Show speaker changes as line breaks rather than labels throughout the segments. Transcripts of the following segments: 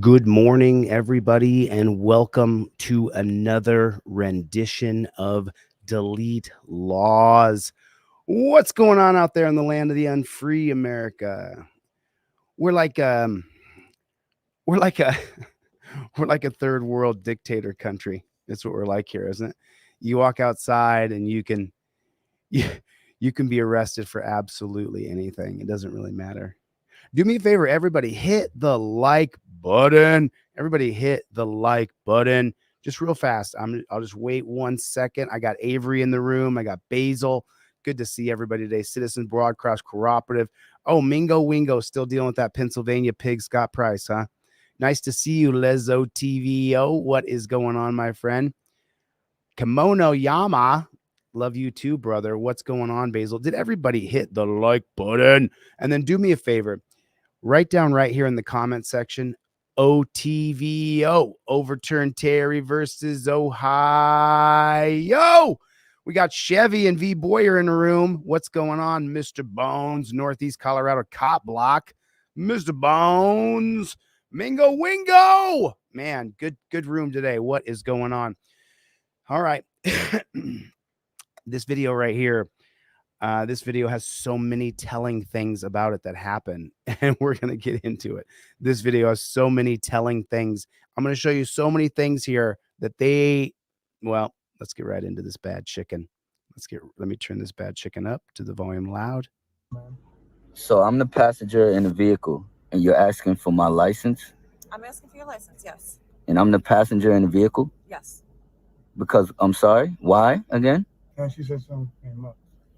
Good morning, everybody, and welcome to another rendition of Delete Laws. What's going on out there in the land of the unfree, America? We're like we're like a we're like a third world dictator country. That's what we're like here, isn't it? You walk outside and you, you can be arrested for absolutely anything. It doesn't really matter. Do me a favor, everybody, hit the like button. Everybody hit the like button. Just real fast. I'll just wait 1 second. I got Avery in the room. I got Basil. Good to see everybody today. Citizens Broadcast Cooperative. Oh, Mingo Wingo still dealing with that Pennsylvania pig Scott Price, huh? Nice to see you, Lezo TVO. What is going on, my friend? Kimono Yama. Love you too, brother. What's going on, Basil? Did everybody hit the like button? And then do me a favor. Write down right here in the comment section, OTVO, overturn Terry versus Ohio. We got Chevy and V Boyer in the room. What's going on, Mr. Bones, Northeast Colorado cop block? Mr. Bones, Mingo Wingo. Man, good room today. What is going on? All right. This video right here. This video has so many telling things about it that happen, and we're going to get into it. This video has so many telling things. I'm going to show you so many things here that well, let's get right into this bad chicken. Let me turn this bad chicken up to the volume loud.
So I'm the passenger in the vehicle, and you're asking for my license?
I'm asking for your license, yes.
And I'm the passenger in the vehicle?
Yes.
Because, I'm sorry, why again?
And she said something came up.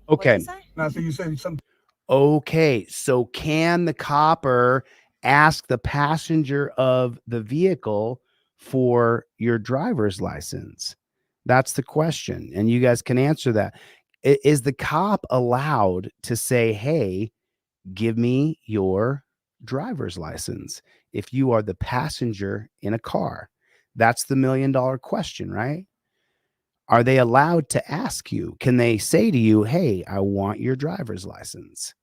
Okay.
No, so you said something.
Okay. So can the copper ask the passenger of the vehicle for your driver's license? That's the question. And you guys can answer that. Is the cop allowed to say, hey, give me your driver's license if you are the passenger in a car? That's the $1 million question, right? Are they allowed to ask you? Can they say to you, hey, I want your driver's license?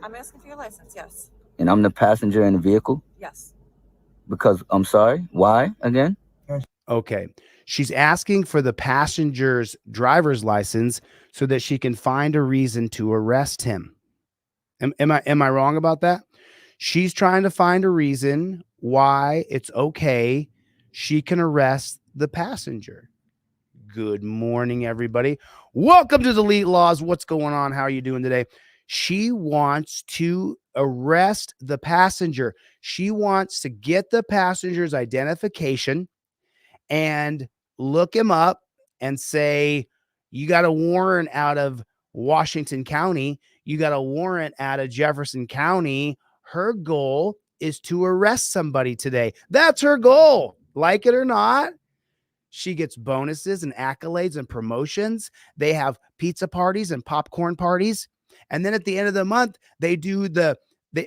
I'm asking for your license, yes.
And I'm the passenger in the vehicle?
Yes.
Because, I'm sorry, why again?
Okay. She's asking for the passenger's driver's license so that she can find a reason to arrest him. Am I wrong about that? She's trying to find a reason why it's okay she can arrest the passenger. Good morning, everybody. Welcome to Delete Laws. What's going on? How are you doing today? She wants to arrest the passenger. She wants to get the passenger's identification and look him up and say, you got a warrant out of Washington County. You got a warrant out of Jefferson County. Her goal is to arrest somebody today. That's her goal. Like it or not, she gets bonuses and accolades and promotions. They have pizza parties and popcorn parties. And then at the end of the month, they do they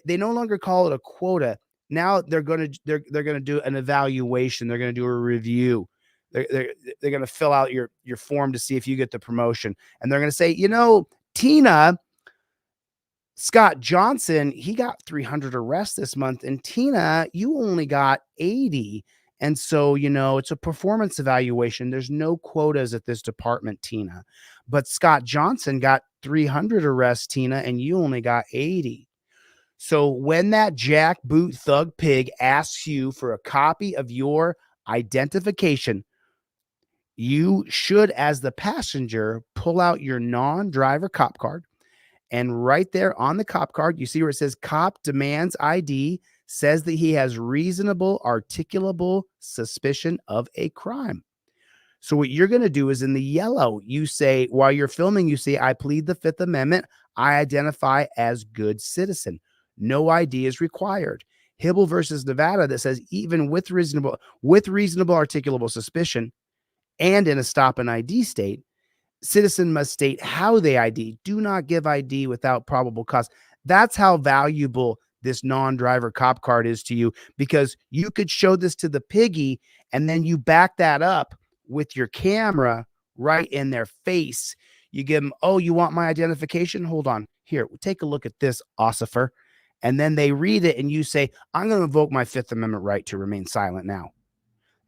no longer call it a quota. Now they're going to do an evaluation. They're going to do a review. They're going to fill out your form to see if you get the promotion. And they're going to say, Tina, Scott Johnson, he got 300 arrests this month. And Tina, you only got 80. And so, it's a performance evaluation. There's no quotas at this department, Tina. But Scott Johnson got 300 arrests, Tina, and you only got 80. So when that jackboot thug pig asks you for a copy of your identification, you should, as the passenger, pull out your non-driver cop card. And right there on the cop card, you see where it says cop demands ID, says that he has reasonable, articulable suspicion of a crime. So what you're going to do is in the yellow, you say, while you're filming, you say, I plead the Fifth Amendment. I identify as good citizen. No ID is required. Hibble versus Nevada that says even with reasonable, articulable suspicion and in a stop and ID state, citizen must state how they ID. Do not give ID without probable cause. That's how valuable this non-driver cop card is to you, because you could show this to the piggy and then you back that up with your camera right in their face. You give them, oh, you want my identification? Hold on. Here, take a look at this, Ossifer. And then they read it and you say, I'm going to invoke my Fifth Amendment right to remain silent now.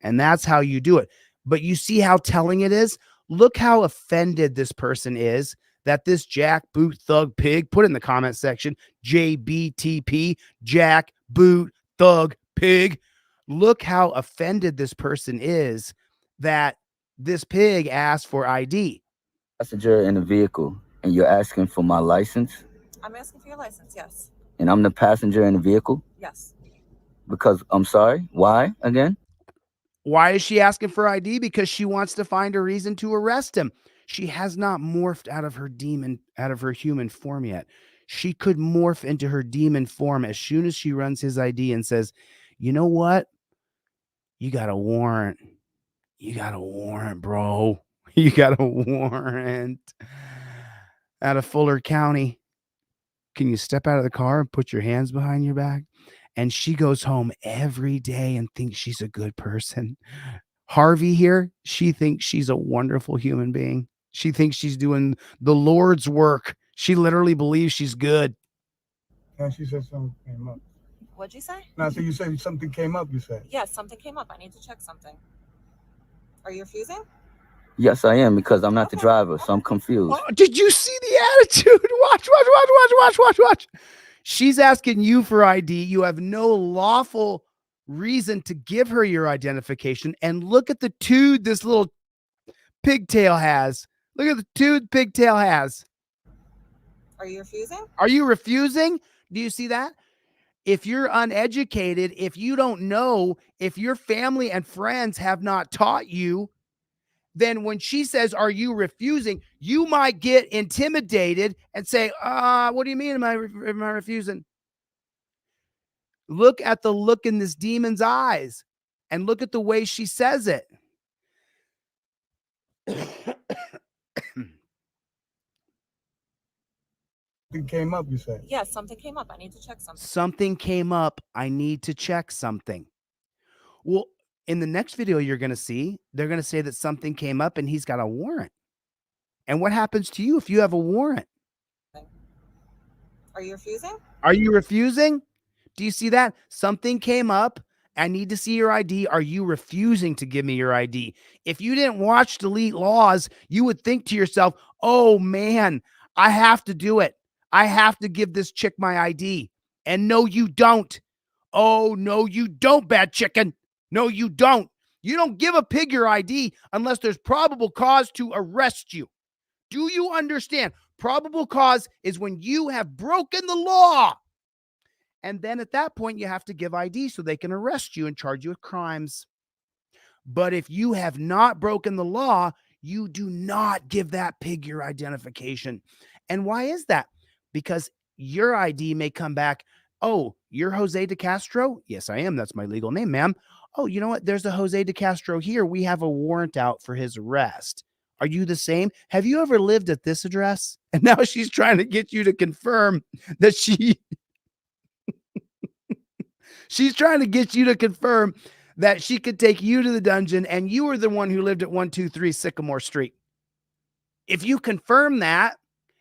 And that's how you do it. But you see how telling it is? Look how offended this person is that this jackboot thug pig, put in the comment section, JBTP, jack boot thug pig. Look how offended this person is that this pig asked for ID.
Passenger in the vehicle, and you're asking for my license,
I'm asking for your license, yes.
and I'm the passenger in the vehicle?
Yes.
Because I'm sorry, why again?
Why is she asking for ID? Because she wants to find a reason to arrest him. She has not morphed out of her human form yet. She could morph into her demon form as soon as she runs his ID and says, you know what? You got a warrant. You got a warrant, bro. You got a warrant out of Fuller County. Can you step out of the car and put your hands behind your back? And she goes home every day and thinks she's a good person. Harvey here, she thinks she's a wonderful human being. She thinks she's doing the Lord's work. She literally believes she's good.
And she said something came up.
What'd you say?
No, so you said something came up, you said.
Yes, something came up. I need to check something. Are you refusing?
Yes, I am, because I'm not the driver, so I'm confused.
Oh, did you see the attitude? Watch. She's asking you for ID. You have no lawful reason to give her your identification. And look at the tood this little pigtail has. Look at the tood pigtail has.
Are you refusing?
Are you refusing? Do you see that? If you're uneducated, if you don't know, if your family and friends have not taught you, then when she says, are you refusing? You might get intimidated and say, what do you mean? Am I refusing? Look at the look in this demon's eyes and look at the way she says it.
Something came up, you said.
Yes, something came up. I need to check something.
Something came up. I need to check something. Well, in the next video you're going to see, they're going to say that something came up and he's got a warrant. And what happens to you if you have a warrant?
Are you refusing?
Are you refusing? Do you see that? Something came up. I need to see your ID. Are you refusing to give me your ID? If you didn't watch Delete Laws, you would think to yourself, oh man, I have to do it. I have to give this chick my ID. And no, you don't. Oh, no, you don't, bad chicken. No, you don't. You don't give a pig your ID unless there's probable cause to arrest you. Do you understand? Probable cause is when you have broken the law. And then at that point, you have to give ID so they can arrest you and charge you with crimes. But if you have not broken the law, you do not give that pig your identification. And why is that? Because your ID may come back, oh, you're Jose DeCastro? Yes, I am. That's my legal name, ma'am. Oh, you know what? There's a Jose DeCastro here. We have a warrant out for his arrest. Are you the same? Have you ever lived at this address? And now she's trying to get you to confirm that she's trying to get you to confirm that she could take you to the dungeon and you were the one who lived at 123 Sycamore Street. If you confirm that,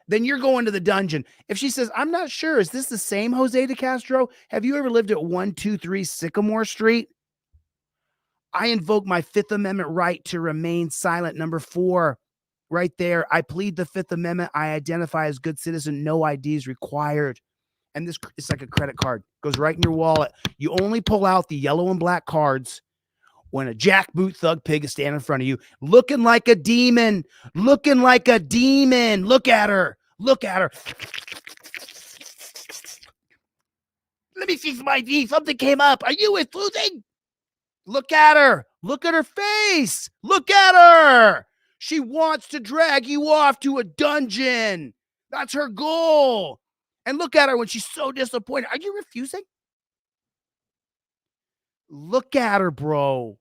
then you're going to the dungeon. If she says, I'm not sure, is this the same Jose DeCastro? Have you ever lived at 123 Sycamore Street? I invoke my Fifth Amendment right to remain silent. Number 4, right there. I plead the Fifth Amendment. I identify as good citizen. No ID is required. And this is like a credit card. Goes right in your wallet. You only pull out the yellow and black cards when a jackboot thug pig is standing in front of you, looking like a demon. Looking like a demon. Look at her. Look at her. Let me see some ID. Something came up. Are you refusing? Look at her. Look at her face. Look at her. She wants to drag you off to a dungeon. That's her goal. And look at her when she's so disappointed. Are you refusing? Look at her, bro.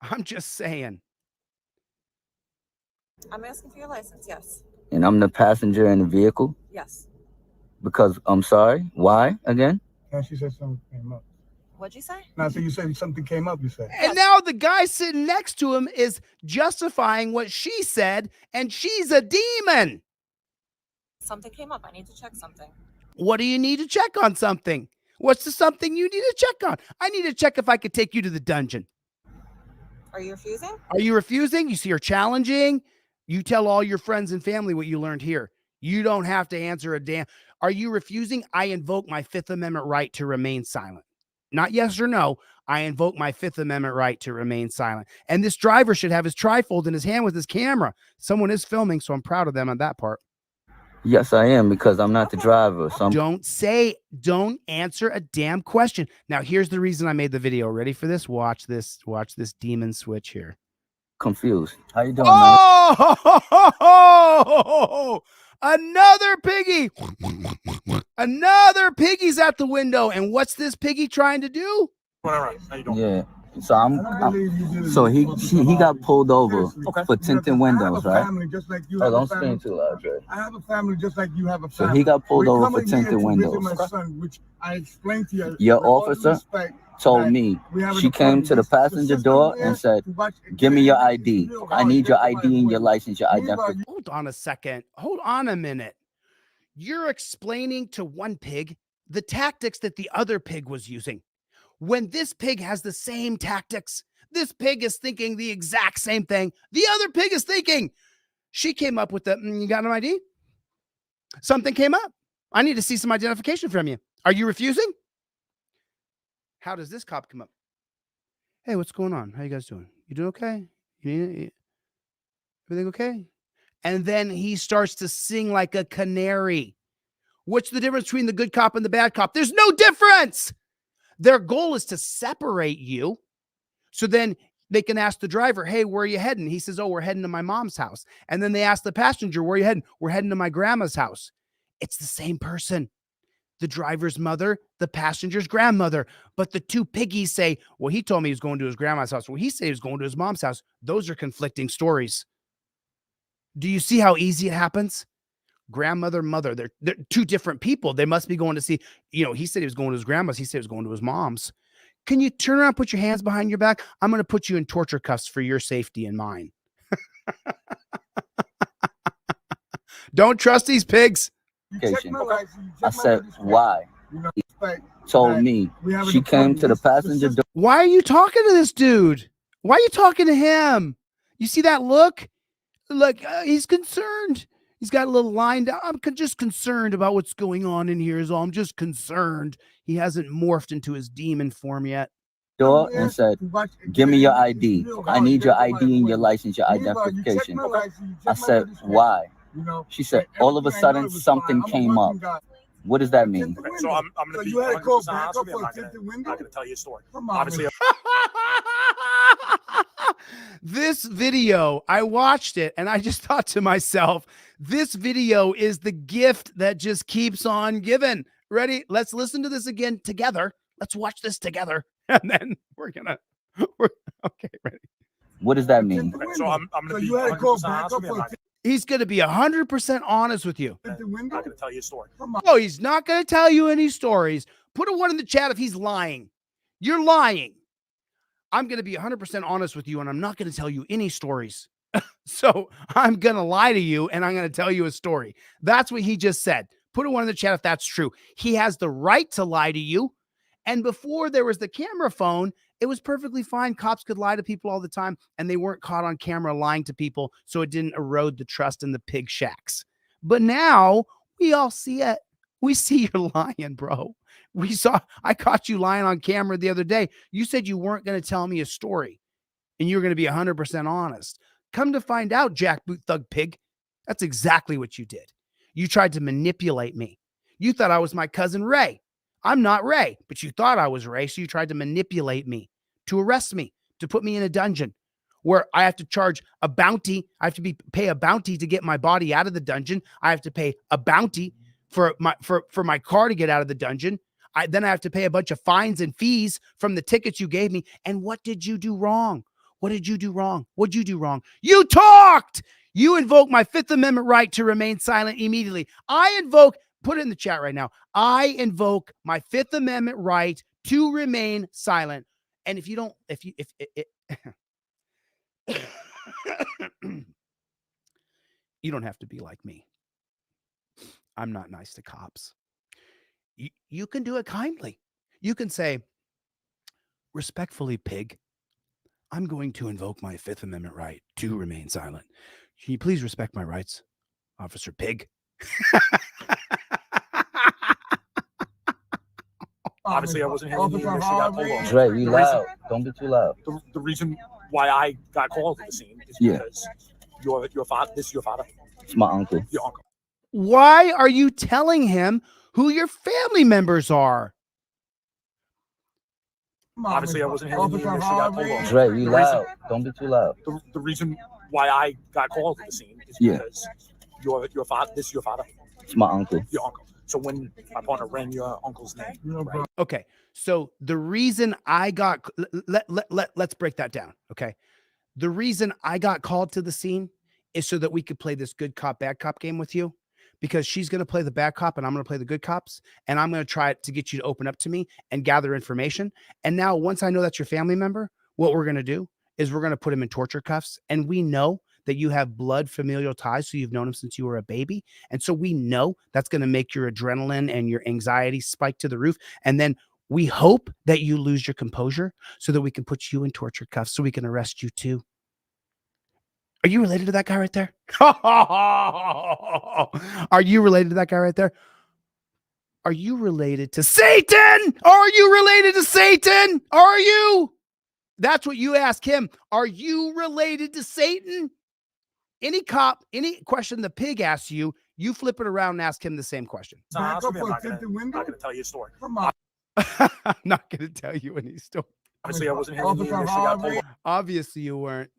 I'm just saying.
I'm asking for your license, yes.
And I'm the passenger in the vehicle?
Yes.
Because I'm sorry, why again?
And she said something came up.
What'd you say?
No, so you said something came up, you said.
And now the guy sitting next to him is justifying what she said, and she's a demon.
Something came up. I need to check something.
What do you need to check on something? What's the something you need to check on? I need to check if I could take you to the dungeon.
Are you refusing?
Are you refusing? You see her challenging. You tell all your friends and family what you learned here. You don't have to answer a damn. Are you refusing? I invoke my Fifth Amendment right to remain silent. Not yes or no. I invoke my Fifth Amendment right to remain silent. And this driver should have his trifold in his hand with his camera. Someone is filming, so I'm proud of them on that part.
Yes, I am, because I'm not the driver. So
Don't answer a damn question. Now, here's the reason I made the video. Ready for this? Watch this demon switch here.
confused. How you doing, man?
Oh, another piggy. Another piggy's at the window. And what's this piggy trying to do?
How you doing?
Yeah. So he got pulled over for tinted windows, right? Oh, don't scream too loud, Dre.
I have a family just like you have a
So
family.
he got pulled
We're
over for
coming here
tinted
to visit
windows.
my son, which I explained to you.
Your
with all due
officer
respect,
told
that
me,
we have an
she came to the
appointment.
passenger
system
door
here
and said,
to watch-
give me your
it's
ID.
real
I
hard
need
to
your
get to my
ID and your
appointment.
license, your
Meanwhile,
identification.
Hold on a second. Hold on a minute. You're explaining to one pig the tactics that the other pig was using. When this pig has the same tactics, this pig is thinking the exact same thing. The other pig is thinking. She came up with the, you got an ID? Something came up. I need to see some identification from you. Are you refusing? How does this cop come up? Hey, what's going on? How you guys doing? You doing okay? Everything okay? And then he starts to sing like a canary. What's the difference between the good cop and the bad cop? There's no difference. Their goal is to separate you. So then they can ask the driver, hey, where are you heading? He says, oh, we're heading to my mom's house. And then they ask the passenger, where are you heading? We're heading to my grandma's house. It's the same person. The driver's mother, the passenger's grandmother. But the two piggies say, well, he told me he was going to his grandma's house. Well, he said he was going to his mom's house. Those are conflicting stories. Do you see how easy it happens? Grandmother, mother, they're two different people. They must be going to see, he said he was going to his grandma's. He said he was going to his mom's. Can you turn around, put your hands behind your back? I'm going to put you in torture cuffs for your safety and mine. Don't trust these pigs.
I said, why? He told me, she came to the passenger door.
Why are you talking to this dude? Why are you talking to him? You see that look? Like he's concerned. He's got a little line down. I'm just concerned about what's going on in here is all. I'm just concerned. He hasn't morphed into his demon form yet.
Door and said, give me your ID. I need your ID and your license, your identification. I said, why? She said, all of a sudden something came up. What does that mean?
Okay, so I'm going to be 100% honest with you. I'm not going to tell you a story. Obviously,
This video, I watched it and I just thought to myself, this video is the gift that just keeps on giving. Ready? Let's listen to this again together. Let's watch this together. And then we're okay, ready.
What does that mean?
okay, so I'm going to be 100% honest with you.
He's going to be 100% honest with you.
I'm not going to tell you a story.
Oh, he's not going to tell you any stories. Put a one in the chat if he's lying. You're lying. I'm going to be 100% honest with you, and I'm not going to tell you any stories. So I'm going to lie to you, and I'm going to tell you a story. That's what he just said. Put a one in the chat if that's true. He has the right to lie to you. And before there was the camera phone, it was perfectly fine. Cops could lie to people all the time, and they weren't caught on camera lying to people, so it didn't erode the trust in the pig shacks. But now we all see it. We see you're lying, bro. I caught you lying on camera the other day. You said you weren't going to tell me a story, and you're going to be 100% honest. Come to find out, jackboot thug pig, that's exactly what you did. You tried to manipulate me. You thought I was my cousin Ray. I'm not Ray, but you thought I was Ray, so you tried to manipulate me, to arrest me, to put me in a dungeon where I have to charge a bounty. I have to pay a bounty to get my body out of the dungeon. I have to pay a bounty for my car to get out of the dungeon. Then I have to pay a bunch of fines and fees from the tickets you gave me. And what did you do wrong? What did you do wrong? What did you do wrong? You talked. You invoked my Fifth Amendment right to remain silent immediately. Put it in the chat right now. I invoke my Fifth Amendment right to remain silent. And if you don't, you don't have to be like me. I'm not nice to cops. you can do it kindly. You can say, respectfully, pig, I'm going to invoke my Fifth Amendment right to remain silent. Can you please respect my rights, Officer Pig?
Obviously, I wasn't here when you initially got pulled over.
Dre, you loud. Don't be too loud.
The reason why I got called to the scene is because your father. This is your father.
It's my uncle.
Your uncle.
Why are you telling him who your family members are?
Obviously, I wasn't here when you initially got pulled over.
Dre, you loud. Don't be too loud.
The reason why I got called to the scene is because your father. This is your father.
It's my uncle.
Your uncle. So when my partner ran your uncle's name, right?
Okay. So the reason I got let's break that down. Okay. The reason I got called to the scene is so that we could play this good cop, bad cop game with you, because she's going to play the bad cop and I'm going to play the good cops. And I'm going to try to get you to open up to me and gather information. And now, once I know that's your family member, what we're going to do is we're going to put him in torture cuffs. And we know that you have blood familial ties. So you've known him since you were a baby. And so we know that's going to make your adrenaline and your anxiety spike to the roof. And then we hope that you lose your composure so that we can put you in torture cuffs so we can arrest you too. Are you related to that guy right there? Are you related to that guy right there? Are you related to Satan? Are you related to Satan? Are you? That's what you ask him. Are you related to Satan? Any cop, any question the pig asks you, you flip it around and ask him the same question.
I'm not going to tell you a story.
Come on.
I'm not going to tell you any story.
Obviously, I wasn't here when you initially got pulled over.
Obviously, you weren't.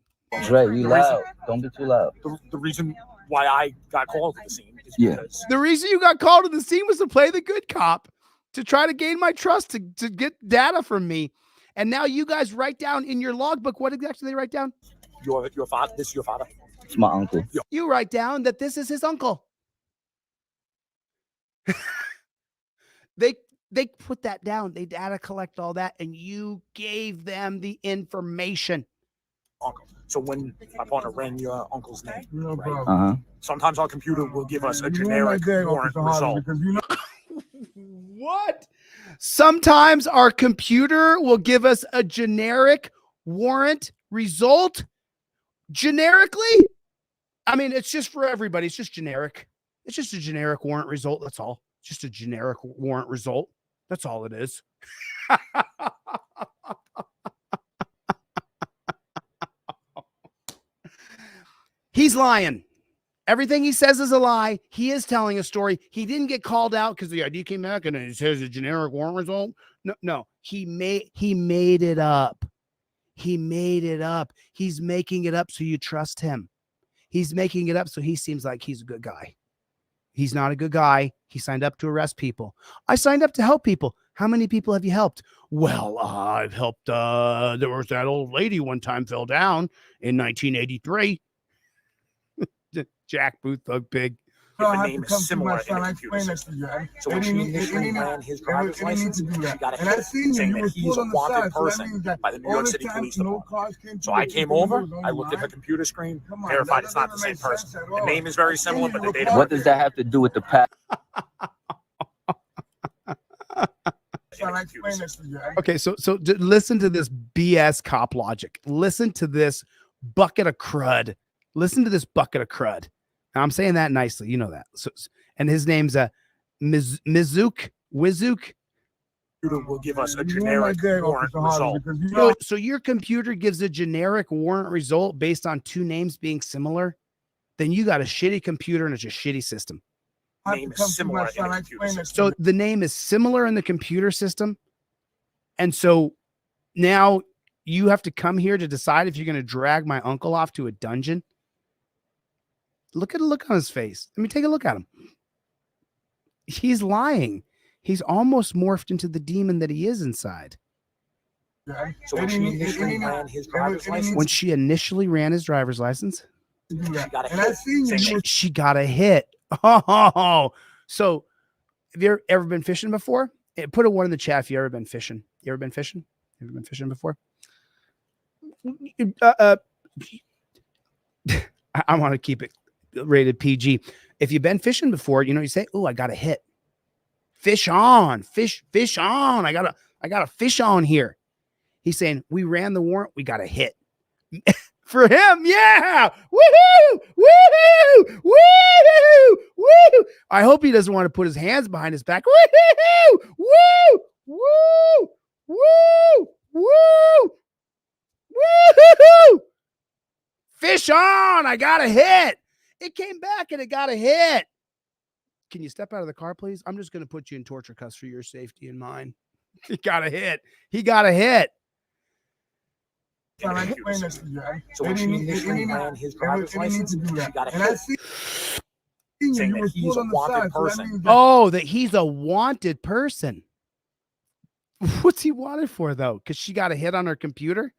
Dre, you loud. Don't be too loud.
The reason why I got called to the scene is because
The reason you got called to the scene was to play the good cop, to try to gain my trust, to get data from me. And now you guys write down in your logbook, what exactly they write down?
your father. This is your father.
It's my uncle.
You write down that this is his uncle. They put that down. They data collect all that, and you gave them the information.
Uncle. So when my partner ran your uncle's name, right?
Uh-huh.
Sometimes our computer will give us a generic warrant result.
What? Sometimes our computer will give us a generic warrant result. Generically? I mean, it's just for everybody. It's just generic. It's just a generic warrant result. That's all. It's just a generic warrant result. That's all it is. He's lying. Everything he says is a lie. He is telling a story. He didn't get called out because the ID came back and it says a generic warrant result. No. He made it up. He made it up. He's making it up so you trust him. He's making it up so he seems like he's a good guy. He's not a good guy. He signed up to arrest people. I signed up to help people. How many people have you helped? Well, I've helped. There was that old lady one time fell down in 1983. Jack Booth, Thug Pig.
The name is similar in the computer system. So when she initially ran his driver's license, she got a hit saying that he's a wanted person by the New York City Police Department. So I came over, I looked at her computer screen, verified it's not the same person. The name is very similar, but the date of
What does that have to do with the past?
Okay, so listen to this BS cop logic. Listen to this bucket of crud. Listen to this bucket of crud. Now, I'm saying that nicely. You know that. So, and his name's Wizuk.
Will give us a generic warrant result.
So your computer gives a generic warrant result based on two names being similar? Then you got a shitty computer and it's a shitty system.
Name is similar in the computer system.
So the name is similar in the computer system. And so now you have to come here to decide if you're going to drag my uncle off to a dungeon. Look at the look on his face. Let me take a look at him. He's lying. He's almost morphed into the demon that he is inside.
So when she initially ran his driver's license,
she got a hit. Oh, so have you ever been fishing before? Put a 1 in the chat if you ever been fishing. You ever been fishing? You ever been fishing before? I want to keep it rated PG. If you've been fishing before, you know, you say, "Oh, I got a hit." Fish on, fish on. I got a fish on here. He's saying, we ran the warrant. We got a hit. For him, yeah. Woohoo! Woohoo! Woohoo! Woo! I hope he doesn't want to put his hands behind his back. Woohoo! Woo! Woo! Woo! Woo! Woo! Fish on! I got a hit. It came back and it got a hit. Can you step out of the car, please? I'm just going to put you in torture cuffs for your safety and mine. He got a hit. He got a hit.
So when she initially ran his driver's license, she got a hit. Saying that he's a wanted person.
Oh, that he's a wanted person. What's he wanted for, though? Because she got a hit on her computer?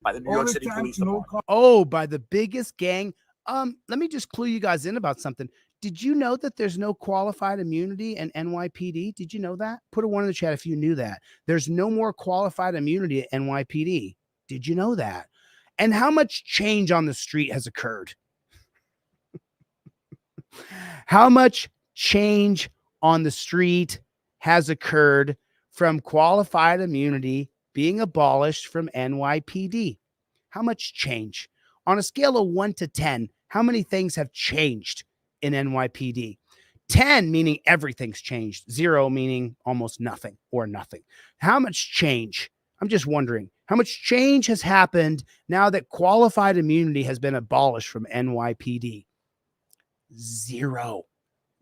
By the New York City Police Department.
Oh, by the biggest gang. Let me just clue you guys in about something. Did you know that there's no qualified immunity in NYPD? Did you know that? Put a 1 in the chat if you knew that. There's no more qualified immunity at NYPD. Did you know that? And how much change on the street has occurred? How much change on the street has occurred from qualified immunity being abolished from NYPD? How much change? On a scale of 1 to 10, how many things have changed in NYPD? 10 meaning everything's changed. 0 meaning almost nothing or nothing. How much change? I'm just wondering how much change has happened now that qualified immunity has been abolished from NYPD? 0.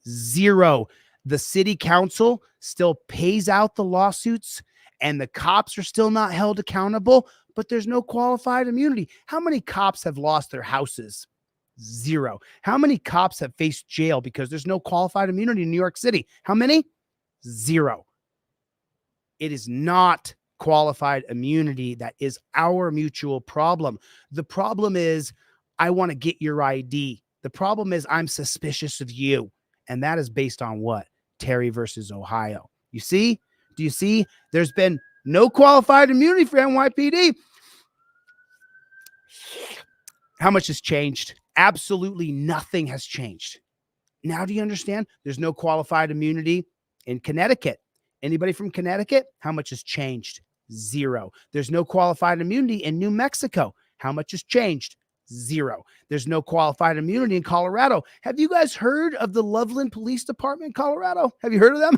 0. The city council still pays out the lawsuits and the cops are still not held accountable, but there's no qualified immunity. How many cops have lost their houses? 0. How many cops have faced jail because there's no qualified immunity in New York City? How many? 0. It is not qualified immunity that is our mutual problem. The problem is I want to get your ID. The problem is I'm suspicious of you. And that is based on what? Terry versus Ohio. You see? Do you see? There's been no qualified immunity for NYPD. How much has changed? Absolutely nothing has changed. Now do you understand? There's no qualified immunity in Connecticut. Anybody from Connecticut? How much has changed? 0. There's no qualified immunity in New Mexico. How much has changed? 0. There's no qualified immunity in Colorado. Have you guys heard of the Loveland Police Department in Colorado? Have you heard of them?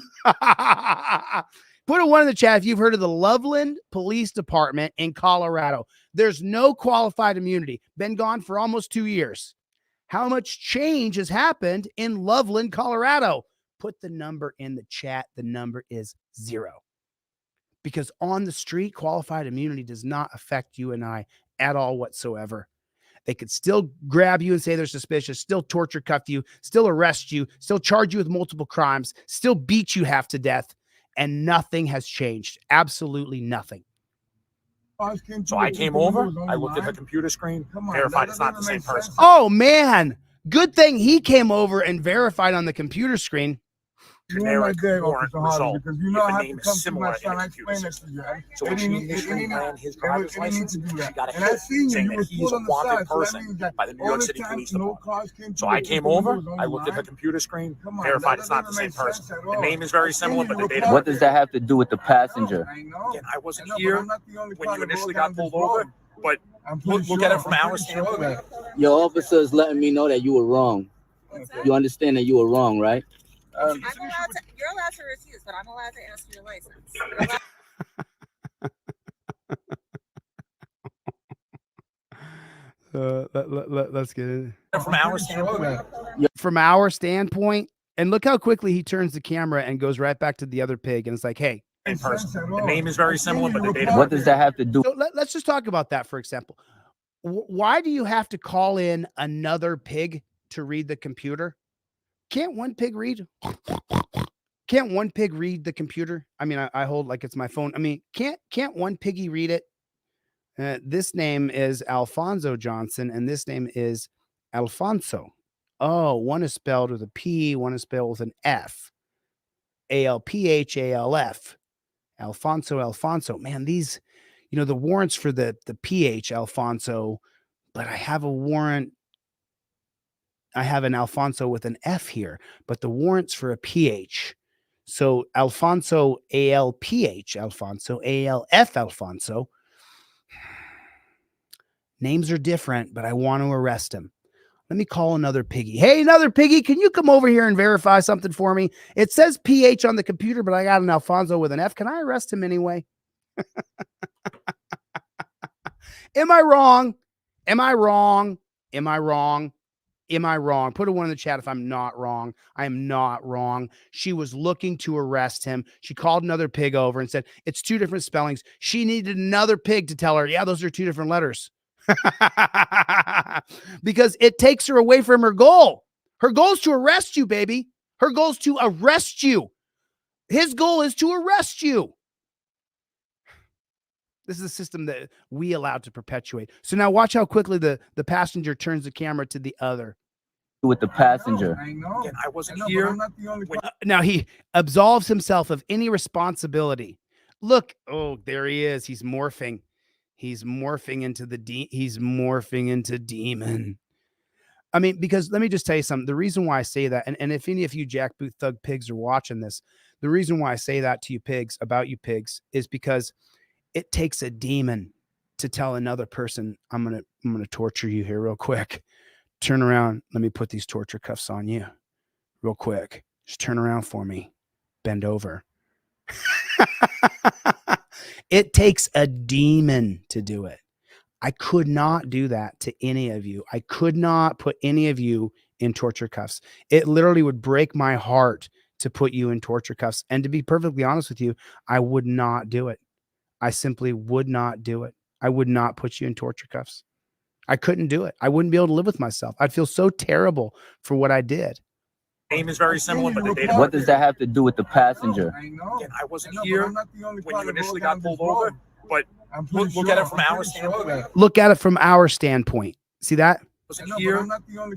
Put a 1 in the chat if you've heard of the Loveland Police Department in Colorado. There's no qualified immunity. Been gone for almost 2 years. How much change has happened in Loveland, Colorado? Put the number in the chat. The number is 0. Because on the street, qualified immunity does not affect you and I at all whatsoever. They could still grab you and say they're suspicious, still torture cuff you, still arrest you, still charge you with multiple crimes, still beat you half to death, and nothing has changed. Absolutely nothing.
So I came over, I looked at the computer screen, verified it's not the same person.
Oh, man. Good thing he came over and verified on the computer screen.
Generic warrant result if the name is similar in the computer system. So when she initially ran his driver's license, she got a hit saying that he's a wanted person by the New York City Police Department. So I came over, I looked at the computer screen, verified it's not the same person. The name is very similar, but the date.
What does that have to do with the passenger?
Again, I wasn't here when you initially got pulled over, but look at it from our standpoint.
Your officer is letting me know that you were wrong. You understand that you were wrong, right?
You're allowed to refuse, but I'm allowed to ask for your license.
Let's get it.
From our standpoint.
From our standpoint, and look how quickly he turns the camera and goes right back to the other pig, and it's like, hey.
Same person. The name is very similar, but the date.
What does that have to do?
So let's just talk about that for example. Why do you have to call in another pig to read the computer? Can't one pig read? Can't one pig read the computer? I mean, I hold like it's my phone. I mean, can't one piggy read it? This name is Alfonso Johnson, and this name is Alfonso. Oh, one is spelled with a P, one is spelled with an F. ALPHALF. Alfonso. Man, these, the warrants for the PH Alfonso, but I have a warrant. I have an Alfonso with an F here, but the warrants for a PH. So Alfonso, ALPH, Alfonso, ALF, Alfonso. Names are different, but I want to arrest him. Let me call another piggy. Hey, another piggy, can you come over here and verify something for me? It says PH on the computer, but I got an Alfonso with an F. Can I arrest him anyway? Am I wrong? Am I wrong? Am I wrong? Am I wrong? Put a one in the chat if I'm not wrong. I am not wrong. She was looking to arrest him. She called another pig over and said, it's two different spellings. She needed another pig to tell her, yeah, those are two different letters. Because it takes her away from her goal. Her goal is to arrest you, baby. Her goal is to arrest you. His goal is to arrest you. This is a system that we allowed to perpetuate. So now watch how quickly the passenger turns the camera to the other.
With the passenger.
Again, I wasn't here.
I'm not the only one.
Now he absolves himself of any responsibility. Look, oh, there he is. He's morphing. He's morphing into demon. I mean, because let me just tell you something. The reason why I say that, and if any of you jackboot thug pigs are watching this, the reason why I say that to you pigs, about you pigs, is because it takes a demon to tell another person, I'm gonna torture you here real quick. Turn around. Let me put these torture cuffs on you real quick. Just turn around for me. Bend over. It takes a demon to do it. I could not do that to any of you. I could not put any of you in torture cuffs. It literally would break my heart to put you in torture cuffs. And to be perfectly honest with you, I would not do it. I simply would not do it. I would not put you in torture cuffs. I couldn't do it. I wouldn't be able to live with myself. I'd feel so terrible for what I did.
Name is very similar, but the date.
What does that have to do with the passenger?
Again, I wasn't here when you initially got pulled over, but look at it from our standpoint.
Look at it from our standpoint. See that?
I wasn't here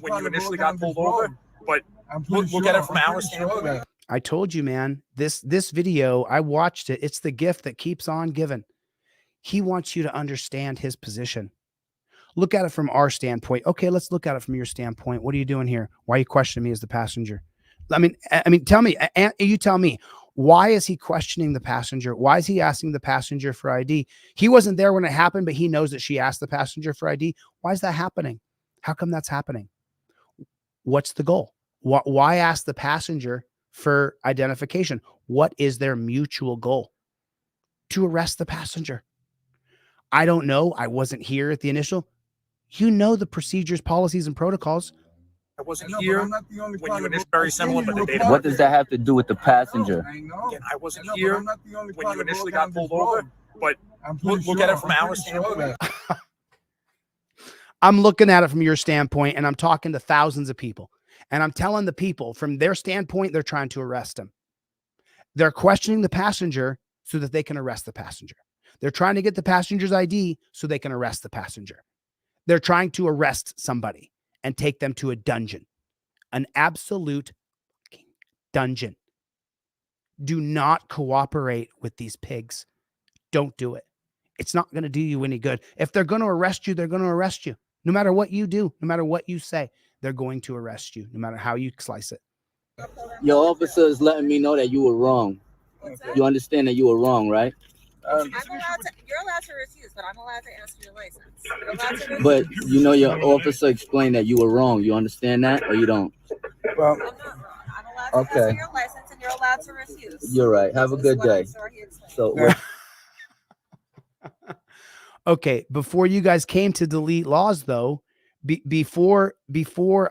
when you initially got pulled over, but look at it from our standpoint.
I told you, man, this video, I watched it. It's the gift that keeps on giving. He wants you to understand his position. Look at it from our standpoint. Okay, let's look at it from your standpoint. What are you doing here? Why are you questioning me as the passenger? I mean, tell me, you tell me, why is he questioning the passenger? Why is he asking the passenger for ID? He wasn't there when it happened, but he knows that she asked the passenger for ID. Why is that happening? How come that's happening? What's the goal? Why ask the passenger for identification? What is their mutual goal? To arrest the passenger. I don't know. I wasn't here at the initial. You know the procedures, policies, and protocols.
I wasn't here when you initially very similar, but the date.
What does that have to do with the passenger?
Again, I wasn't here when you initially got pulled over, but look at it from our standpoint.
I'm looking at it from your standpoint, and I'm talking to thousands of people. And I'm telling the people from their standpoint, they're trying to arrest him. They're questioning the passenger so that they can arrest the passenger. They're trying to get the passenger's ID so they can arrest the passenger. They're trying to arrest somebody and take them to a dungeon, an absolute dungeon. Do not cooperate with these pigs. Don't do it. It's not going to do you any good. If they're going to arrest you, they're going to arrest you. No matter what you do, no matter what you say, they're going to arrest you, no matter how you slice it.
Your officer is letting me know that you were wrong. You understand that you were wrong, right?
you're allowed to refuse, but I'm allowed to ask for your license. You're allowed to refuse.
But you know your officer explained that you were wrong. You understand that, or you don't?
Well,
I'm not wrong. I'm allowed to ask for your license, and you're allowed to refuse.
You're right. Have a good day. So.
Okay, before you guys came to delete laws, though, before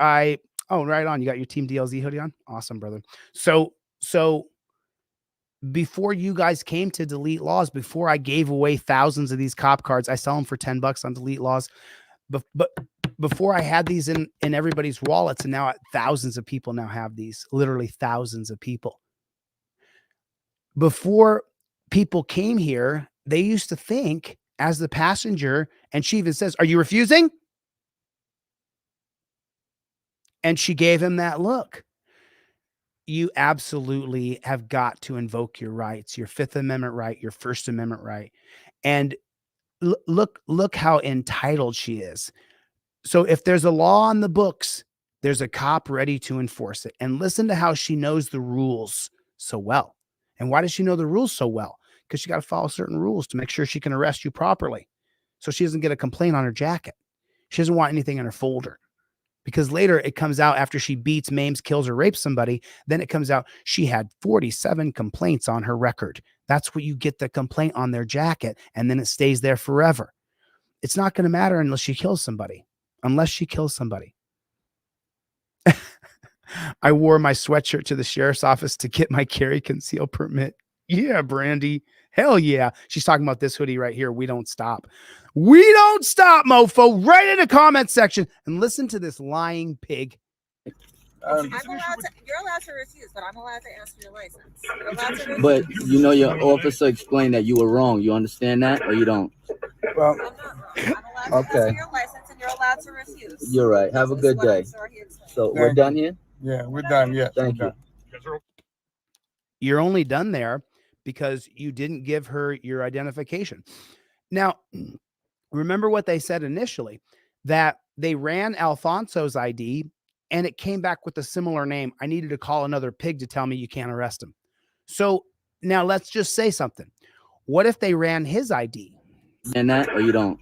I, oh, right on, you got your Team DLZ hoodie on? Awesome, brother. So before you guys came to delete laws, before I gave away thousands of these cop cards, I sell them for $10 on delete laws. But before I had these in everybody's wallets, and now thousands of people now have these, literally thousands of people. Before people came here, they used to think as the passenger, and she even says, "Are you refusing?" And she gave him that look. You absolutely have got to invoke your rights, your Fifth Amendment right, your First Amendment right. And look how entitled she is. So if there's a law on the books, there's a cop ready to enforce it. And listen to how she knows the rules so well? And why does she know the rules so well? Because she got to follow certain rules to make sure she can arrest you properly. So she doesn't get a complaint on her jacket. She doesn't want anything in her folder. Because later it comes out after she beats, maims, kills, or rapes somebody, then it comes out she had 47 complaints on her record. That's what you get, the complaint on their jacket, and then it stays there forever. It's not going to matter unless she kills somebody. Unless she kills somebody. I wore my sweatshirt to the sheriff's office to get my carry conceal permit. Yeah, Brandy. Hell yeah. She's talking about this hoodie right here. We don't stop. We don't stop, mofo. Right in the comment section and listen to this lying pig.
You're allowed to refuse, but I'm allowed to ask for your license. You're allowed to refuse.
But you know your officer explained that you were wrong. You understand that, or you don't?
Well,
I'm not wrong. I'm allowed to ask for your license, and you're allowed to refuse.
You're right. Have a good day. So we're done here?
yeah, we're done. Yeah,
Thank you.
You're only done there because you didn't give her your identification. Now, remember what they said initially, that they ran Alfonso's ID and it came back with a similar name. I needed to call another pig to tell me you can't arrest him. So now let's just say something. What if they ran his ID?
And that, or you don't?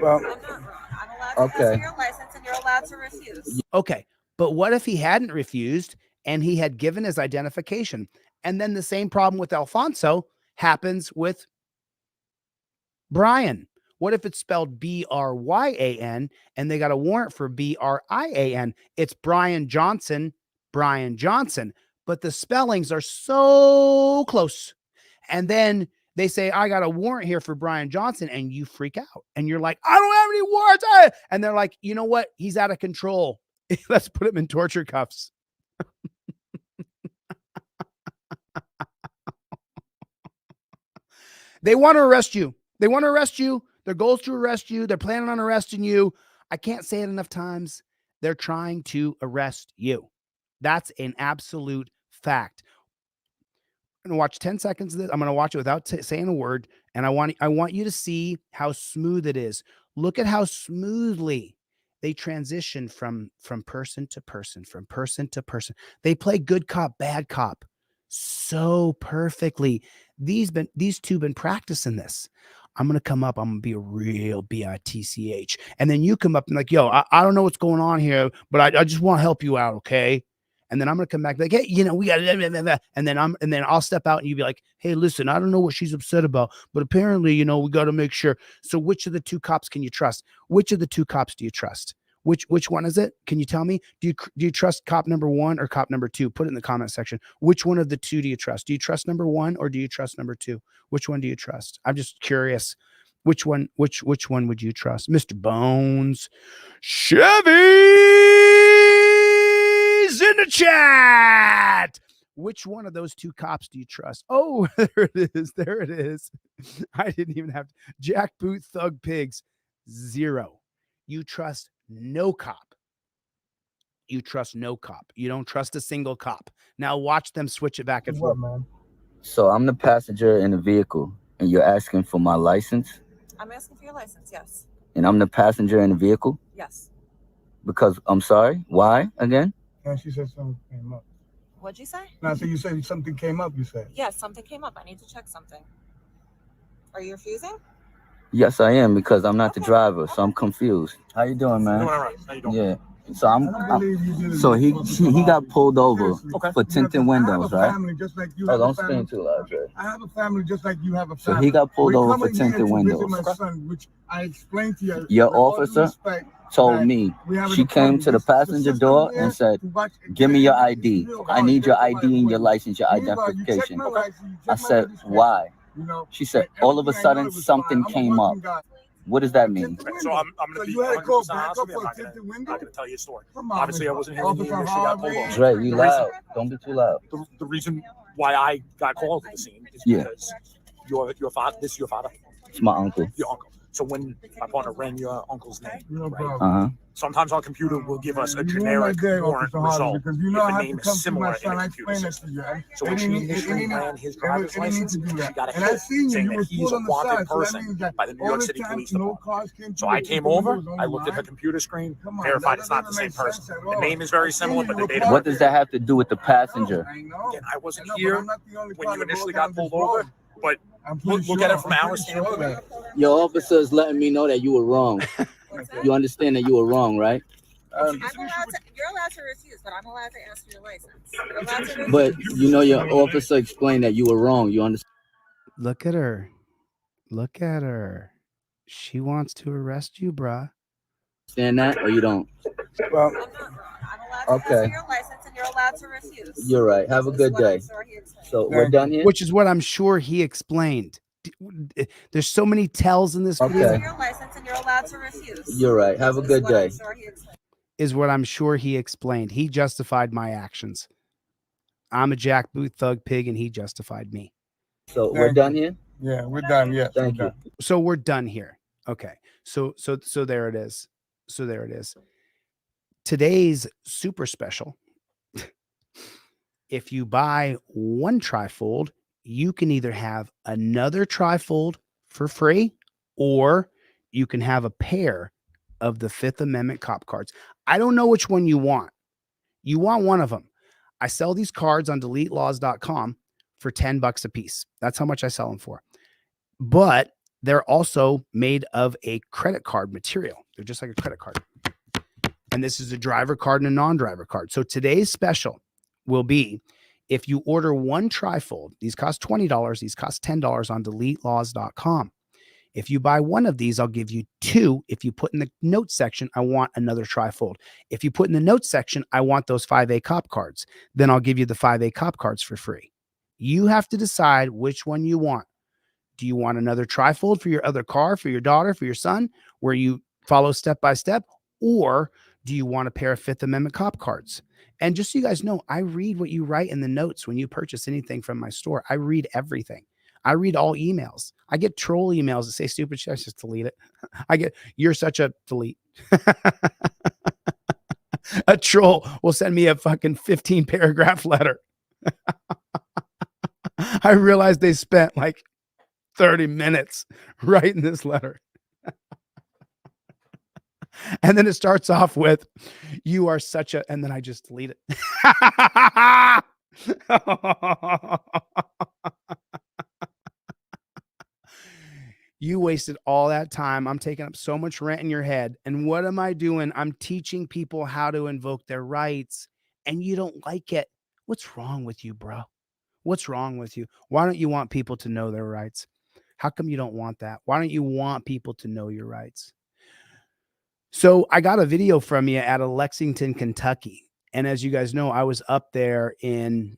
well,
I'm not wrong. I'm allowed to ask for your license, and you're allowed to refuse.
Okay, but what if he hadn't refused and he had given his identification? And then the same problem with Alfonso happens with Brian. What if it's spelled Bryan and they got a warrant for Brian? It's Brian Johnson, but the spellings are so close. And then they say, I got a warrant here for Brian Johnson, and you freak out. And you're like, I don't have any warrants. And they're like, you know what? He's out of control. Let's put him in torture cuffs. They want to arrest you. They want to arrest you. Their goal is to arrest you. They're planning on arresting you. I can't say it enough times. They're trying to arrest you. That's an absolute fact. I'm going to watch 10 seconds of this. I'm going to watch it without saying a word. And I want you to see how smooth it is. Look at how smoothly they transition from person to person, from person to person. They play good cop, bad cop so perfectly. These two been practicing this. I'm going to come up. I'm going to be a real bitch. And then you come up and like, yo, I don't know what's going on here, but I just want to help you out. Okay. And then I'm going to come back like, hey, we got it. And then I'll step out and you be like, hey, listen, I don't know what she's upset about, but apparently, we got to make sure. So which of the two cops can you trust? Which of the two cops do you trust? Which one is it? Can you tell me? Do you trust cop number 1 or cop number 2? Put it in the comment section. Which one of the two do you trust? Do you trust number 1 or do you trust number 2? Which one do you trust? I'm just curious. Which one would you trust? Mr. Bones. Chevy's in the chat. Which one of those two cops do you trust? Oh, there it is. There it is. I didn't even have to. Jackboot Thug Pigs. 0. You trust no cop. You trust no cop. You don't trust a single cop. Now watch them switch it back and forth.
man?
So I'm the passenger in the vehicle, and you're asking for my license?
I'm asking for your license, yes.
And I'm the passenger in the vehicle?
Yes.
Because, I'm sorry, why again?
And she said something came up.
What'd you say?
No, so you said something came up, you said.
Yes, something came up. I need to check something. Are you refusing?
Yes, I am, because I'm not the driver, so I'm confused. How you doing, man?
Doing all right. How you doing?
Yeah. So he got pulled over for tinted windows, right? Oh, don't scream too loud, Dre.
I have a family just like you have a
So
family.
he got pulled over for tinted windows.
My son, which I explained to you.
Your officer told me, she came to the passenger door and said, give me your ID. I need your ID and your license, your identification. I said, why? She said, all of a sudden something came up. What does that mean?
So I'm going to be 100% honest with you. I'm not going to tell you a story. Obviously, I wasn't here when the issue got pulled over.
Dre, you loud. Don't be too loud.
The reason why I got called to the scene is because your father. This is your father.
It's my uncle.
Your uncle. So when my partner ran your uncle's name, right? Sometimes our computer will give us a generic warrant result if the name is similar in the computer system. So when she initially ran his driver's license, she got a hit saying that he's a wanted person by the New York City Police Department. So I came over, I looked at her computer screen, verified it's not the same person. The name is very similar, but the date of
What does that have to do with the passenger?
Again, I wasn't here when you initially got pulled over, but look at it from our standpoint.
Your officer is letting me know that you were wrong. You understand that you were wrong, right?
You're allowed to refuse, but I'm allowed to ask for your license. You're allowed to refuse.
But you know your officer explained that you were wrong. You understand?
Look at her. Look at her. She wants to arrest you, bruh.
Understand that, or you don't?
Well,
I'm not wrong. I'm allowed to ask for your license, and you're allowed to refuse.
You're right. Have a good day. So we're done here.
Which is what I'm sure he explained. There's so many tells in this video.
Okay.
Your license, and you're allowed to refuse.
You're right. Have a good day.
Is what I'm sure he explained. He justified my actions. I'm a jackboot thug pig, and he justified me.
So we're done here.
yeah, we're done. Yeah,
Thank you.
So we're done here. Okay. So there it is. So there it is. Today's super special. If you buy one trifold, you can either have another trifold for free, or you can have a pair of the Fifth Amendment cop cards. I don't know which one you want. You want one of them. I sell these cards on deletelaws.com for $10 a piece. That's how much I sell them for. But they're also made of a credit card material. They're just like a credit card. And this is a driver card and a non-driver card. So today's special will be, if you order one trifold, these cost $20, these cost $10 on deletelaws.com. If you buy one of these, I'll give you two. If you put in the notes section, I want another trifold. If you put in the notes section, I want those 5A cop cards, then I'll give you the 5A cop cards for free. You have to decide which one you want. Do you want another trifold for your other car, for your daughter, for your son, where you follow step by step? Or do you want a pair of Fifth Amendment cop cards? And just so you guys know, I read what you write in the notes when you purchase anything from my store. I read everything. I read all emails. I get troll emails that say stupid shit. I just delete it. I get, you're such a delete. A troll will send me a fucking 15 paragraph letter. I realized they spent like 30 minutes writing this letter. And then it starts off with, you are such a, and then I just delete it. You wasted all that time. I'm taking up so much rent in your head. And what am I doing? I'm teaching people how to invoke their rights, and you don't like it. What's wrong with you, bro? What's wrong with you? Why don't you want people to know their rights? How come you don't want that? Why don't you want people to know your rights? So I got a video from you out of Lexington, Kentucky. And as you guys know, I was up there in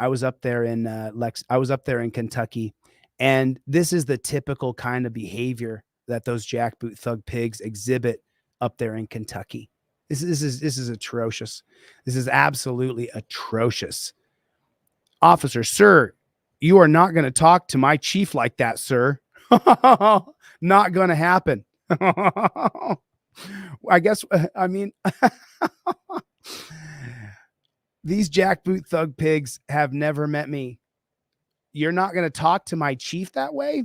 Kentucky. And this is the typical kind of behavior that those jackboot thug pigs exhibit up there in Kentucky. This is atrocious. This is absolutely atrocious. Officer, sir, you are not going to talk to my chief like that, sir. Not going to happen. I guess, I mean, these jackboot thug pigs have never met me. You're not going to talk to my chief that way?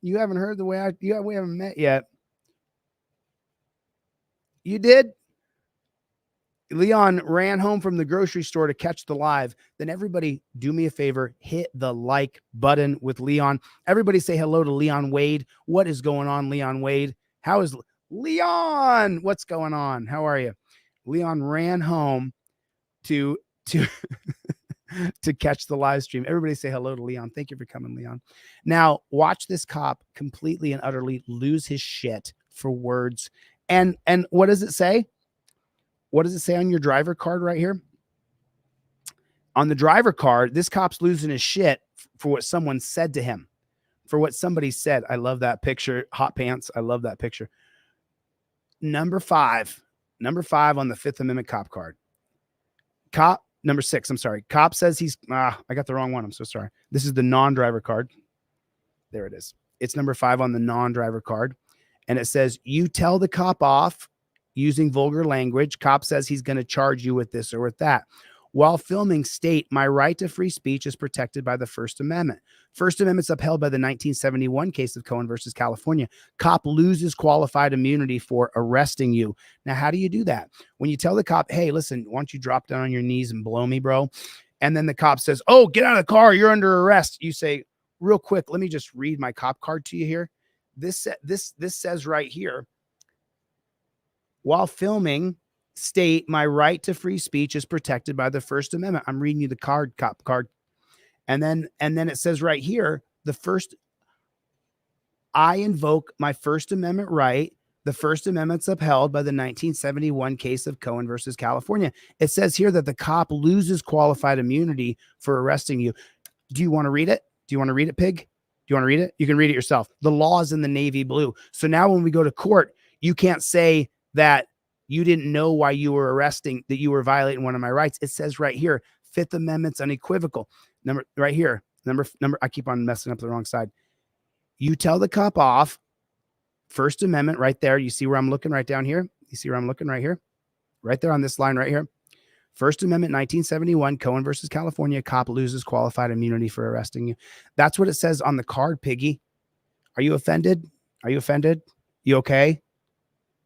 You haven't heard the way we haven't met yet. You did? Leon ran home from the grocery store to catch the live. Then everybody do me a favor, hit the like button with Leon. Everybody say hello to Leon Wade. What is going on, Leon Wade? How is Leon? What's going on? How are you? Leon ran home to to catch the live stream. Everybody say hello to Leon. Thank you for coming, Leon. Now, watch this cop completely and utterly lose his shit for words. And what does it say? What does it say on your driver card right here? On the driver card, this cop's losing his shit for what someone said to him, for what somebody said. I love that picture. Hot pants. I love that picture. Number five on the Fifth Amendment cop card. Number 6, I'm sorry. Cop says he's, I got the wrong one. I'm so sorry. This is the non-driver card. There it is. It's number 5 on the non-driver card. And it says, you tell the cop off using vulgar language. Cop says he's going to charge you with this or with that. While filming, state, my right to free speech is protected by the First Amendment. First Amendment's upheld by the 1971 case of Cohen versus California. Cop loses qualified immunity for arresting you. Now, how do you do that? When you tell the cop, hey, listen, why don't you drop down on your knees and blow me, bro? And then the cop says, oh, get out of the car. You're under arrest. You say, real quick, let me just read my cop card to you here. This says right here, while filming, state, my right to free speech is protected by the First Amendment. I'm reading you the cop card. And then it says right here, I invoke my First Amendment right. The First Amendment's upheld by the 1971 case of Cohen versus California. It says here that the cop loses qualified immunity for arresting you. Do you want to read it? Do you want to read it, pig? Do you want to read it? You can read it yourself. The law is in the navy blue. So now when we go to court, you can't say that you didn't know why you were arresting, that you were violating one of my rights. It says right here, Fifth Amendment's unequivocal. Number right here. Number, I keep on messing up the wrong side. You tell the cop off. First Amendment right there. You see where I'm looking right down here? You see where I'm looking right here? Right there on this line right here. First Amendment, 1971, Cohen versus California. Cop loses qualified immunity for arresting you. That's what it says on the card, piggy. Are you offended? Are you offended? You okay?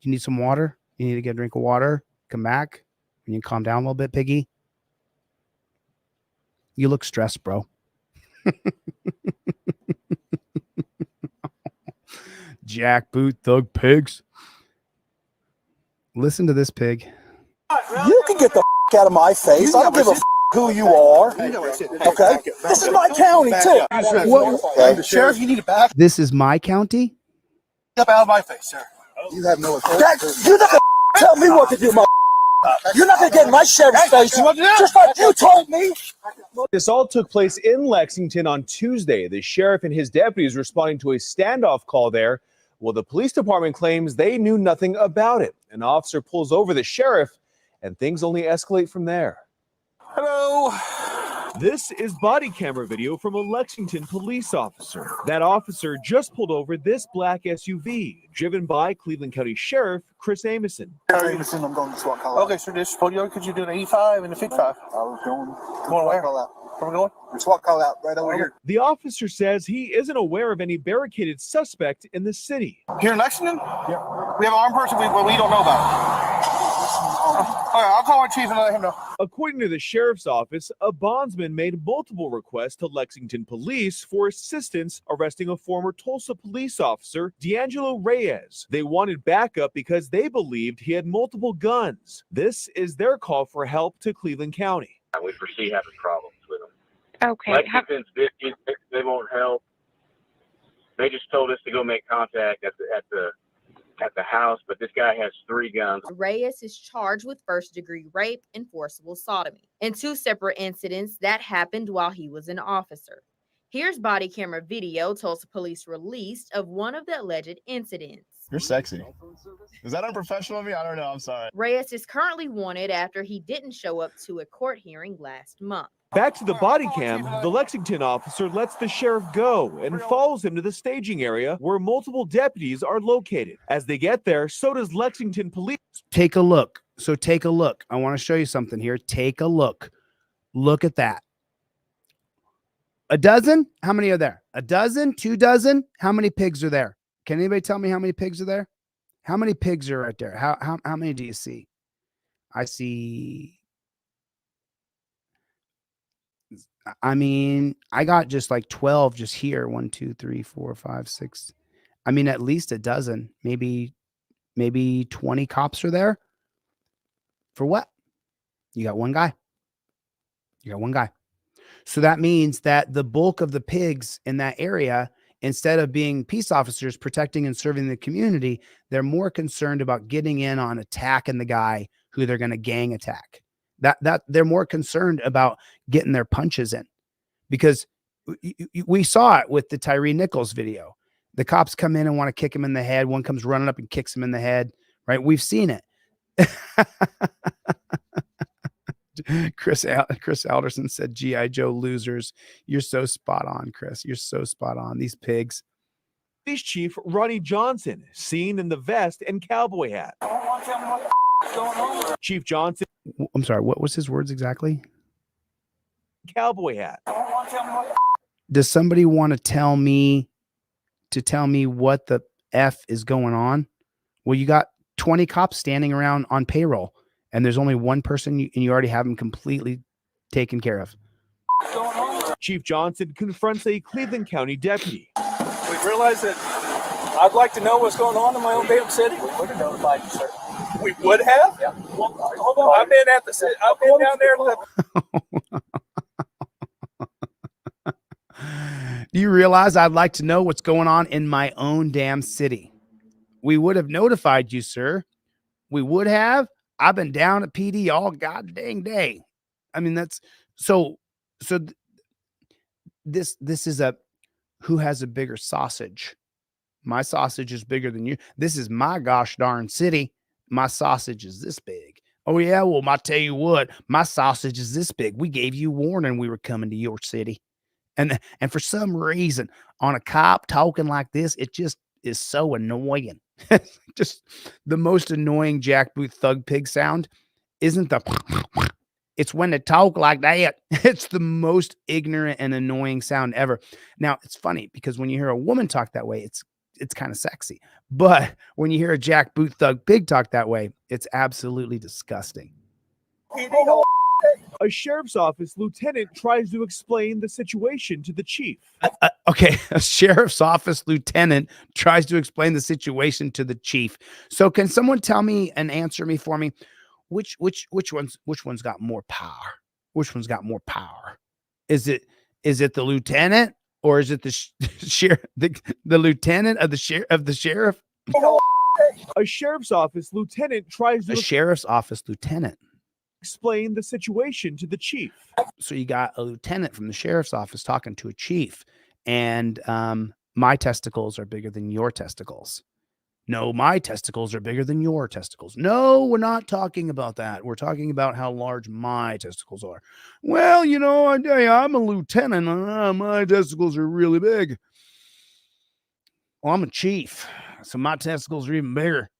You need some water? You need to get a drink of water? Come back. You can calm down a little bit, piggy. You look stressed, bro. Jackboot thug pigs. Listen to this pig.
You can get the out of my face. I don't give a who you are. Okay? This is my county, too.
What?
Sheriff, you need to back
This is my county?
up out of my face, sir. You have no authority. You're not going to tell me what to do, you're not going to get in my sheriff's face, just like you told me.
This all took place in Lexington on Tuesday. The sheriff and his deputies responding to a standoff call there. Well, the police department claims they knew nothing about it. An officer pulls over the sheriff, and things only escalate from there.
Hello.
This is body camera video from a Lexington police officer. That officer just pulled over this black SUV, driven by Cleveland County Sheriff Chris Amison.
Amison, I'm going to SWAT call out.
Okay, sir, this Polio, could you do an E5 and a 55?
I was going
Going where?
call out.
Where we going?
SWAT call out right over here.
The officer says he isn't aware of any barricaded suspect in the city.
Here in Lexington? Yeah. We have an armed person we don't know about. All right, I'll call our chief and let him know.
According to the sheriff's office, a bondsman made multiple requests to Lexington police for assistance arresting a former Tulsa police officer, D'Angelo Reyes. They wanted backup because they believed he had multiple guns. This is their call for help to Cleveland County.
We foresee having problems with them.
Okay.
Lexington's busy. They won't help. They just told us to go make contact at the house, but this guy has 3 guns.
Reyes is charged with first-degree rape and forcible sodomy in 2 separate incidents that happened while he was an officer. Here's body camera video Tulsa police released of one of the alleged incidents.
You're sexy. Is that unprofessional of me? I don't know. I'm sorry.
Reyes is currently wanted after he didn't show up to a court hearing last month.
Back to the body cam, the Lexington officer lets the sheriff go and follows him to the staging area where multiple deputies are located. As they get there, so does Lexington police.
Take a look. So take a look. I want to show you something here. Take a look. Look at that. A dozen? How many are there? A dozen? 2 dozen? How many pigs are there? Can anybody tell me how many pigs are there? How many pigs are right there? How many do you see? I see. I mean, I got just like 12 just here. 1, 2, 3, 4, 5, 6. I mean, at least a dozen, maybe 20 cops are there. For what? You got one guy. You got one guy. So that means that the bulk of the pigs in that area, instead of being peace officers protecting and serving the community, they're more concerned about getting in on attacking the guy who they're going to gang attack. That they're more concerned about getting their punches in, because we saw it with the Tyree Nichols video. The cops come in and want to kick him in the head. One comes running up and kicks him in the head. Right? We've seen it. Chris Alderson said, G.I. Joe losers. You're so spot on, Chris. You're so spot on. These pigs.
Police Chief Ronnie Johnson, seen in the vest and cowboy hat. Chief Johnson,
I'm sorry, what was his words exactly?
cowboy hat.
Does somebody want to tell me what the F is going on? Well, you got 20 cops standing around on payroll, and there's only one person, and you already have them completely taken care of.
Chief Johnson confronts a Cleveland County deputy.
We realized that I'd like to know what's going on in my own damn city. We would have notified you, sir. We would have? Yeah. Well, hold on. I've been at the city. I've been down there at the...
Do you realize I'd like to know what's going on in my own damn city? We would have notified you, sir. We would have. I've been down at PD all god dang day. I mean, that's so this is a who has a bigger sausage. My sausage is bigger than you. This is my gosh darn city. My sausage is this big. Oh yeah, well, I tell you what, my sausage is this big. We gave you warning we were coming to your city. And for some reason, on a cop talking like this, it just is so annoying. Just the most annoying jackboot thug pig sound isn't the it's when they talk like that. It's the most ignorant and annoying sound ever. Now, it's funny because when you hear a woman talk that way, it's kind of sexy. But when you hear a jackboot thug pig talk that way, it's absolutely disgusting.
A sheriff's office lieutenant tries to explain the situation to the chief.
Okay, a sheriff's office lieutenant tries to explain the situation to the chief. So can someone tell me and answer me for me? Which one's got more power? Which one's got more power? Is it the lieutenant, or is it the sheriff, the lieutenant of the sheriff?
A sheriff's office lieutenant tries to explain the situation to the chief.
So you got a lieutenant from the sheriff's office talking to a chief, and my testicles are bigger than your testicles. No, my testicles are bigger than your testicles. No, we're not talking about that. We're talking about how large my testicles are. Well, you know, I tell you, I'm a lieutenant. My testicles are really big. Well, I'm a chief, so my testicles are even bigger.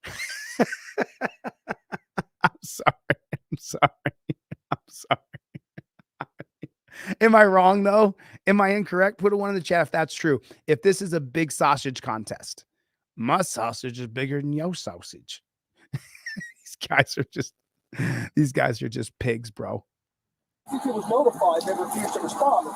I'm sorry. Am I wrong, though? Am I incorrect? Put a 1 in the chat if that's true. If this is a big sausage contest. My sausage is bigger than your sausage. These guys are just pigs, bro.
He was notified, they refused to respond.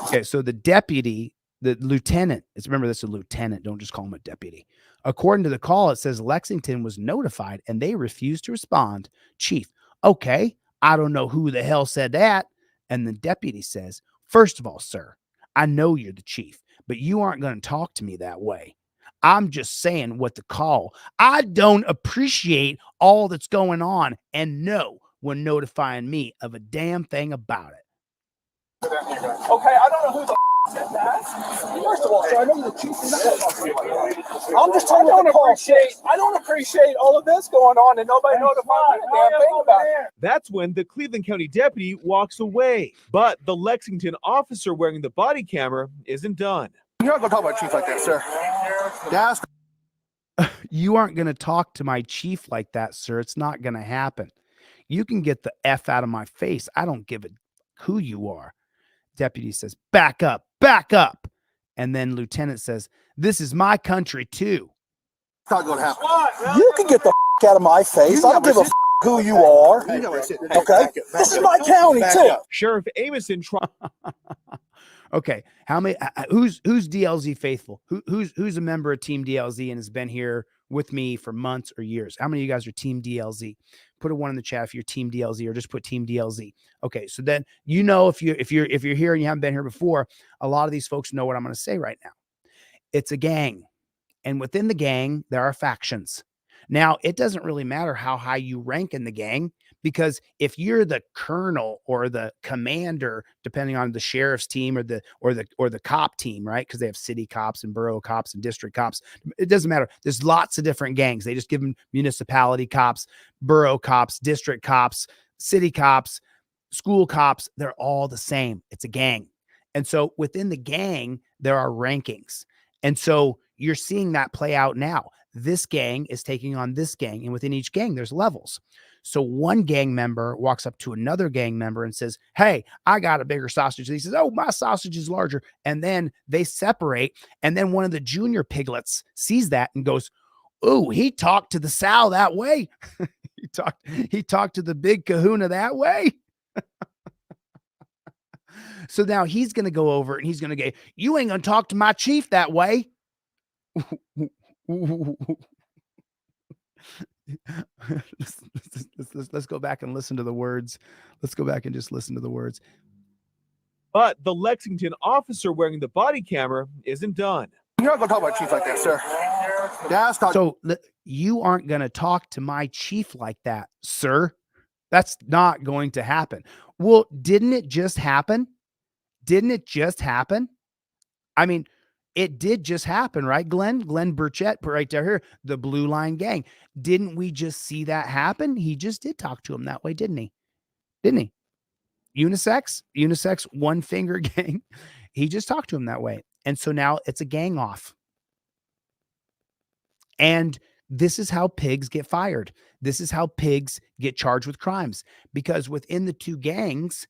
Okay, so the lieutenant, remember this is a lieutenant, don't just call him a deputy. According to the call, it says Lexington was notified and they refused to respond. Chief, okay, I don't know who the hell said that. And the deputy says, first of all, sir, I know you're the chief, but you aren't going to talk to me that way. I'm just saying what the call. I don't appreciate all that's going on, and no one notifying me of a damn thing about it.
Okay, I don't know who the said that. First of all, sir, I know you're the chief. I'm just telling you, I don't appreciate all of this going on and nobody notified me a damn thing about it.
That's when the Cleveland County deputy walks away. But the Lexington officer wearing the body camera isn't done.
You're not going to talk about chief like that, sir. That's
You aren't going to talk to my chief like that, sir. It's not going to happen. You can get the F out of my face. I don't give a who you are. Deputy says, back up, back up. And then lieutenant says, this is my country too.
not going to happen. You can get the out of my face. I don't give a who you are. Okay? This is my county too.
Sheriff Amison
Okay, how many? Who's DLZ faithful? Who's a member of Team DLZ and has been here with me for months or years? How many of you guys are Team DLZ? Put a 1 in the chat if you're Team DLZ, or just put Team DLZ. Okay, so then you know if you're here and you haven't been here before, a lot of these folks know what I'm going to say right now. It's a gang, and within the gang there are factions. Now, it doesn't really matter how high you rank in the gang, because if you're the colonel or the commander, depending on the sheriff's team or the cop team, right? Because they have city cops and borough cops and district cops. It doesn't matter. There's lots of different gangs. They just give them municipality cops, borough cops, district cops, city cops, school cops. They're all the same. It's a gang. And so within the gang, there are rankings. And so you're seeing that play out now. This gang is taking on this gang, and within each gang, there's levels. So one gang member walks up to another gang member and says, hey, I got a bigger sausage. And he says, oh, my sausage is larger. And then they separate. And then one of the junior piglets sees that and goes, oh, he talked to the sow that way. he talked to the big kahuna that way. So now he's going to go over and he's going to go, you ain't going to talk to my chief that way. Let's go back and listen to the words. Let's go back and just listen to the words.
But the Lexington officer wearing the body camera isn't done.
You're not going to talk about chief like that, sir.
So you aren't going to talk to my chief like that, sir. That's not going to happen. Well, didn't it just happen? Didn't it just happen? I mean, it did just happen, right, Glenn? Glenn Burchett, right down here, the Blue Line Gang. Didn't we just see that happen? He just did talk to him that way, didn't he? Didn't he? Unisex, one finger gang. He just talked to him that way. And so now it's a gang off. And this is how pigs get fired. This is how pigs get charged with crimes. Because within the two gangs,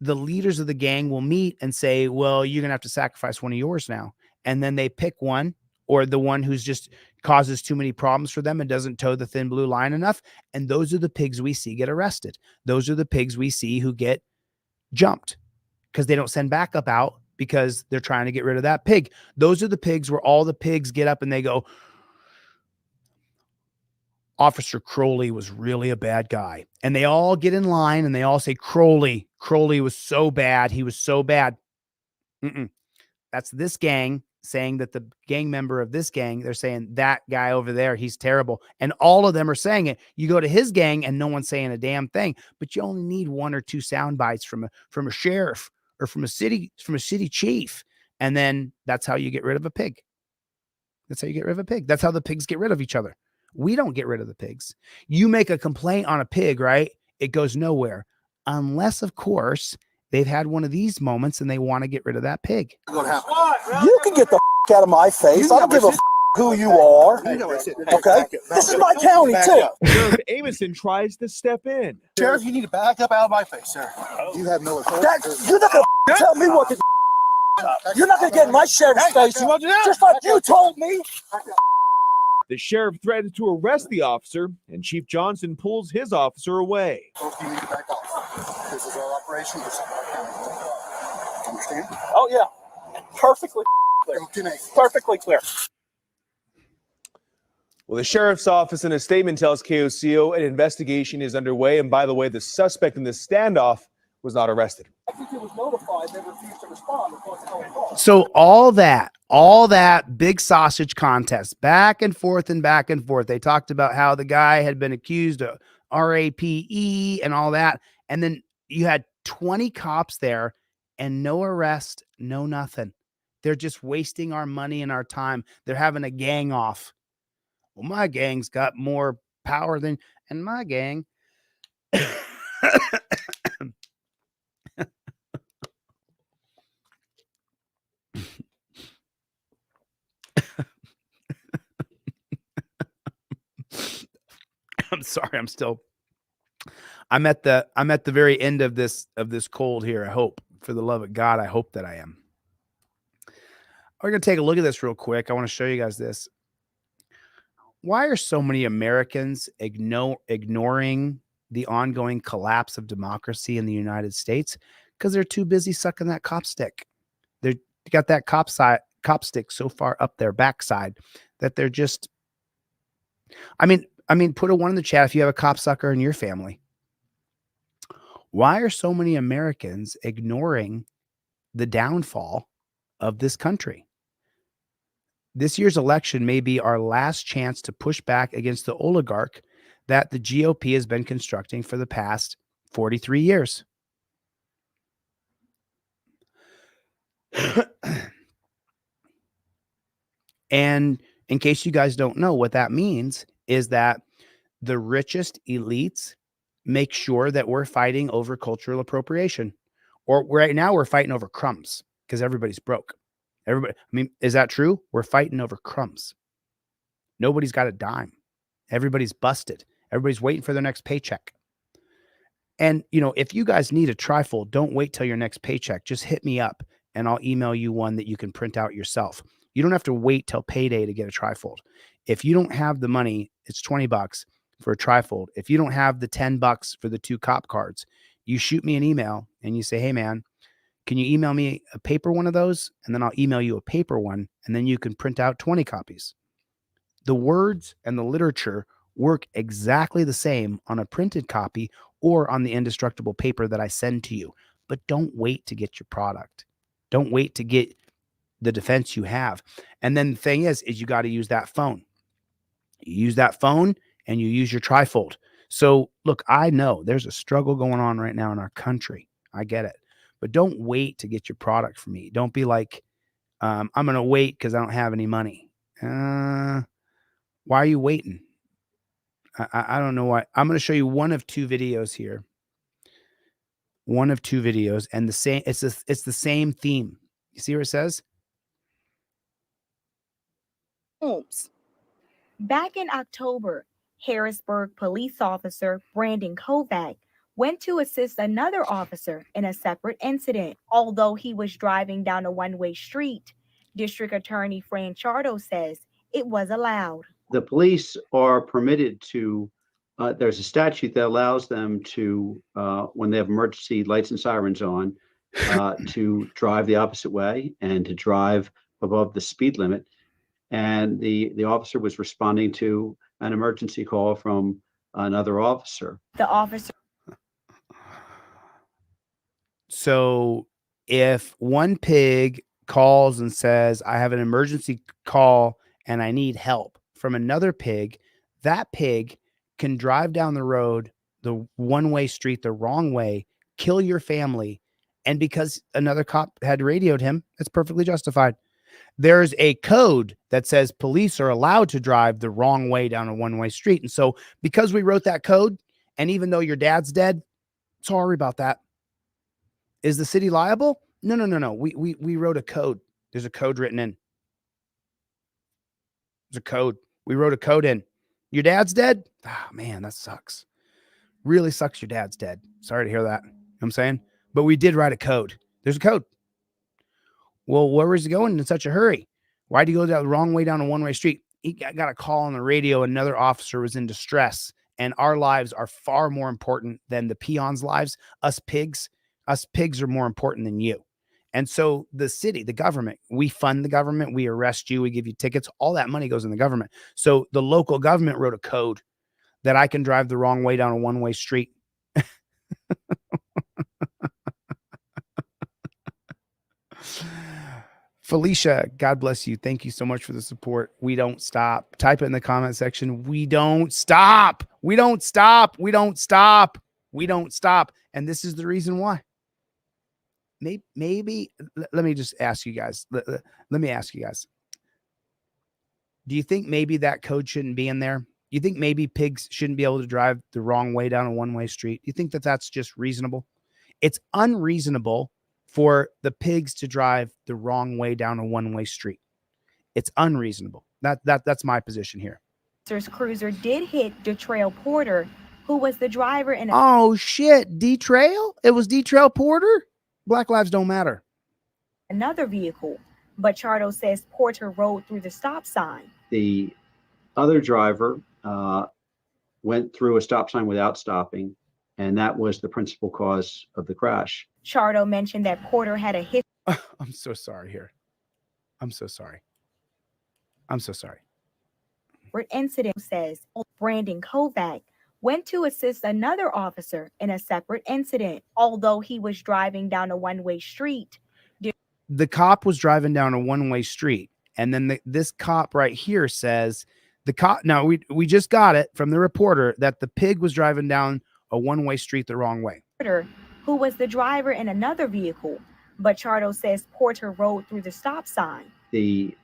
the leaders of the gang will meet and say, well, you're going to have to sacrifice one of yours now. And then they pick one, or the one who's just causes too many problems for them and doesn't toe the thin blue line enough. And those are the pigs we see get arrested. Those are the pigs we see who get jumped because they don't send backup out because they're trying to get rid of that pig. Those are the pigs where all the pigs get up and they go, Officer Crowley was really a bad guy. And they all get in line and they all say, Crowley was so bad. He was so bad. That's this gang saying that the gang member of this gang, they're saying that guy over there, he's terrible. And all of them are saying it. You go to his gang and no one's saying a damn thing, but you only need one or two sound bites from a sheriff or from a city chief. And then that's how you get rid of a pig. That's how you get rid of a pig. That's how the pigs get rid of each other. We don't get rid of the pigs. You make a complaint on a pig, right? It goes nowhere. Unless, of course, they've had one of these moments and they want to get rid of that pig.
You can get the out of my face. I don't give a who you are. Okay? This is my county, too.
Sheriff Amison tries to step in.
Sheriff, you need to back up out of my face, sir. You have no authority. You're not going to tell me what to do. You're not going to get in my sheriff's face. Just like you told me.
The sheriff threatens to arrest the officer, and Chief Johnson pulls his officer away.
You need to back off. This is our operation. This is our county. Understand? Oh, yeah. Perfectly clear. Perfectly clear.
Well, the sheriff's office in a statement tells KOCO an investigation is underway. And by the way, the suspect in this standoff was not arrested.
I think he was notified. They refused to respond.
So all that big sausage contest, back and forth and back and forth. They talked about how the guy had been accused of RAPE and all that. And then you had 20 cops there and no arrest, no nothing. They're just wasting our money and our time. They're having a gang off. Well, my gang's got more power than, and my gang. I'm sorry. I'm at the very end of this cold here. I hope, for the love of God, I hope that I am. We're going to take a look at this real quick. I want to show you guys this. Why are so many Americans ignoring the ongoing collapse of democracy in the United States? Because they're too busy sucking that cop stick. They got that cop stick so far up their backside that they're just, I mean, put a 1 in the chat if you have a cop sucker in your family. Why are so many Americans ignoring the downfall of this country? This year's election may be our last chance to push back against the oligarch that the GOP has been constructing for the past 43 years. And in case you guys don't know, what that means is that the richest elites make sure that we're fighting over cultural appropriation. Or right now we're fighting over crumbs because everybody's broke. Everybody, I mean, is that true? We're fighting over crumbs. Nobody's got a dime. Everybody's busted. Everybody's waiting for their next paycheck. And, you know, if you guys need a trifold, don't wait till your next paycheck. Just hit me up and I'll email you one that you can print out yourself. You don't have to wait till payday to get a trifold. If you don't have the money, it's $20 for a trifold. If you don't have the $10 for the 2 cop cards, you shoot me an email and you say, hey, man, can you email me a paper one of those? And then I'll email you a paper one, and then you can print out 20 copies. The words and the literature work exactly the same on a printed copy or on the indestructible paper that I send to you. But don't wait to get your product. Don't wait to get the defense you have. And then the thing is you got to use that phone. You use that phone and you use your trifold. So look, I know there's a struggle going on right now in our country. I get it. But don't wait to get your product from me. Don't be like, I'm going to wait because I don't have any money. Why are you waiting? I don't know why. I'm going to show you one of 2 videos here. One of 2 videos, and the same. It's the same theme. You see what it says?
Holmes. Back in October, Harrisburg police officer Brandon Kovac went to assist another officer in a separate incident. Although he was driving down a one-way street, District Attorney Fran Chardo says it was allowed.
The police are permitted to, there's a statute that allows them to, when they have emergency lights and sirens on, to drive the opposite way and to drive above the speed limit. And the officer was responding to an emergency call from another officer.
The officer.
So if one pig calls and says, I have an emergency call and I need help from another pig, that pig can drive down the road, the one-way street, the wrong way, kill your family. And because another cop had radioed him, it's perfectly justified. There's a code that says police are allowed to drive the wrong way down a one-way street. And so because we wrote that code, and even though your dad's dead, sorry about that. Is the city liable? No. We wrote a code. There's a code written in. There's a code. We wrote a code in. Your dad's dead? Oh, man, that sucks. Really sucks your dad's dead. Sorry to hear that. You know what I'm saying? But we did write a code. There's a code. Well, where was he going in such a hurry? Why did he go down the wrong way down a one-way street? He got a call on the radio. Another officer was in distress. And our lives are far more important than the peons' lives. Us pigs are more important than you. And so the city, the government, we fund the government. We arrest you. We give you tickets. All that money goes in the government. So the local government wrote a code that I can drive the wrong way down a one-way street. Felicia, God bless you. Thank you so much for the support. We don't stop. Type it in the comment section. We don't stop. We don't stop. We don't stop. We don't stop. And this is the reason why. Maybe let me just ask you guys. Let me ask you guys. Do you think maybe that code shouldn't be in there? You think maybe pigs shouldn't be able to drive the wrong way down a one-way street? You think that that's just reasonable? It's unreasonable for the pigs to drive the wrong way down a one-way street. It's unreasonable. That's my position here.
Cruiser did hit DeTrail Porter, who was the driver in
Oh shit, DeTrail? It was DeTrail Porter? Black lives don't matter.
Another vehicle, but Chardo says Porter rode through the stop sign.
The other driver went through a stop sign without stopping, and that was the principal cause of the crash.
Chardo mentioned that Porter had a history.
I'm so sorry here. I'm so sorry. I'm so sorry.
Incident says Brandon Kovac went to assist another officer in a separate incident, although he was driving down a one-way street.
The cop was driving down a one-way street, and then this cop right here says the cop. Now we just got it from the reporter that the pig was driving down a one-way street the wrong way.
Porter, who was the driver in another vehicle, but Chardo says Porter rode through the stop sign.
The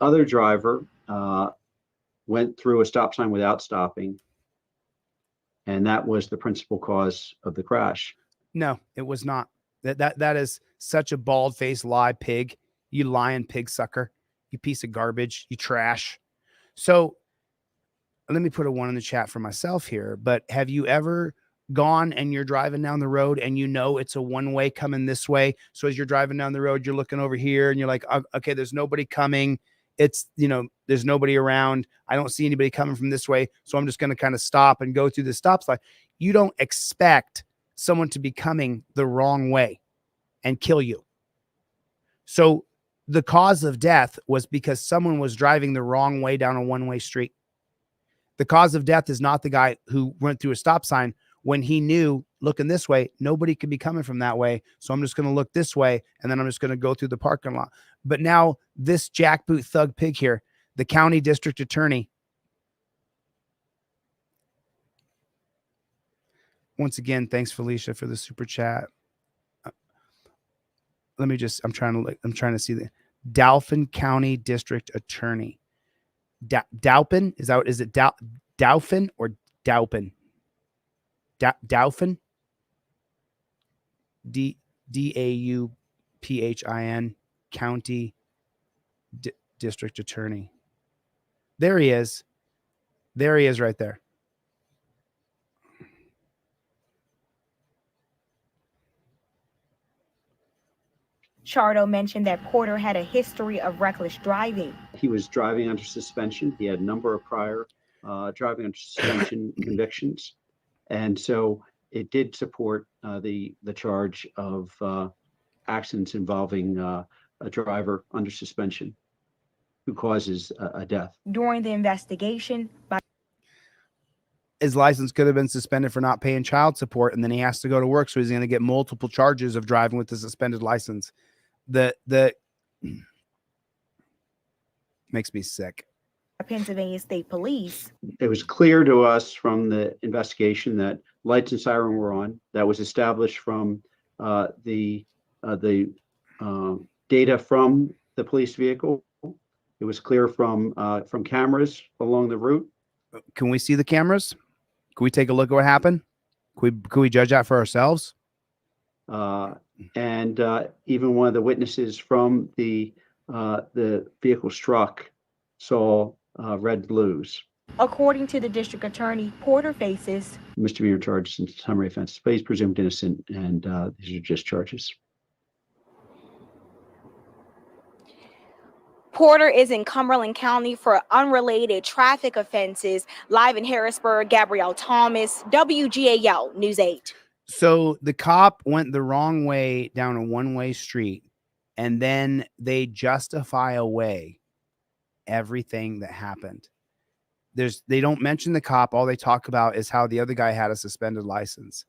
other driver went through a stop sign without stopping, and that was the principal cause of the crash.
No, it was not. That is such a bald-faced lie, pig. You lying pig sucker. You piece of garbage. You trash. So let me put a 1 in the chat for myself here. But have you ever gone and you're driving down the road and you know it's a one-way coming this way? So as you're driving down the road, you're looking over here and you're like, okay, there's nobody coming. It's, there's nobody around. I don't see anybody coming from this way. So I'm just going to kind of stop and go through the stop sign. You don't expect someone to be coming the wrong way and kill you. So the cause of death was because someone was driving the wrong way down a one-way street. The cause of death is not the guy who went through a stop sign when he knew looking this way, nobody could be coming from that way. So I'm just going to look this way and then I'm just going to go through the parking lot. But now this jackboot thug pig here, the county district attorney. Once again, thanks Felicia for the super chat. I'm trying to see the Dauphin County District Attorney. Dauphin? Is it Dauphin or Dauphin? Dauphin? Dauphin County District Attorney. There he is. There he is right there.
Chardo mentioned that Porter had a history of reckless driving.
He was driving under suspension. He had a number of prior driving under suspension convictions. And so it did support the charge of accidents involving a driver under suspension who causes a death.
During the investigation,
his license could have been suspended for not paying child support, and then he has to go to work, so he's going to get multiple charges of driving with the suspended license. The makes me sick.
Pennsylvania State Police.
It was clear to us from the investigation that lights and siren were on. That was established from the data from the police vehicle. It was clear from cameras along the route.
Can we see the cameras? Can we take a look at what happened? Can we judge that for ourselves?
And even one of the witnesses from the vehicle struck saw red blues.
According to the district attorney, Porter faces
misdemeanor charges and summary offenses, but he's presumed innocent, and these are just charges.
Porter is in Cumberland County for unrelated traffic offenses. Live in Harrisburg, Gabrielle Thomas, WGAL News 8.
So the cop went the wrong way down a one-way street, and then they justify away everything that happened. They don't mention the cop. All they talk about is how the other guy had a suspended license.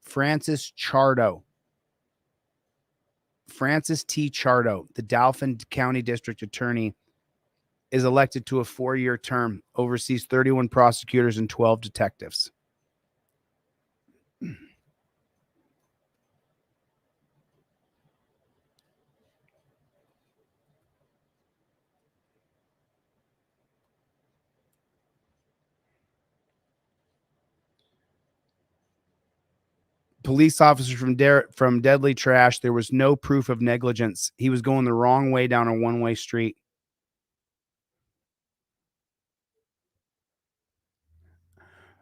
Francis T. Chardo, the Dauphin County District Attorney, is elected to a 4-year term, oversees 31 prosecutors and 12 detectives. Police officer from deadly trash. There was no proof of negligence. He was going the wrong way down a one-way street.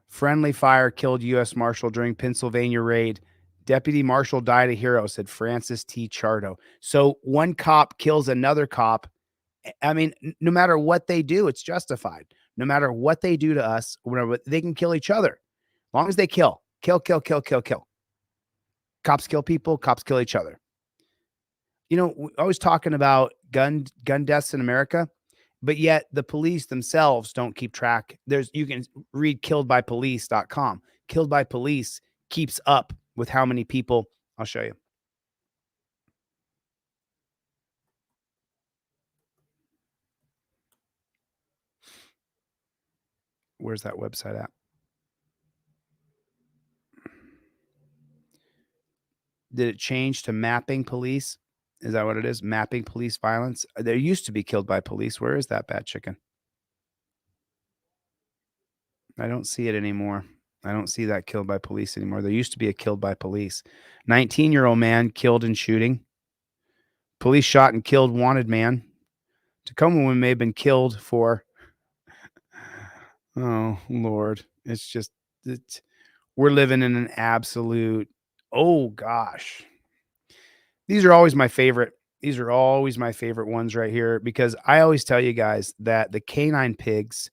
Friendly fire killed U.S. Marshal during Pennsylvania raid. Deputy Marshal died a hero, said Francis T. Chardo. So one cop kills another cop. I mean, no matter what they do, it's justified. No matter what they do to us, whatever, they can kill each other. As long as they kill. Cops kill people, cops kill each other. You know, we're always talking about gun deaths in America, but yet the police themselves don't keep track. You can read killedbypolice.com. Killed by Police keeps up with how many people. I'll show you. Where's that website at? Did it change to mapping police? Is that what it is? Mapping police violence? There used to be Killed by Police. Where is that bad chicken? I don't see it anymore. I don't see that Killed by Police anymore. There used to be a Killed by Police. 19-year-old man killed in shooting. Police shot and killed wanted man. Tacoma woman may have been killed for. Oh, Lord. It's just, we're living in an absolute, oh, gosh. These are always my favorite. These are always my favorite ones right here, because I always tell you guys that the canine pigs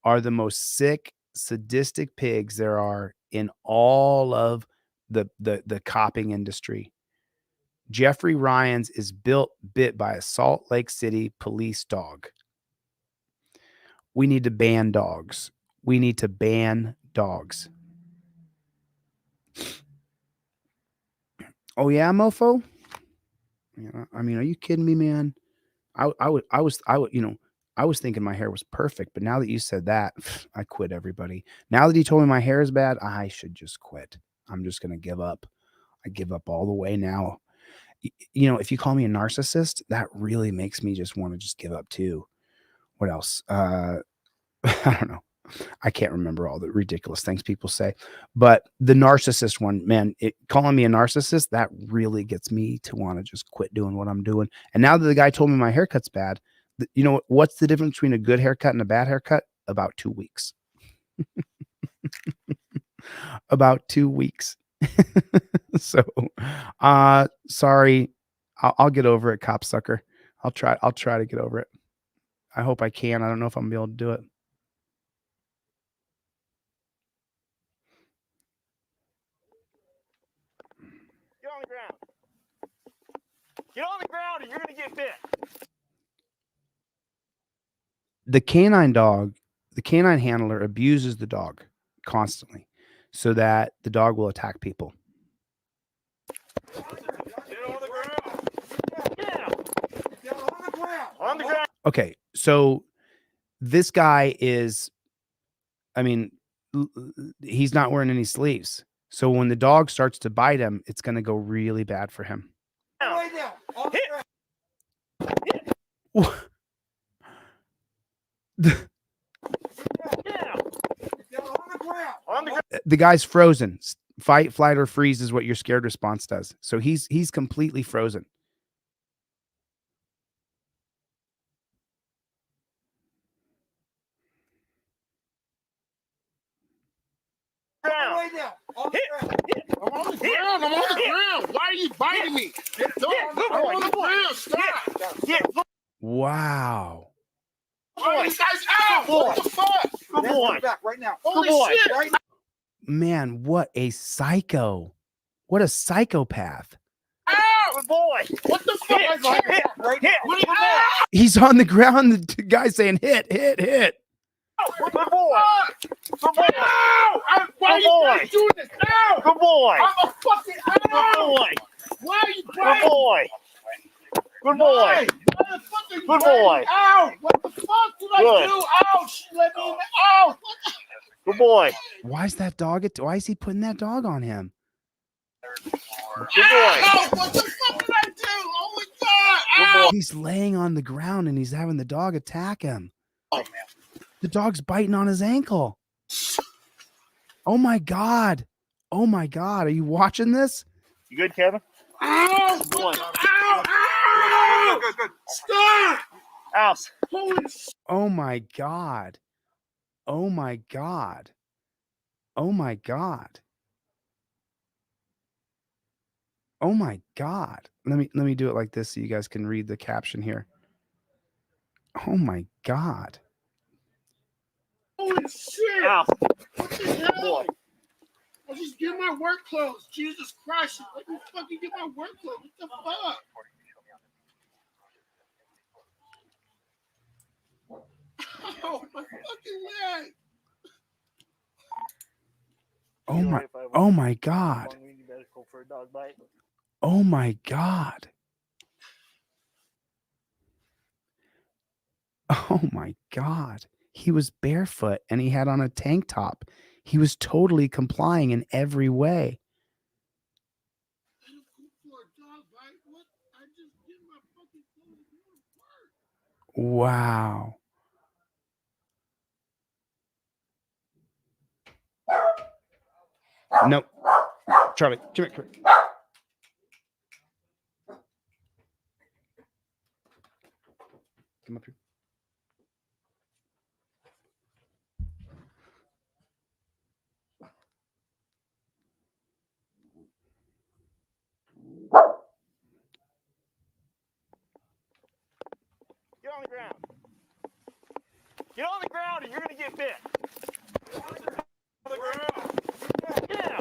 are the most sick, sadistic pigs there are in all of the copping industry. Jeffrey Ryans is bit by a Salt Lake City police dog. We need to ban dogs. We need to ban dogs. Oh yeah, mofo. Yeah, I mean, are you kidding me, man? I was thinking my hair was perfect, but now that you said that, I quit, everybody. Now that you told me my hair is bad, I should just quit. I'm just gonna give up. I give up all the way now. If you call me a narcissist, that really makes me just want to just give up too. What else? I don't know. I can't remember all the ridiculous things people say, but the narcissist one, man, calling me a narcissist, that really gets me to want to just quit doing what I'm doing. And now that the guy told me my haircut's bad, what's the difference between a good haircut and a bad haircut? About 2 weeks. About 2 weeks. So, sorry. I'll get over it, copsucker. I'll try to get over it. I hope I can. I don't know if I'm gonna be able to do it.
Get on the ground. Get on the ground or you're going to get bit.
The canine handler abuses the dog constantly so that the dog will attack people.
Get on the ground. Get on the ground. On the ground.
Okay, so this guy is, I mean, he's not wearing any sleeves. So when the dog starts to bite him, it's going to go really bad for him. The guy's frozen. Fight, flight, or freeze is what your scared response does. So he's completely frozen.
I'm on the ground. Why are you biting me? I'm on the ground. Stop.
Wow.
Oh, this guy's out. What the fuck? Good boy. Back right now. Holy shit. Right now.
Man, what a psycho. What a psychopath.
Ow! Good boy. What the fuck? Right now.
He's on the ground. The guy's saying hit, hit, hit.
Good boy. Good boy. Ow! Why are you guys doing this? Ow! Good boy. I'm a fucking ow! Good boy. Why are you biting? Good boy. Good boy. Good boy. Ow! What the fuck did I do? Ow! She let me in the ow! Good boy.
Why is he putting that dog on him?
Good boy. Ow! What the fuck did I do? Oh my god! Ow!
He's laying on the ground and he's having the dog attack him. The dog's biting on his ankle. Oh my god. Oh my god. Are you watching this?
You good, Kevin? Ow! Ow! Ow! Good. Stop! Ow!
Oh my god. Oh my god. Oh my god. Oh my god. Let me do it like this so you guys can read the caption here. Oh my god.
Holy shit! Ow. What the hell? I just get my work clothes. Jesus Christ. Let me fucking get my work clothes. What the fuck? Oh, my fucking leg.
Oh my god. Oh my god. Oh my god. He was barefoot and he had on a tank top. He was totally complying in every way. Wow. No. Charlie, come here. Come up here.
Get on the ground. Get on the ground or you're going to get bit. On the ground. Yeah.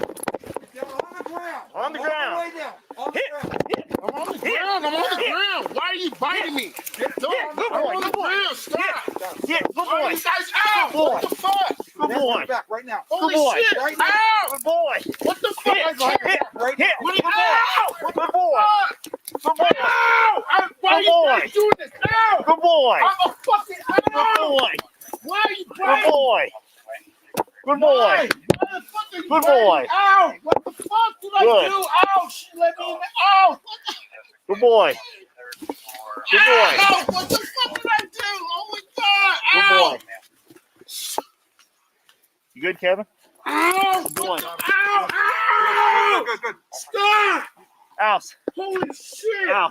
On the ground. On the ground. Lay down. On the ground. I'm on the ground. I'm on the ground. Why are you biting me? No, I'm on the ground. Stop. Yeah, good boy. You guys out. What the fuck? Good boy. Back right now. Holy shit. Right now. Ow. Good boy. What the fuck? Right now. Good boy. Good boy. Good boy. Ow. Why are you guys doing this? Ow. Good boy. I'm a fucking ow. Good boy. Why are you biting? Good boy. Good boy. Good boy. Ow! What the fuck did I do? Ow! She let me in the ow! Good boy. Good boy. Ow! What the fuck did I do? Oh my god! Ow! Good boy. You good, Kevin? Ow! Good boy. Ow! Ow! Good. Stop! Ow! Holy shit! Ow!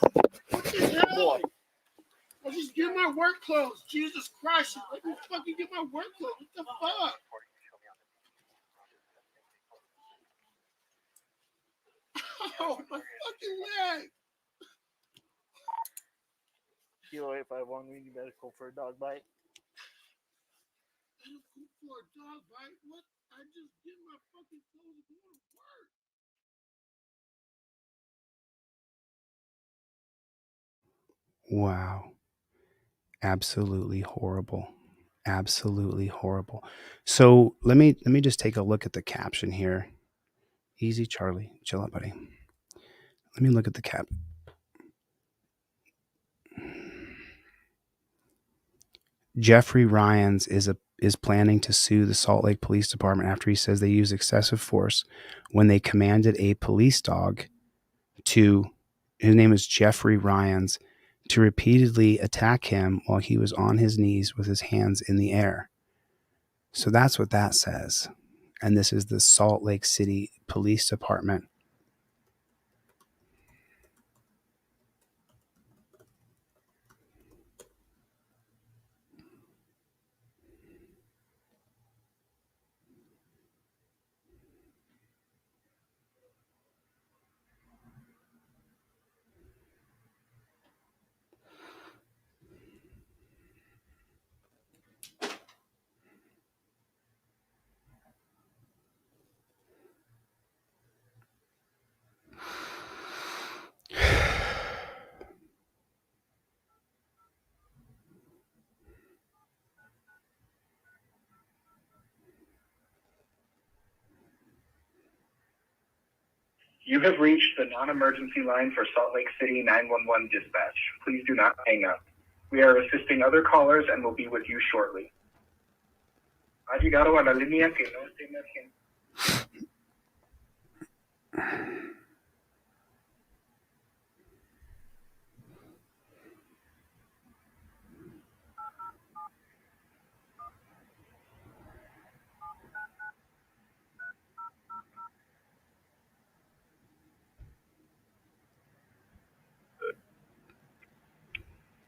What the hell? Good boy. I just get my work clothes. Jesus Christ! Let me fucking get my work clothes. What the fuck? Oh, my fucking leg! Kilo 851, we need medical for a dog bite. Medical for a dog bite? What? I just get my fucking clothes and go to work.
Wow. Absolutely horrible. Absolutely horrible. So let me just take a look at the caption here. Easy, Charlie. Chill out, buddy. Let me look at the cap. Jeffrey Ryans is planning to sue the Salt Lake Police Department after he says they used excessive force when they commanded a police dog to, his name is Jeffrey Ryans, to repeatedly attack him while he was on his knees with his hands in the air. So that's what that says. And this is the Salt Lake City Police Department.
You have reached the non-emergency line for Salt Lake City 911 dispatch. Please do not hang up. We are assisting other callers and will be with you shortly. Ha llegado a la línea que no esté emergente.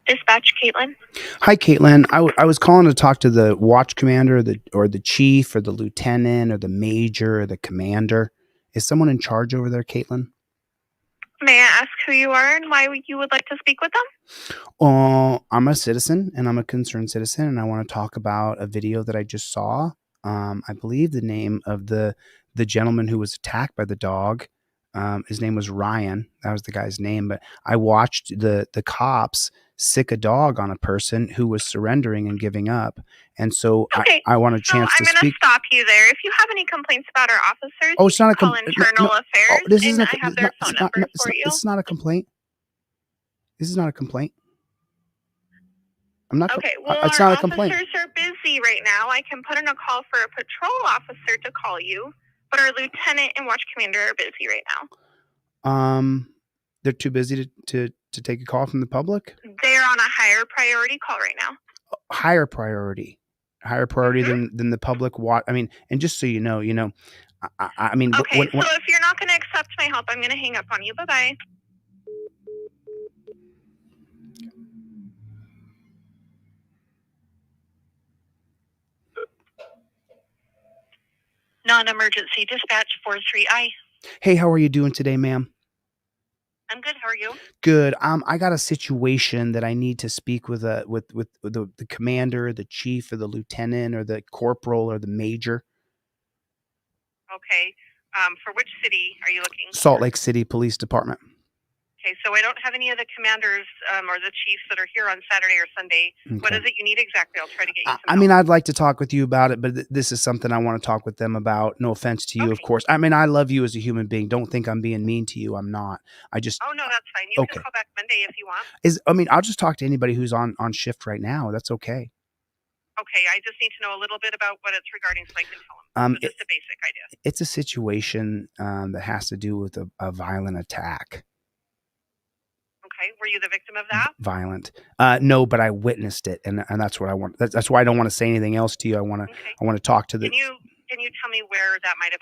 Dispatch, Caitlin.
Hi, Caitlin. I was calling to talk to the watch commander, or the chief, or the lieutenant, or the major, or the commander. Is someone in charge over there, Caitlin?
May I ask who you are and why you would like to speak with them?
I'm a citizen, and I'm a concerned citizen, and I want to talk about a video that I just saw. I believe the name of the gentleman who was attacked by the dog, his name was Ryan. That was the guy's name. But I watched the cops sick a dog on a person who was surrendering and giving up. And so
okay.
I want a chance to speak.
I'm going to stop you there. If you have any complaints about our officers,
oh, it's not a
call internal affairs,
this isn't
and I have their phone number for you.
This is not a complaint. This is not a complaint. I'm not.
Okay, well,
it's
our
not a complaint.
officers are busy right now. I can put in a call for a patrol officer to call you, but our lieutenant and watch commander are busy right now.
They're too busy to take a call from the public?
They're on a higher priority call right now.
Higher priority than the public. I mean, and just so you know, I mean.
Okay, so if you're not going to accept my help, I'm going to hang up on you. Bye-bye. Non-emergency dispatch 43I.
Hey, how are you doing today, ma'am?
I'm good. How are you?
Good. I got a situation that I need to speak with the commander, the chief, or the lieutenant, or the corporal, or the major.
Okay. For which city are you looking
Salt
for?
Lake City Police Department.
Okay, so I don't have any of the commanders or the chiefs that are here on Saturday or Sunday. What is it you need exactly? I'll try to get you some
I mean, I'd like to talk with you about it, but this is something I want to talk with them about. No offense to you, of course. I mean, I love you as a human being. Don't think I'm being mean to you. I'm not. I just.
Oh, no, that's fine. You
Okay.
can call back Monday if you want.
I mean, I'll just talk to anybody who's on shift right now. That's okay.
Okay, I just need to know a little bit about what it's regarding so I can tell them. So just a basic idea.
It's a situation that has to do with a violent attack.
Okay, were you the victim of that?
Violent. No, but I witnessed it, and that's what I want. That's why I don't want to say anything else to you. I want to talk to the.
Can you tell me where that might have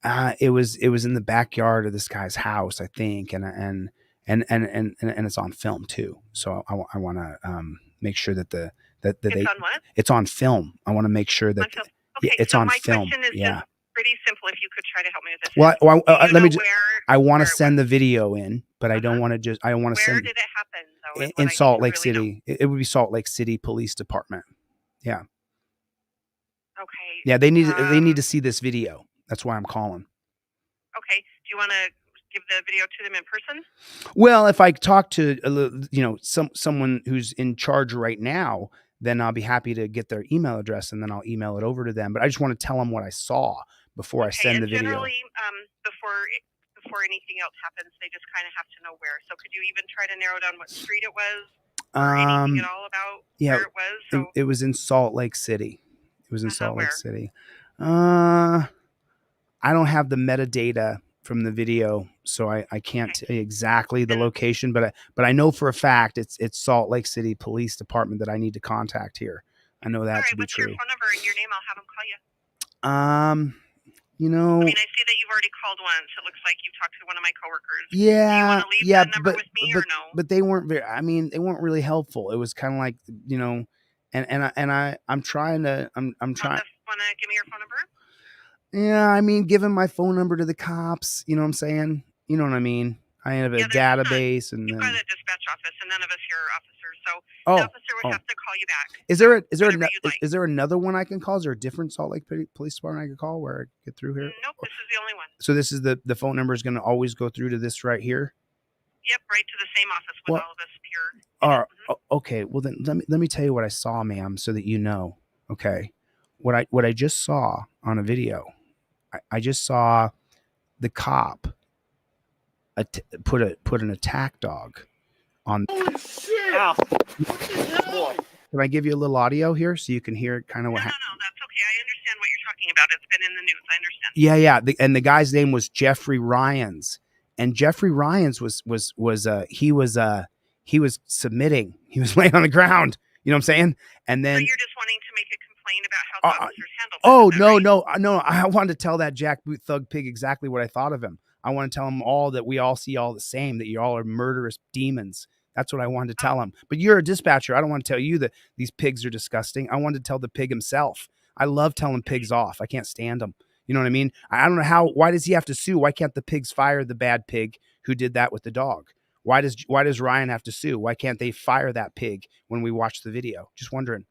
happened?
It was in the backyard of this guy's house, I think, and it's on film too. So I want to make sure that
It's on what?
It's on film. I want to make sure that it's
so
on
my
film.
question is
Yeah.
just pretty simple. If you could try to help me with this.
Well, let me.
Where
I want to send the video in, but I don't want to just. I want to
Where
send.
did it happen though? is
In
what I
Salt
need to
Lake
really
City. It would be Salt Lake City Police Department. Yeah.
Okay.
Yeah, they need to see this video. That's why I'm calling.
Okay. Do you want to give the video to them in person?
Well, if I talk to someone who's in charge right now, then I'll be happy to get their email address and then I'll email it over to them. But I just want to tell them what I saw before I send the video.
Generally, before anything else happens, they just kind of have to know where. So could you even try to narrow down what street it was? Or anything at all about where it was? So
it was in Salt Lake City. It was in Salt Lake City. I don't have the metadata from the video, so I can't tell you exactly the location, but I know for a fact it's Salt Lake City Police Department that I need to contact here. I know that to be true.
what's your phone number and your name? I'll have them call you.
I
mean, I see that you've already called once. It looks like you've talked to one of my coworkers.
Yeah,
Do you want to leave that number with me or no?
but they weren't very. I mean, they weren't really helpful. It was kind of like I'm trying to. I'm trying.
Want to give me your phone number?
Yeah, I mean, giving my phone number to the cops. You know what I'm saying? You know what I mean? I have a database, and
You've
then.
got a dispatch office, and none of us here are officers, so
Oh,
the officer would have to call you back.
Is there another one I can call? Is there a different Salt Lake Police Department I can call where I get through here?
Nope, this is the only one.
So this is the phone number is going to always go through to this right here.
Yep, right to the same office with all of us here.
All right. Okay. Well, then let me tell you what I saw, ma'am, so that you know. Okay. What I just saw on a video. I just saw the cop put an attack dog on.
Holy shit!
Can I give you a little audio here so you can hear kind of what happened?
No, that's okay. I understand what you're talking about. It's been in the news. I understand.
Yeah. And the guy's name was Jeffrey Ryans, and Jeffrey Ryans was submitting. He was laying on the ground. You know what I'm saying? And then.
So you're just wanting to make a complaint about how the officers handled it.
No. I wanted to tell that jackboot thug pig exactly what I thought of him. I want to tell him all that we all see all the same, that you all are murderous demons. That's what I wanted to tell him. But you're a dispatcher. I don't want to tell you that these pigs are disgusting. I wanted to tell the pig himself. I love telling pigs off. I can't stand them. You know what I mean? I don't know why does he have to sue? Why can't the pigs fire the bad pig who did that with the dog? Why does Ryan have to sue? Why can't they fire that pig when we watch the video? Just wondering.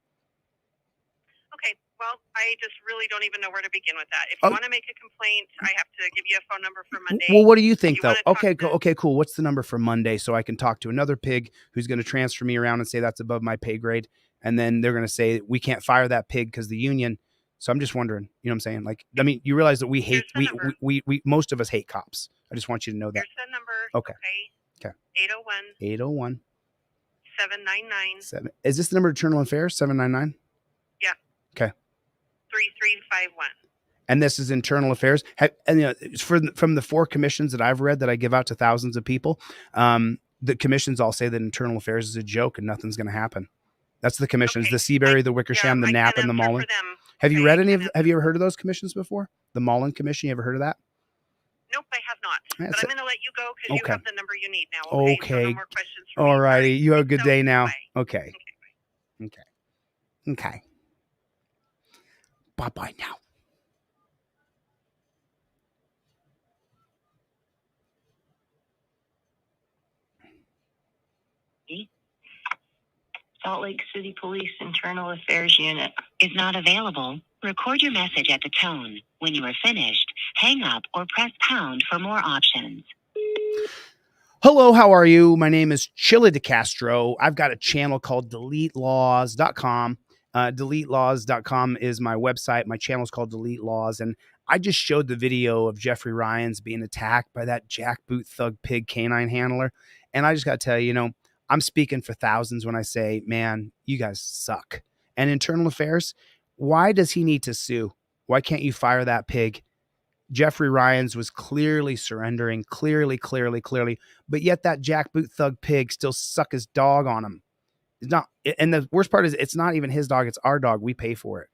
Okay, well, I just really don't even know where to begin with that. If you want to make a complaint, I have to give you a phone number for Monday.
Well, what do you think, though? Okay, cool. What's the number for Monday so I can talk to another pig who's going to transfer me around and say that's above my pay grade? And then they're going to say we can't fire that pig because the union. So I'm just wondering, you know what I'm saying? Like, I mean, you realize that we hate, we most of us hate cops. I just want you to know that.
Here's the number.
Okay. 801.
799.
Is this the number of Internal Affairs? 799?
Yeah.
Okay.
3351.
And this is Internal Affairs. It's from the 4 commissions that I've read that I give out to thousands of people. The commissions all say that Internal Affairs is a joke and nothing's going to happen. That's the commissions: the Seabury, the Wickersham, the Knapp, and the Mullen. Have you read any of? Have you ever heard of those commissions before? The Mullen Commission. You ever heard of that?
Nope, I have not. But I'm going to let you go because
Okay.
you have the number you need now.
Okay.
So no more questions for
All
me.
righty. You have a good day now.
Bye.
Okay. Okay. Bye-bye now.
Salt Lake City Police Internal Affairs Unit is not available. Record your message at the tone. When you are finished, hang up or press pound for more options.
Hello, how are you? My name is ChilleDeCastro. I've got a channel called DeleteLaws.com. DeleteLaws.com is my website. My channel is called Delete Laws. And I just showed the video of Jeffrey Ryan's being attacked by that jackboot thug pig canine handler. And I just got to tell you, I'm speaking for thousands when I say, man, you guys suck. And Internal Affairs, why does he need to sue? Why can't you fire that pig? Jeffrey Ryan's was clearly surrendering, clearly, but yet that jackboot thug pig still suck his dog on him. It's not, and the worst part is it's not even his dog, it's our dog. We pay for it.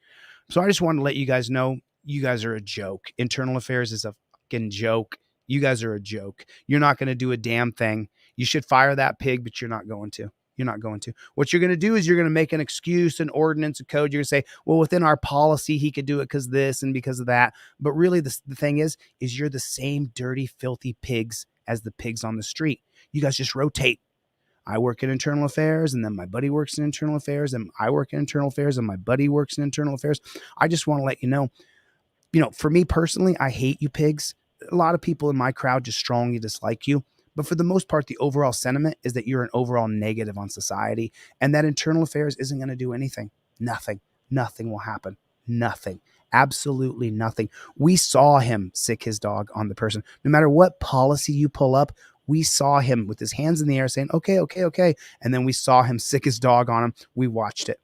So I just wanted to let you guys know, you guys are a joke. Internal Affairs is a fucking joke. You guys are a joke. You're not going to do a damn thing. You should fire that pig, but you're not going to. You're not going to. What you're going to do is you're going to make an excuse, an ordinance, a code. You're going to say, well, within our policy, he could do it because this and because of that. But really, the thing is you're the same dirty, filthy pigs as the pigs on the street. You guys just rotate. I work in Internal Affairs, and then my buddy works in Internal Affairs, and I work in Internal Affairs, and my buddy works in Internal Affairs. I just want to let you know, for me personally, I hate you pigs. A lot of people in my crowd just strongly dislike you. But for the most part, the overall sentiment is that you're an overall negative on society, and that Internal Affairs isn't going to do anything. Nothing. Nothing will happen. Nothing. Absolutely nothing. We saw him sick his dog on the person. No matter what policy you pull up, we saw him with his hands in the air saying, okay. And then we saw him sick his dog on him. We watched it.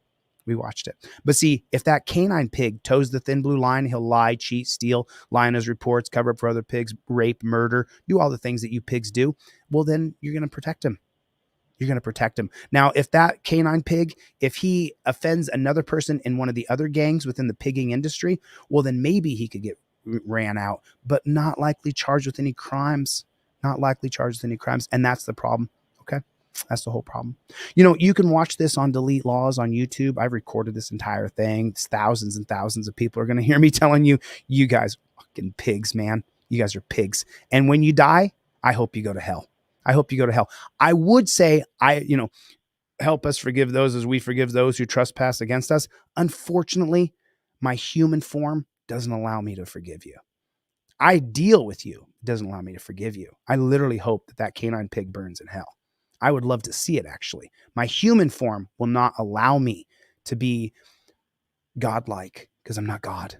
But see, if that canine pig toes the thin blue line, he'll lie, cheat, steal, lie in his reports, cover up for other pigs, rape, murder, do all the things that you pigs do. Well, then you're going to protect him. You're going to protect him. Now, if that canine pig, if he offends another person in one of the other gangs within the pigging industry, well, then maybe he could get ran out, but not likely charged with any crimes. And that's the problem. Okay. That's the whole problem. You can watch this on Delete Laws on YouTube. I've recorded this entire thing. It's thousands and thousands of people are going to hear me telling you, you guys are fucking pigs, man. You guys are pigs. And when you die, I hope you go to hell. I would say, help us forgive those as we forgive those who trespass against us. Unfortunately, my human form doesn't allow me to forgive you. I deal with you. It doesn't allow me to forgive you. I literally hope that canine pig burns in hell. I would love to see it, actually. My human form will not allow me to be godlike because I'm not God.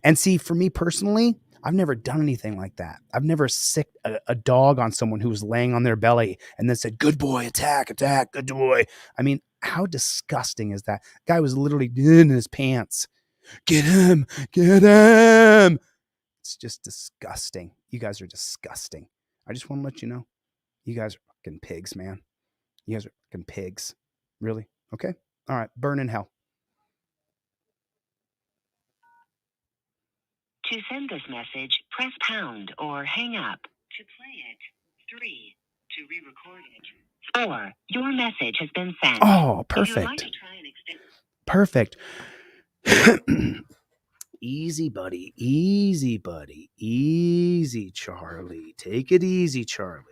And see, for me personally, I've never done anything like that. I've never sicked a dog on someone who was laying on their belly and then said, good boy, attack, good boy. I mean, how disgusting is that? Guy was literally in his pants. Get him. It's just disgusting. You guys are disgusting. I just want to let you know. You guys are fucking pigs, man. You guys are fucking pigs. Really? Okay. All right. Burn in hell.
To send this message, press pound or hang up. To play it, 3. To re-record it, 4. Your message has been sent.
Oh, perfect.
If you'd like to try and extend-
Perfect. Easy, buddy. Easy, Charlie. Take it easy, Charlie.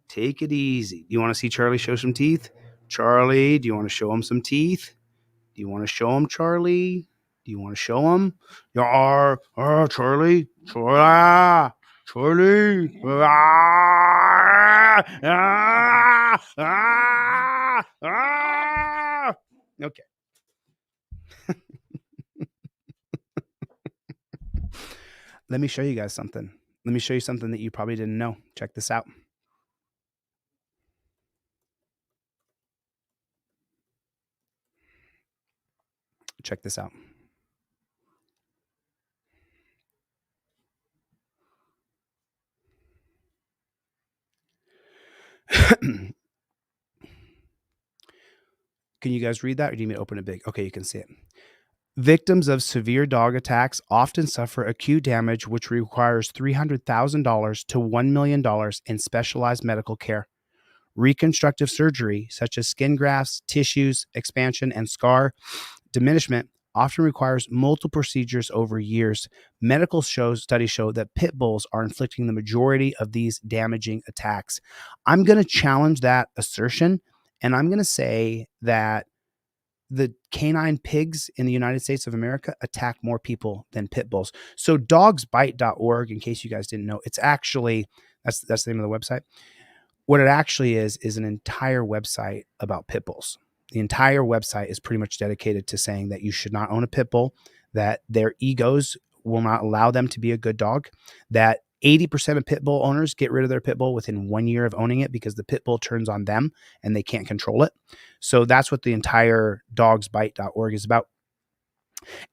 Take it easy. Do you want to see Charlie show some teeth? Charlie, do you want to show him some teeth? Do you want to show him, Charlie? Do you want to show him? Charlie. Charlie. Okay. Let me show you guys something. Let me show you something that you probably didn't know. Check this out. Check this out. Can you guys read that, or do you need me to open it big? Okay, you can see it. Victims of severe dog attacks often suffer acute damage, which requires $300,000 to $1 million in specialized medical care. Reconstructive surgery, such as skin grafts, tissues, expansion, and scar diminishment, often requires multiple procedures over years. Medical studies show that pit bulls are inflicting the majority of these damaging attacks. I'm going to challenge that assertion And I'm going to say that the canine pigs in the United States of America attack more people than pit bulls. So dogsbite.org, in case you guys didn't know, it's actually, that's the name of the website. What it actually is an entire website about pit bulls. The entire website is pretty much dedicated to saying that you should not own a pit bull, that their egos will not allow them to be a good dog, that 80% of pit bull owners get rid of their pit bull within 1 year of owning it because the pit bull turns on them and they can't control it. So that's what the entire dogsbite.org is about.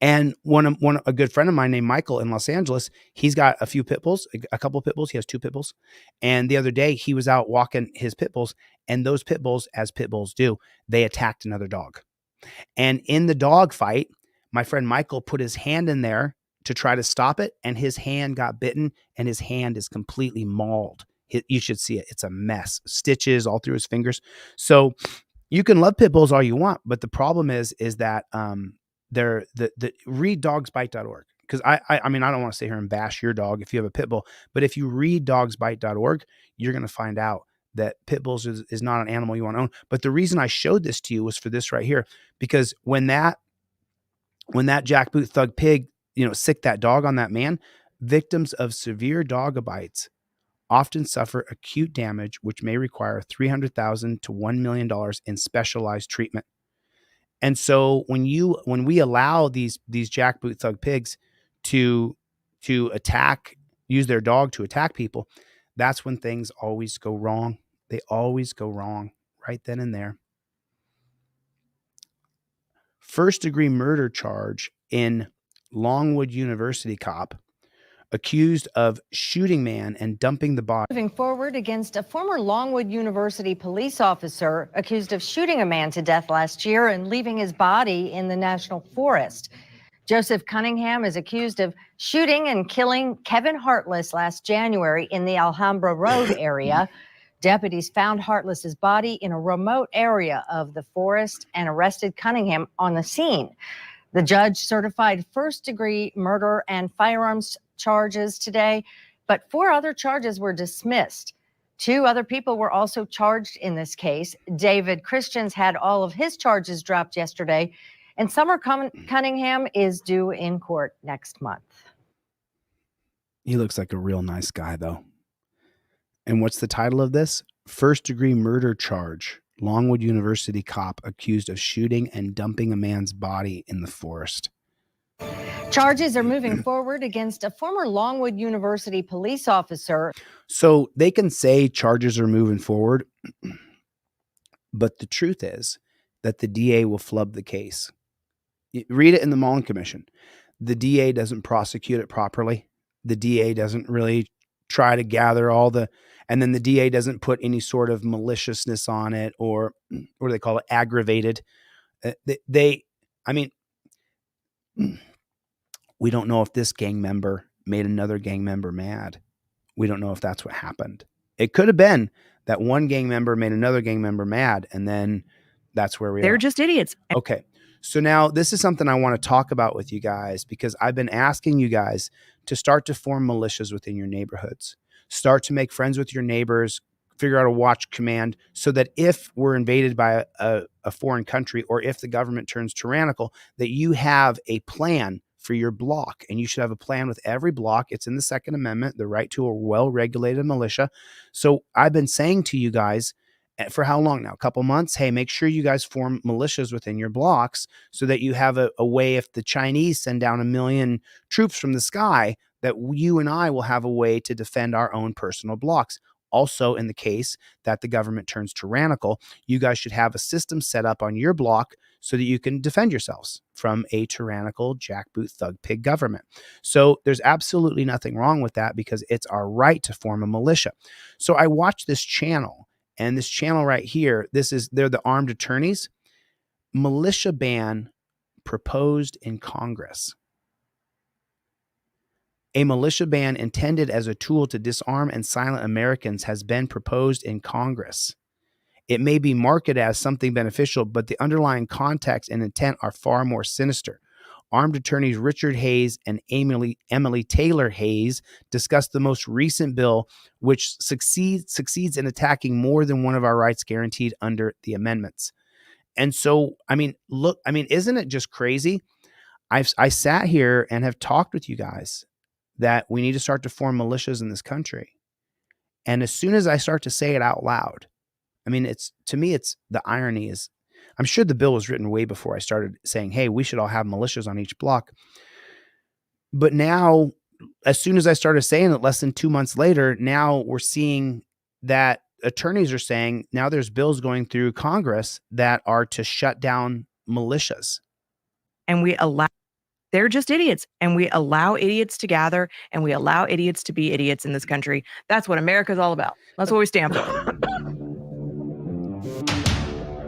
And a good friend of mine named Michael in Los Angeles, he's got a few pit bulls, a couple of pit bulls. He has 2 pit bulls. And the other day he was out walking his pit bulls, and those pit bulls, as pit bulls do, they attacked another dog. And in the dog fight, my friend Michael put his hand in there to try to stop it, and his hand got bitten, and his hand is completely mauled. You should see it. It's a mess. Stitches all through his fingers. So you can love pit bulls all you want, but the problem is that they're read dogsbite.org. Because I mean, I don't want to sit here and bash your dog if you have a pit bull, but if you read dogsbite.org, you're going to find out that pit bulls is not an animal you want to own. But the reason I showed this to you was for this right here, because when that jackboot thug pig, sicked that dog on that man, victims of severe dog bites often suffer acute damage, which may require $300,000 to $1 million in specialized treatment. And so when we allow these jackboot thug pigs to use their dog to attack people, that's when things always go wrong. They always go wrong right then and there. First-degree murder charge in Longwood University cop accused of shooting man and dumping the body.
Moving forward against a former Longwood University police officer accused of shooting a man to death last year and leaving his body in the National Forest. Joseph Cunningham is accused of shooting and killing Kevin Hartless last January in the Alhambra Road area. Deputies found Hartless's body in a remote area of the forest and arrested Cunningham on the scene. The judge certified first-degree murder and firearms charges today, but 4 other charges were dismissed. 2 other people were also charged in this case. David Christians had all of his charges dropped yesterday, and Summer Cunningham is due in court next month.
He looks like a real nice guy, though. And what's the title of this? First-degree murder charge. Longwood University cop accused of shooting and dumping a man's body in the forest.
Charges are moving forward against a former Longwood University police officer.
So they can say charges are moving forward, but the truth is that the DA will flub the case. Read it in the Mullen Commission. The DA doesn't prosecute it properly. The DA doesn't really try to gather and then the DA doesn't put any sort of maliciousness on it, or what do they call it? Aggravated. We don't know if this gang member made another gang member mad. We don't know if that's what happened. It could have been that one gang member made another gang member mad, and then that's where we are.
They're just idiots.
Okay. So now this is something I want to talk about with you guys, because I've been asking you guys to start to form militias within your neighborhoods. Start to make friends with your neighbors, figure out a watch command, so that if we're invaded by a foreign country, or if the government turns tyrannical, that you have a plan for your block. And you should have a plan with every block. It's in the Second Amendment, the right to a well-regulated militia. So I've been saying to you guys for how long now? A couple months. Hey, make sure you guys form militias within your blocks so that you have a way, if the Chinese send down 1 million troops from the sky, that you and I will have a way to defend our own personal blocks. Also, in the case that the government turns tyrannical, you guys should have a system set up on your block so that you can defend yourselves from a tyrannical jackboot thug pig government. So there's absolutely nothing wrong with that, because it's our right to form a militia. So I watched this channel, and this channel right here, they're the armed attorneys. Militia ban proposed in Congress. A militia ban intended as a tool to disarm and silence Americans has been proposed in Congress. It may be marketed as something beneficial, but the underlying context and intent are far more sinister. armed attorneys Richard Hayes and Emily Taylor Hayes discussed the most recent bill, which succeeds in attacking more than one of our rights guaranteed under the amendments. And so, isn't it just crazy? I sat here and have talked with you guys that we need to start to form militias in this country. And as soon as I start to say it out loud, it's the irony is, I'm sure the bill was written way before I started saying, hey, we should all have militias on each block. But now, as soon as I started saying it, less than 2 months later, now we're seeing that attorneys are saying now there's bills going through Congress that are to shut down militias.
And they're just idiots. And we allow idiots to gather, and we allow idiots to be idiots in this country. That's what America's all about. That's what we stand for.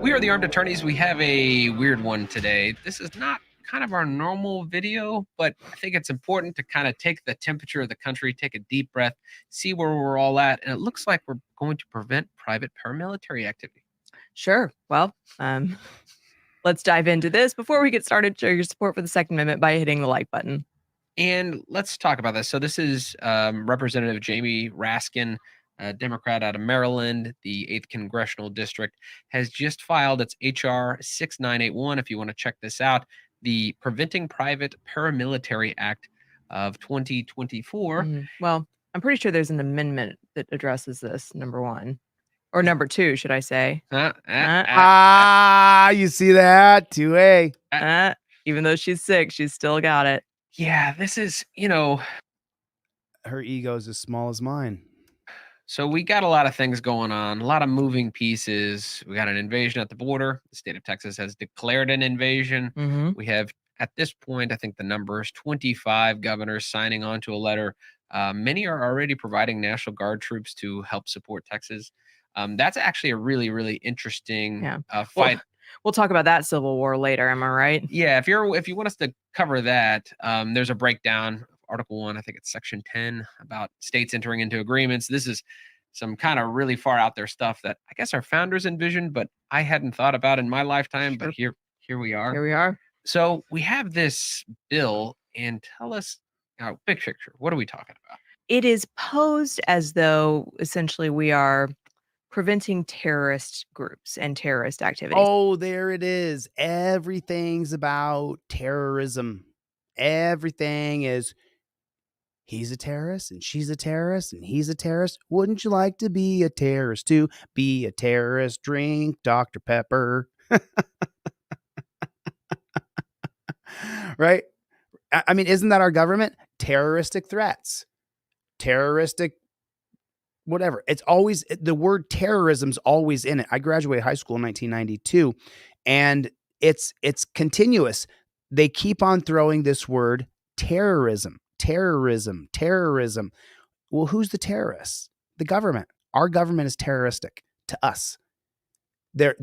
We are the Armed Attorneys. We have a weird one today. This is not kind of our normal video, but I think it's important to kind of take the temperature of the country, take a deep breath, see where we're all at. And it looks like we're going to prevent private paramilitary activity.
Sure. Well, let's dive into this. Before we get started, show your support for the Second Amendment by hitting the like button.
And let's talk about this. So this is Representative Jamie Raskin, a Democrat out of Maryland, the 8th Congressional District, has just filed its H.R. 6981. If you want to check this out, the Preventing Private Paramilitary Act of 2024.
Well, I'm pretty sure there's an amendment that addresses this, number one. Or number two, should I say?
You see that? 2A.
Even though she's sick, she's still got it.
Yeah, this is,
her ego is as small as mine.
So we got a lot of things going on, a lot of moving pieces. We got an invasion at the border. The state of Texas has declared an invasion. We have, at this point, I think the number is 25 governors signing on to a letter. Many are already providing National Guard troops to help support Texas. That's actually a really, really interesting fight.
We'll talk about that Civil War later. Am I right?
Yeah. If you want us to cover that, there's a breakdown. Article 1, I think it's Section 10, about states entering into agreements. This is some kind of really far out there stuff that I guess our founders envisioned, but I hadn't thought about in my lifetime. But here we are.
Here we are.
So we have this bill, and tell us, big picture, what are we talking about?
It is posed as though essentially we are preventing terrorist groups and terrorist activities.
Oh, there it is. Everything's about terrorism. Everything is, he's a terrorist and she's a terrorist and he's a terrorist. Wouldn't you like to be a terrorist too? Be a terrorist, drink Dr. Pepper. Right? Isn't that our government? Terroristic threats, terroristic whatever. It's always, the word terrorism's always in it. I graduated high school in 1992, and it's continuous. They keep on throwing this word terrorism. Well, who's the terrorists? The government. Our government is terroristic to us. They're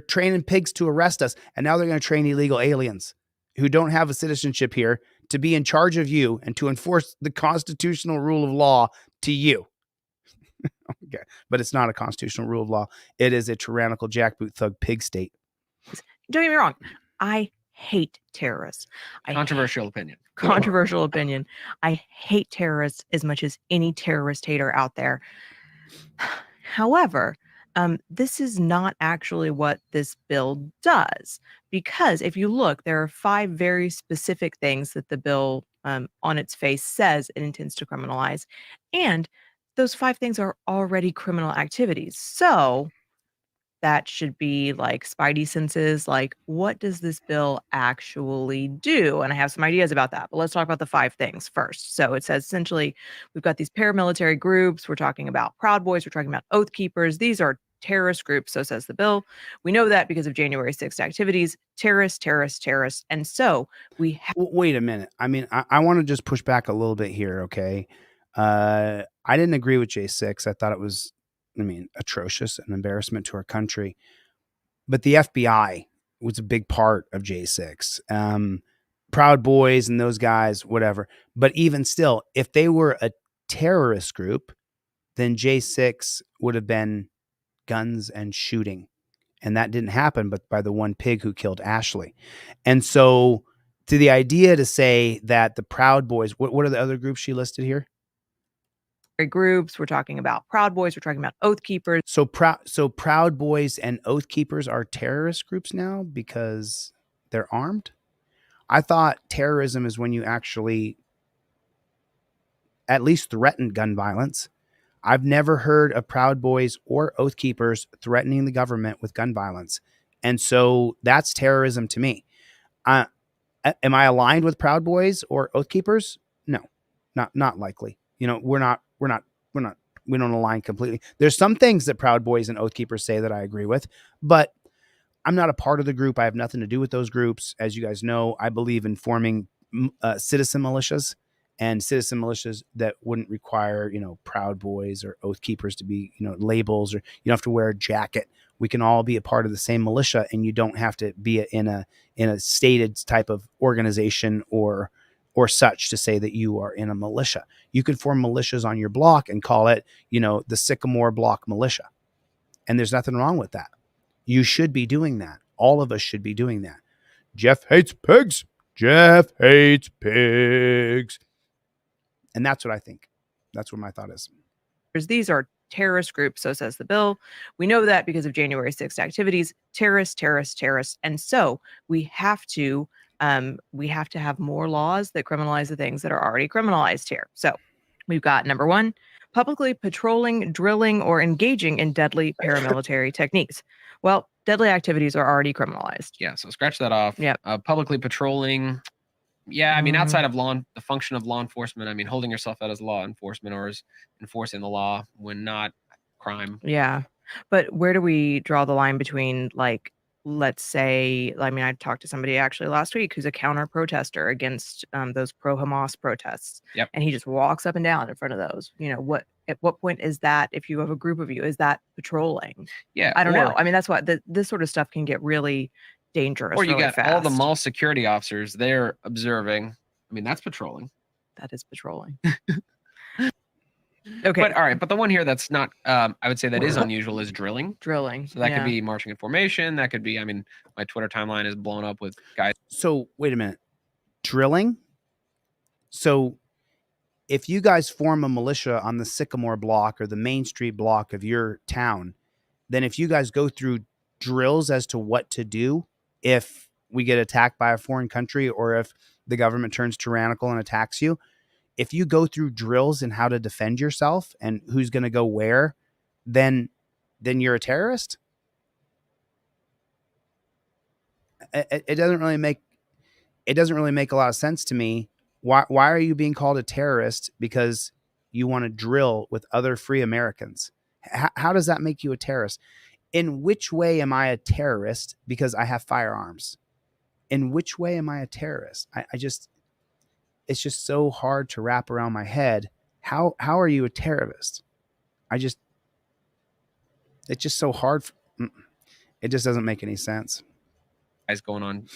training pigs to arrest us, and now they're going to train illegal aliens who don't have a citizenship here to be in charge of you and to enforce the constitutional rule of law to you. Okay, but it's not a constitutional rule of law. It is a tyrannical jackboot thug pig state.
Don't get me wrong. I hate terrorists.
Controversial opinion.
I hate terrorists as much as any terrorist hater out there. However, this is not actually what this bill does, because if you look, there are 5 very specific things that the bill on its face says it intends to criminalize, and those 5 things are already criminal activities. So that should be like spidey senses. Like, what does this bill actually do? And I have some ideas about that, but let's talk about the 5 things first. So it says essentially we've got these paramilitary groups. We're talking about Proud Boys. We're talking about Oath Keepers. These are terrorist groups. So says the bill. We know that because of January 6th activities, terrorists. And so we
wait a minute. I want to just push back a little bit here. Okay. I didn't agree with J6. I thought it was, atrocious, an embarrassment to our country. But the FBI was a big part of J6. Proud Boys and those guys, whatever. But even still, if they were a terrorist group, then J6 would have been guns and shooting. And that didn't happen, but by the one pig who killed Ashley. And so to the idea to say that the Proud Boys, what are the other groups she listed here?
Groups. We're talking about Proud Boys. We're talking about Oath Keepers.
So Proud Boys and Oath Keepers are terrorist groups now because they're armed. I thought terrorism is when you actually at least threaten gun violence. I've never heard of Proud Boys or Oath Keepers threatening the government with gun violence. And so that's terrorism to me. Am I aligned with Proud Boys or Oath Keepers? No, not likely. You know, we don't align completely. There's some things that Proud Boys and Oath Keepers say that I agree with, but I'm not a part of the group. I have nothing to do with those groups. As you guys know, I believe in forming citizen militias, and citizen militias that wouldn't require, Proud Boys or Oath Keepers to be, labels, or you don't have to wear a jacket. We can all be a part of the same militia, and you don't have to be in a stated type of organization or such to say that you are in a militia. You can form militias on your block and call it, the Sycamore Block Militia. And there's nothing wrong with that. You should be doing that. All of us should be doing that. Jeff hates pigs. Jeff hates pigs. And that's what I think. That's what my thought is.
These are terrorist groups, so says the bill. We know that because of January 6th activities, terrorists. And so we have to have more laws that criminalize the things that are already criminalized here. So we've got number 1, publicly patrolling, drilling, or engaging in deadly paramilitary techniques. Well, deadly activities are already criminalized.
Yeah, so scratch that off.
Yeah.
Publicly patrolling. Yeah, I mean, outside of the function of law enforcement, I mean, holding yourself out as law enforcement or as enforcing the law when not crime.
Yeah. But where do we draw the line between, like, let's say, I mean, I talked to somebody actually last week who's a counter protester against those pro-Hamas protests.
Yep.
And he just walks up and down in front of those. At what point is that, if you have a group of you, is that patrolling?
Yeah.
I don't know. I mean, that's why this sort of stuff can get really dangerous.
Or you
really
got
fast.
all the mall security officers, they're observing. I mean, that's patrolling.
That is patrolling. Okay.
But all right, but the one here that's not, I would say that is unusual is drilling.
Drilling.
So that could be marching in formation. That could be, I mean, my Twitter timeline is blown up with guys.
So wait a minute. Drilling? So if you guys form a militia on the Sycamore block or the Main Street block of your town, then if you guys go through drills as to what to do if we get attacked by a foreign country or if the government turns tyrannical and attacks you, if you go through drills in how to defend yourself and who's going to go where, then you're a terrorist. It doesn't really make a lot of sense to me. Why are you being called a terrorist because you want to drill with other free Americans? How does that make you a terrorist? In which way am I a terrorist because I have firearms? In which way am I a terrorist? It's just so hard to wrap around my head. How are you a terrorist? It's just so hard. It just doesn't make any sense.
Guys going on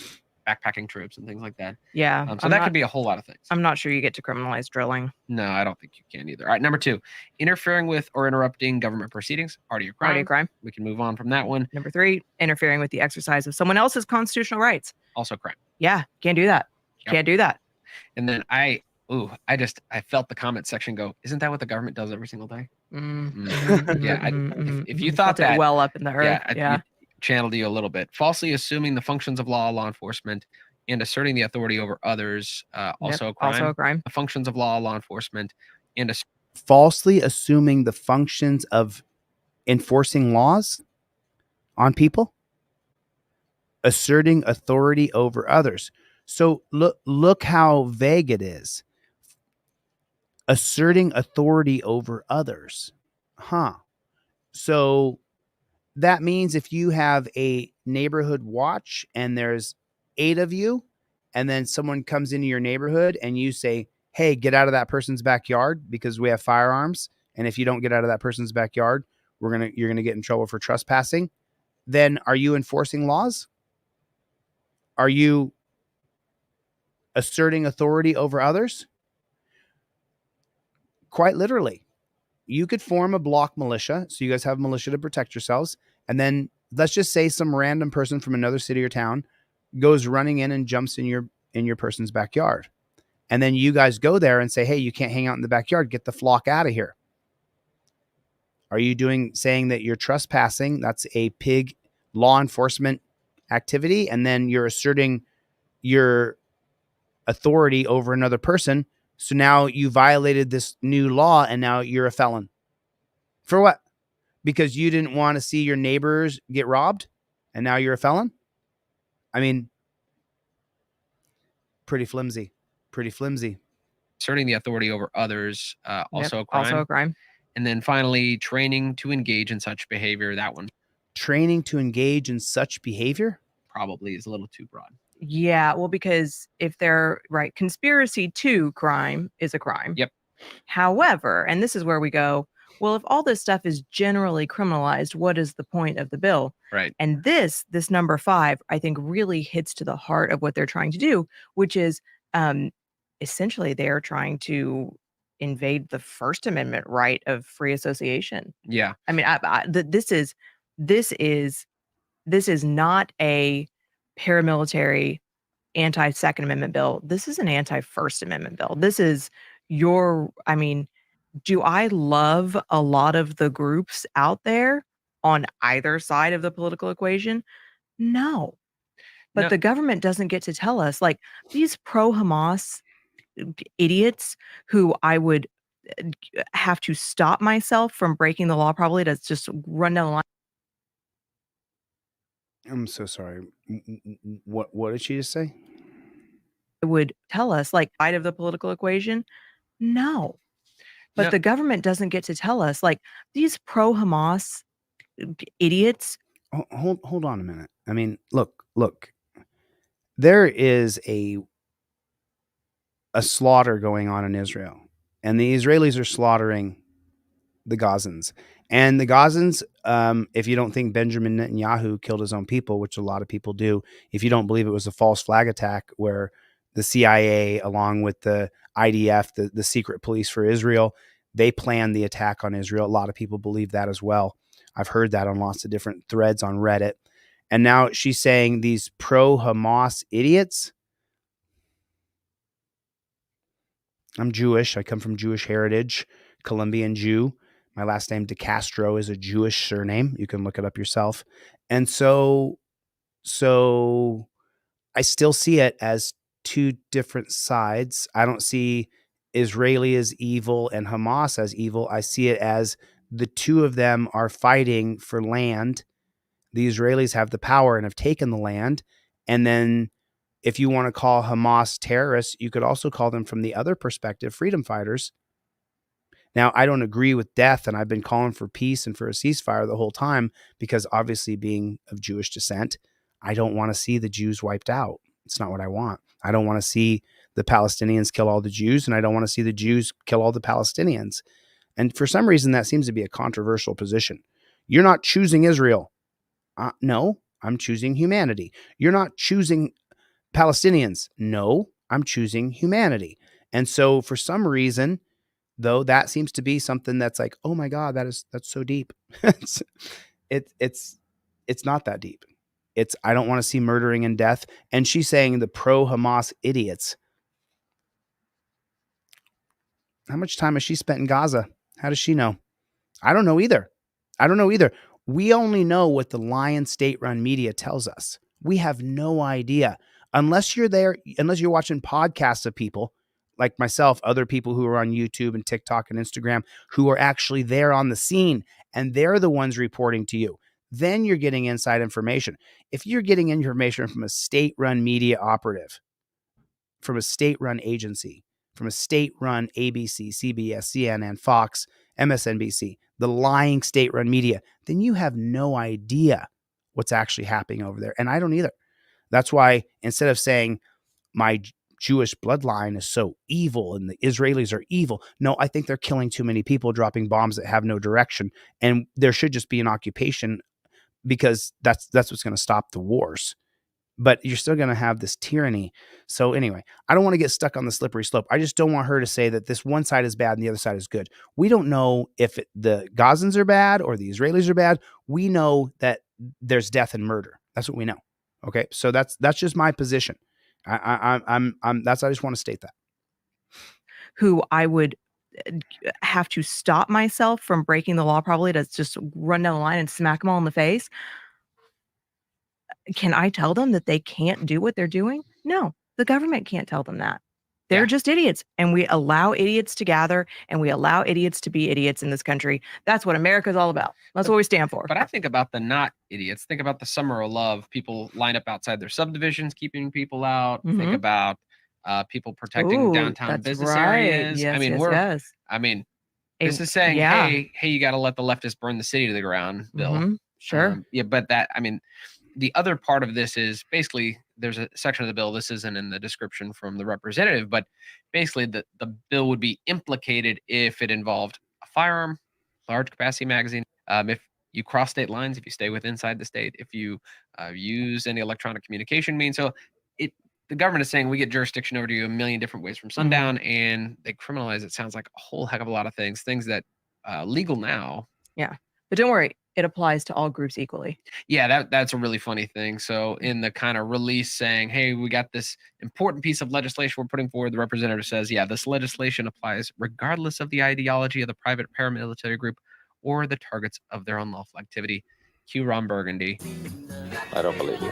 backpacking trips and things like that.
Yeah.
So that could be a whole lot of things.
I'm not sure you get to criminalize drilling.
No, I don't think you can either. All right, number 2, interfering with or interrupting government proceedings. Already a crime.
Already a crime.
We can move on from that one.
Number 3, interfering with the exercise of someone else's constitutional rights.
Also crime.
Yeah, can't do that.
Yep.
Can't do that.
And then I felt the comment section go, isn't that what the government does every single day? Yeah. If you thought that,
well up in the earth.
Yeah. Channeled you a little bit. Falsely assuming the functions of law enforcement and asserting the authority over others. Also a crime.
Also a crime.
The functions of law enforcement and
falsely assuming the functions of enforcing laws on people, asserting authority over others. So look how vague it is. Asserting authority over others. So that means if you have a neighborhood watch and there's 8 of you, and then someone comes into your neighborhood and you say, hey, get out of that person's backyard because we have firearms. And if you don't get out of that person's backyard, you're going to get in trouble for trespassing. Then are you enforcing laws? Are you asserting authority over others? Quite literally. You could form a block militia. So you guys have a militia to protect yourselves. And then let's just say some random person from another city or town goes running in and jumps in in your person's backyard. And then you guys go there and say, hey, you can't hang out in the backyard. Get the flock out of here. Are you saying that you're trespassing? That's a pig law enforcement activity. And then you're asserting your authority over another person. So now you violated this new law and now you're a felon. For what? Because you didn't want to see your neighbors get robbed and now you're a felon? I mean, pretty flimsy.
Asserting the authority over others, also a crime.
Also a crime.
And then finally, training to engage in such behavior. That one.
Training to engage in such behavior?
Probably is a little too broad.
Yeah, well, because if they're right, conspiracy to crime is a crime.
Yep.
However, and this is where we go, well, if all this stuff is generally criminalized, what is the point of the bill?
Right.
And this number 5, I think really hits to the heart of what they're trying to do, which is essentially they're trying to invade the First Amendment right of free association.
Yeah.
I mean, this is not a paramilitary anti-Second Amendment bill. This is an anti-First Amendment bill. This is do I love a lot of the groups out there on either side of the political equation? No. But the government doesn't get to tell us, like, these pro-Hamas idiots who I would have to stop myself from breaking the law probably to just run down the line.
I'm so sorry. What did she just say?
It would tell us, like, side of the political equation? No. But the government doesn't get to tell us, like, these pro-Hamas idiots.
Hold on a minute. I mean, look. There is a slaughter going on in Israel, and the Israelis are slaughtering the Gazans. And the Gazans, if you don't think Benjamin Netanyahu killed his own people, which a lot of people do, if you don't believe it was a false flag attack where the CIA, along with the IDF, the secret police for Israel, they planned the attack on Israel. A lot of people believe that as well. I've heard that on lots of different threads on Reddit. And now she's saying these pro-Hamas idiots. I'm Jewish. I come from Jewish heritage, Colombian Jew. My last name, DeCastro, is a Jewish surname. You can look it up yourself. And so I still see it as two different sides. I don't see Israeli as evil and Hamas as evil. I see it as the two of them are fighting for land. The Israelis have the power and have taken the land. And then if you want to call Hamas terrorists, you could also call them, from the other perspective, freedom fighters. Now, I don't agree with death, and I've been calling for peace and for a ceasefire the whole time because, obviously, being of Jewish descent, I don't want to see the Jews wiped out. It's not what I want. I don't want to see the Palestinians kill all the Jews, and I don't want to see the Jews kill all the Palestinians. And for some reason, that seems to be a controversial position. You're not choosing Israel. No, I'm choosing humanity. You're not choosing Palestinians. No, I'm choosing humanity. And so for some reason, though, that seems to be something that's like, oh my God, that's so deep. It's not that deep. It's, I don't want to see murdering and death. And she's saying the pro-Hamas idiots. How much time has she spent in Gaza? How does she know? I don't know either. We only know what the Lion state-run media tells us. We have no idea. Unless you're there, unless you're watching podcasts of people like myself, other people who are on YouTube and TikTok and Instagram who are actually there on the scene, and they're the ones reporting to you. Then you're getting inside information. If you're getting information from a state-run media operative, from a state-run agency, from a state-run ABC, CBS, CNN, Fox, MSNBC, the lying state-run media, then you have no idea what's actually happening over there. And I don't either. That's why instead of saying my Jewish bloodline is so evil and the Israelis are evil, no, I think they're killing too many people, dropping bombs that have no direction. And there should just be an occupation because that's what's going to stop the wars. But you're still going to have this tyranny. So anyway, I don't want to get stuck on the slippery slope. I just don't want her to say that this one side is bad and the other side is good. We don't know if the Gazans are bad or the Israelis are bad. We know that there's death and murder. That's what we know. Okay. So that's just my position. I'm that's I just want to state that.
Who I would have to stop myself from breaking the law probably to just run down the line and smack them all in the face. Can I tell them that they can't do what they're doing? No, the government can't tell them that. They're just idiots, and we allow idiots to gather, and we allow idiots to be idiots in this country. That's what America's all about. That's what we stand for.
But I think about the not idiots. Think about the summer of love. People line up outside their subdivisions, keeping people out. Think about people protecting downtown business areas.
Yes,
I mean, I mean, this is saying, hey, you got to let the leftists burn the city to the ground, Bill.
Sure.
Yeah, but I mean, the other part of this is basically there's a section of the bill. This isn't in the description from the representative, but basically the bill would be implicated if it involved a firearm, large capacity magazine. If you cross state lines, if you stay inside the state, if you use any electronic communication means. So the government is saying we get jurisdiction over to you a million different ways from sundown, and they criminalize it. Sounds like a whole heck of a lot of things that legal now.
Yeah, but don't worry, it applies to all groups equally.
Yeah, that's a really funny thing. So in the kind of release saying, hey, we got this important piece of legislation we're putting forward, the representative says, yeah, this legislation applies regardless of the ideology of the private paramilitary group or the targets of their unlawful activity. Cue Ron Burgundy.
I don't believe you.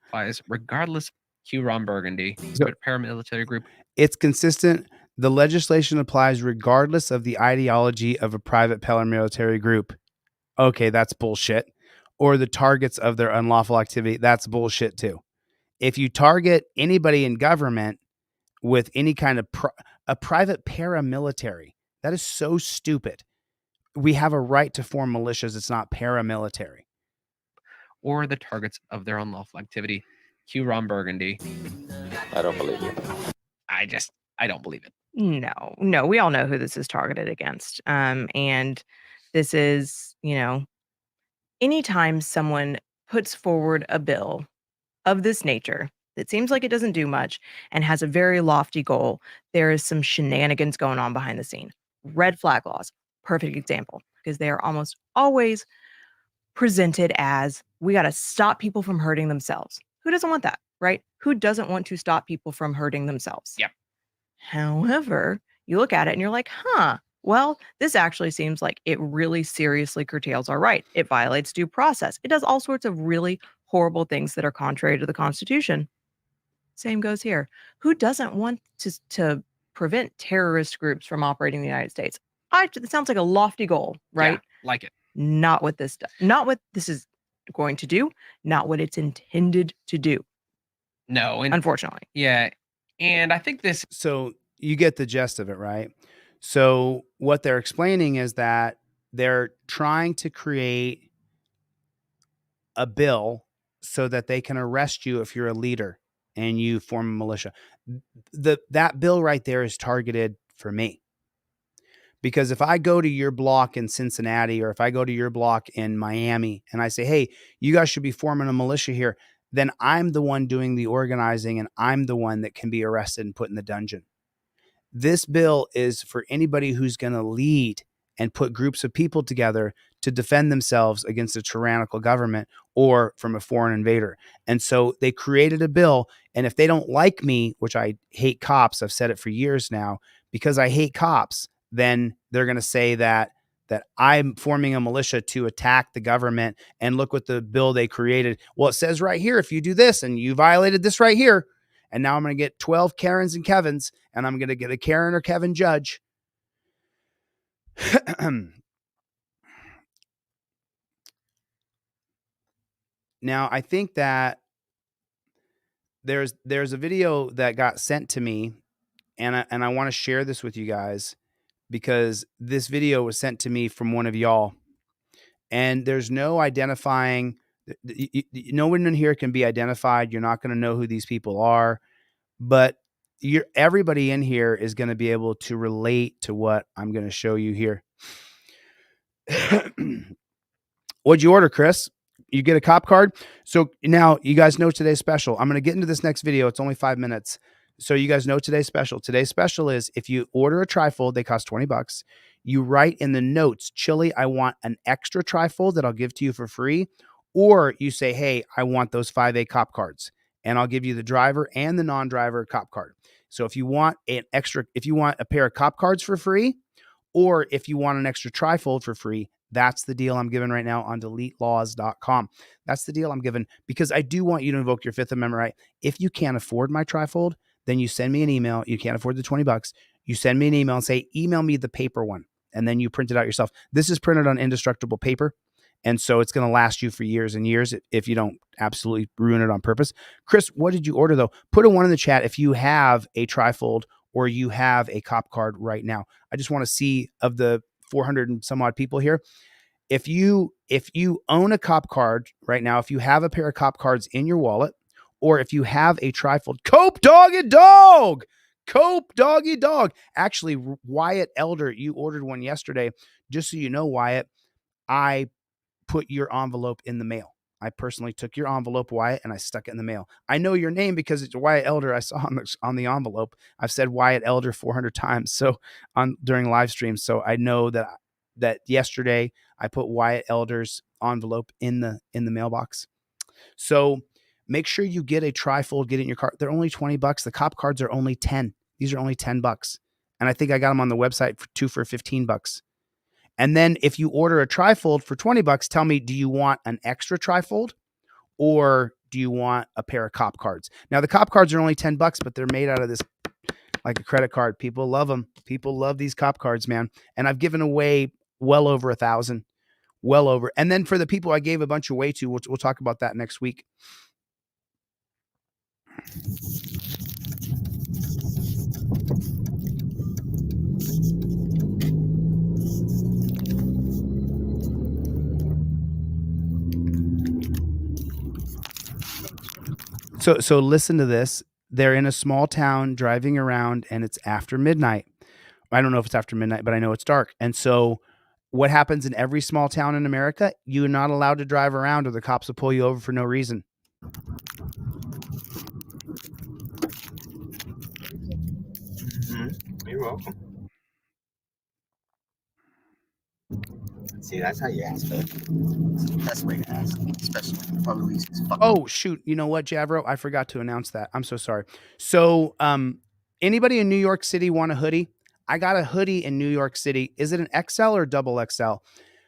Applies regardless. Cue Ron Burgundy. Paramilitary group.
It's consistent. The legislation applies regardless of the ideology of a private paramilitary group. Okay, that's bullshit. Or the targets of their unlawful activity. That's bullshit too. If you target anybody in government with any kind of a private paramilitary, that is so stupid. We have a right to form militias. It's not paramilitary.
Or the targets of their unlawful activity. Cue Ron Burgundy.
I don't believe you.
I don't believe it.
No, we all know who this is targeted against. And this is, anytime someone puts forward a bill of this nature that seems like it doesn't do much and has a very lofty goal, there is some shenanigans going on behind the scene. Red flag laws, perfect example, because they are almost always presented as we got to stop people from hurting themselves. Who doesn't want that, right? Who doesn't want to stop people from hurting themselves?
Yep.
However, you look at it and you're like, well, this actually seems like it really seriously curtails our right. It violates due process. It does all sorts of really horrible things that are contrary to the Constitution. Same goes here. Who doesn't want to prevent terrorist groups from operating in the United States? It sounds like a lofty goal, right?
Yeah, like it.
Not what this does. Not what this is going to do. Not what it's intended to do.
No,
unfortunately.
Yeah. And I think this.
So you get the gist of it, right? So what they're explaining is that they're trying to create a bill so that they can arrest you if you're a leader and you form a militia. That bill right there is targeted for me. Because if I go to your block in Cincinnati or if I go to your block in Miami and I say, hey, you guys should be forming a militia here, then I'm the one doing the organizing and I'm the one that can be arrested and put in the dungeon. This bill is for anybody who's going to lead and put groups of people together to defend themselves against a tyrannical government or from a foreign invader. And so they created a bill. And if they don't like me, which I hate cops, I've said it for years now, because I hate cops, then they're going to say that I'm forming a militia to attack the government. And look what the bill they created. Well, it says right here, if you do this and you violated this right here, and now I'm going to get 12 Karens and Kevins, and I'm going to get a Karen or Kevin judge. Now, I think that there's a video that got sent to me, and I want to share this with you guys because this video was sent to me from one of y'all, and there's no identifying. No one in here can be identified. You're not going to know who these people are, but everybody in here is going to be able to relate to what I'm going to show you here. What'd you order, Chris? You get a cop card? So now you guys know today's special. I'm going to get into this next video. It's only 5 minutes. So you guys know today's special. Today's special is if you order a trifold, they cost $20. You write in the notes, Chille, I want an extra trifold that I'll give to you for free, Or you say, hey, I want those 5A cop cards, and I'll give you the driver and the non-driver cop card. So if you want a pair of cop cards for free, or if you want an extra trifold for free, that's the deal I'm giving right now on deletelaws.com. That's the deal I'm giving, because I do want you to invoke your Fifth Amendment right. If you can't afford my trifold, then you send me an email. You can't afford the $20. You send me an email and say, email me the paper one. And then you print it out yourself. This is printed on indestructible paper. And so it's going to last you for years and years if you don't absolutely ruin it on purpose. Chris, what did you order though? Put a 1 in the chat if you have a trifold or you have a cop card right now. I just want to see, of the 400 and some odd people here, if you own a cop card right now, if you have a pair of cop cards in your wallet, or if you have a trifold, Cope Doggy Dog. Cope Doggy Dog. Actually, Wyatt Elder, you ordered one yesterday. Just so you know, Wyatt, I put your envelope in the mail. I personally took your envelope, Wyatt, and I stuck it in the mail. I know your name because it's Wyatt Elder. I saw on the envelope. I've said Wyatt Elder 400 times during live streams. So I know that yesterday I put Wyatt Elder's envelope in the mailbox. So make sure you get a trifold, get it in your car. They're only $20. The cop cards are only 10. These are only $10. And I think I got them on the website for $15. And then if you order a trifold for $20, tell me, do you want an extra trifold or do you want a pair of cop cards? Now the cop cards are only $10, but they're made out of this like a credit card. People love them. People love these cop cards, man. And I've given away well over 1,000, well over. And then for the people I gave a bunch away to, we'll talk about that next week. So listen to this. They're in a small town driving around and it's after midnight. I don't know if it's after midnight, but I know it's dark. And so what happens in every small town in America? You're not allowed to drive around or the cops will pull you over for no reason.
You're welcome. See, that's how you ask for it. It's the best way to ask, especially for Louise's fucking.
Oh, shoot. You know what, Javro? I forgot to announce that. I'm so sorry. So anybody in New York City want a hoodie? I got a hoodie in New York City. Is it an XL or double XL?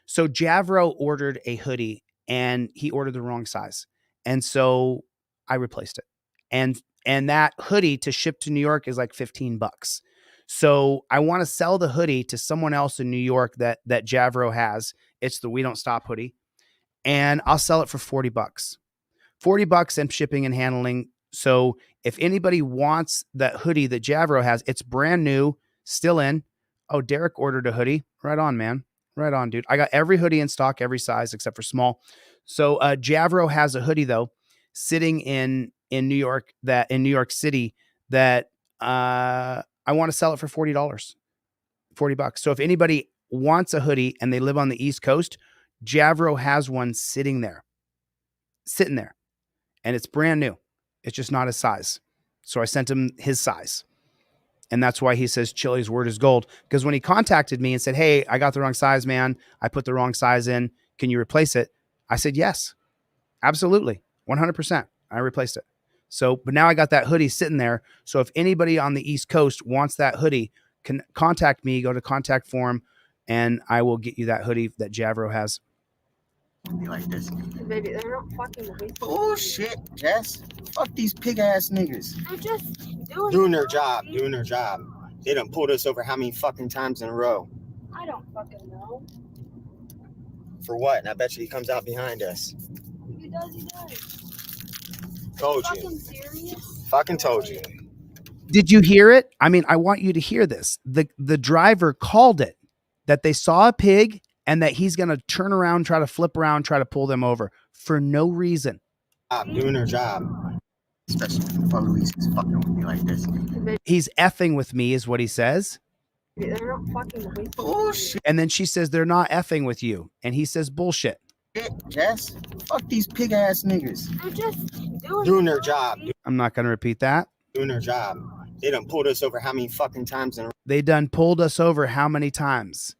So Javro ordered a hoodie and he ordered the wrong size. And so I replaced it. And that hoodie to ship to New York is like $15. So I want to sell the hoodie to someone else in New York that Javro has. It's the We Don't Stop hoodie. And I'll sell it for $40. $40 and shipping and handling. So if anybody wants that hoodie that Javro has, it's brand new, still in. Oh, Derek ordered a hoodie. Right on, man. Right on, dude. I got every hoodie in stock, every size except for small. So Javro has a hoodie though, sitting in New York City that I want to sell it for $40. $40. So if anybody wants a hoodie and they live on the East Coast, Javro has one sitting there. And it's brand new. It's just not his size. So I sent him his size. And that's why he says Chille's word is gold. Because when he contacted me and said, hey, I got the wrong size, man. I put the wrong size in. Can you replace it? I said, yes, absolutely. 100%. I replaced it. So, but now I got that hoodie sitting there. So if anybody on the East Coast wants that hoodie, can contact me, go to contact form, and I will get you that hoodie that Javro has.
Be like this.
Baby, they're not fucking with me.
Bullshit, Jess. Fuck these pig ass niggas.
They're just
Doing their job. They done pulled us over how many fucking times in a row?
I don't fucking know.
For what? And I bet you he comes out behind us.
He does.
Told you.
Fucking serious?
Fucking told you.
Did you hear it? I mean, I want you to hear this. The driver called it, that they saw a pig and that he's going to turn around, try to flip around, try to pull them over for no reason.
Doing their job. Especially for Louise's fucking with me like this.
He's effing with me is what he says.
They're not fucking with me.
Bullshit.
And then she says, they're not effing with you. And he says, bullshit.
Jess. Fuck these pig ass niggas.
They're just
doing their job.
I'm not going to repeat that.
Doing their job. They done pulled us over how many fucking times in a row?
They done pulled us over how many times?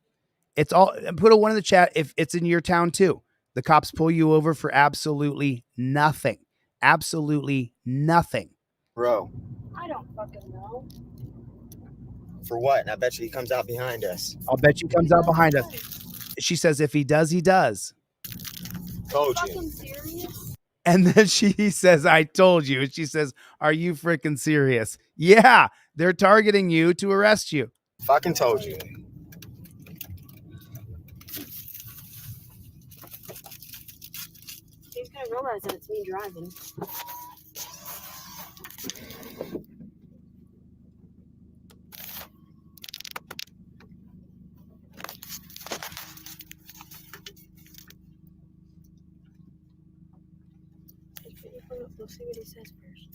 It's all, put a 1 in the chat if it's in your town too. The cops pull you over for absolutely nothing. Absolutely nothing.
Bro,
I don't fucking know.
for what? And I bet you he comes out behind us.
I'll bet you comes out behind us. She says, if he does, he does.
Told
Are
you.
you fucking serious?
And then he says, I told you. And she says, are you freaking serious? Yeah, they're targeting you to arrest you.
Fucking told you.
He's gonna realize that it's me driving. We'll see what he says first.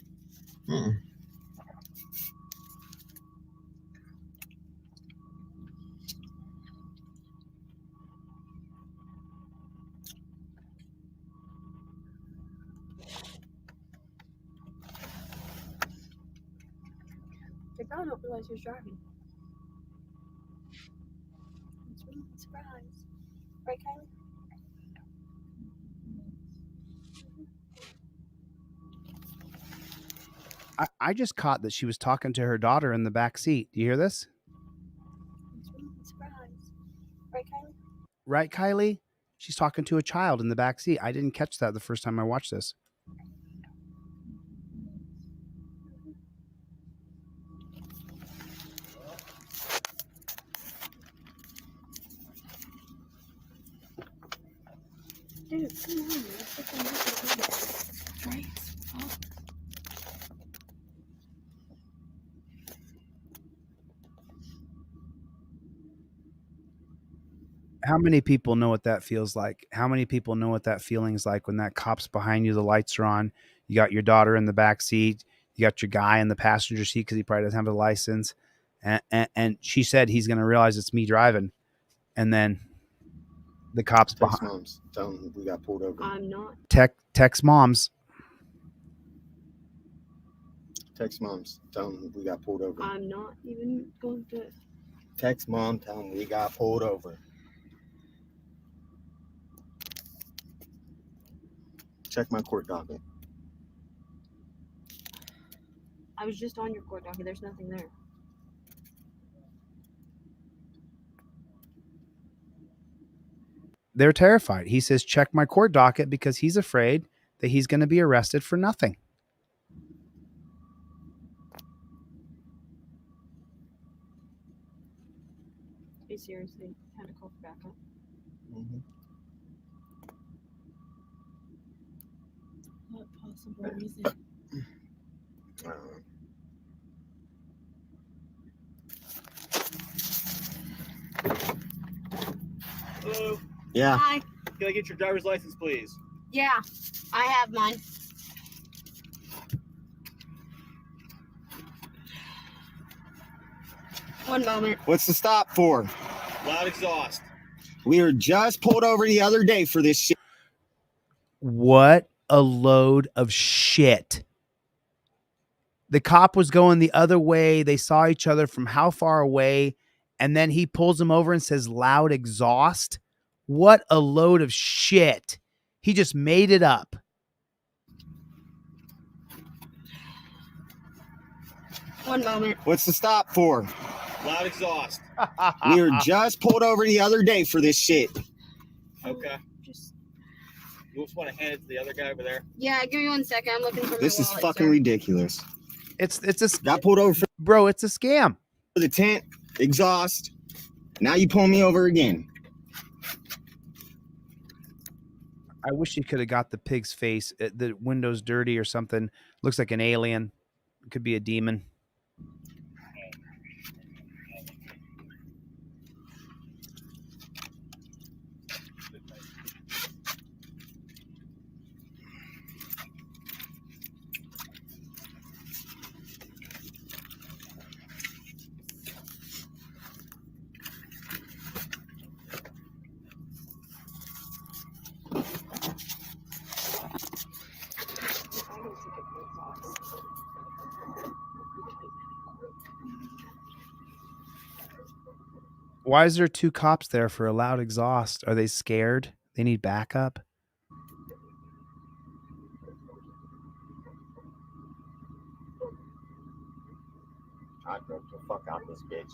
They probably don't realize who's driving. It's really a surprise. Right, Kylie?
I just caught that she was talking to her daughter in the back seat. Do you hear this?
It's really a surprise. Right, Kylie?
Right, Kylie? She's talking to a child in the back seat. I didn't catch that the first time I watched this.
Dude, come on, man. Right? Oh.
How many people know what that feels like? How many people know what that feeling's like when that cop's behind you, the lights are on, you got your daughter in the back seat, you got your guy in the passenger seat because he probably doesn't have a license, and she said he's going to realize it's me driving, and then the cops
Text
behind.
moms. Tell them we got pulled over.
I'm not.
Text moms.
Text moms. Tell them we got pulled over.
I'm not even going to.
Text mom. Tell them we got pulled over. Check my court docket.
I was just on your court docket. There's nothing there.
They're terrified. He says, check my court docket because he's afraid that he's going to be arrested for nothing.
Be seriously kind of call for backup. What possible reason?
Hello.
Yeah.
Hi.
Can I get your driver's license, please?
Yeah, I have mine. One moment.
What's the stop for?
Loud exhaust.
We were just pulled over the other day for this shit.
What a load of shit. The cop was going the other way. They saw each other from how far away? And then he pulls him over and says, loud exhaust. What a load of shit. He just made it up.
One moment.
What's the stop for?
Loud exhaust.
We were just pulled over the other day for this shit.
Okay. You just want to hand it to the other guy over there?
Yeah, give me 1 second. I'm looking for
This
my
is
wallet,
fucking
sir.
ridiculous.
It's a
got pulled over for
bro. It's a scam.
the tent, exhaust. Now you pull me over again.
I wish you could have got the pig's face. The window's dirty or something. Looks like an alien. It could be a demon. Why is there two cops there for a loud exhaust? Are they scared? They need backup?
I drove the fuck out this bitch.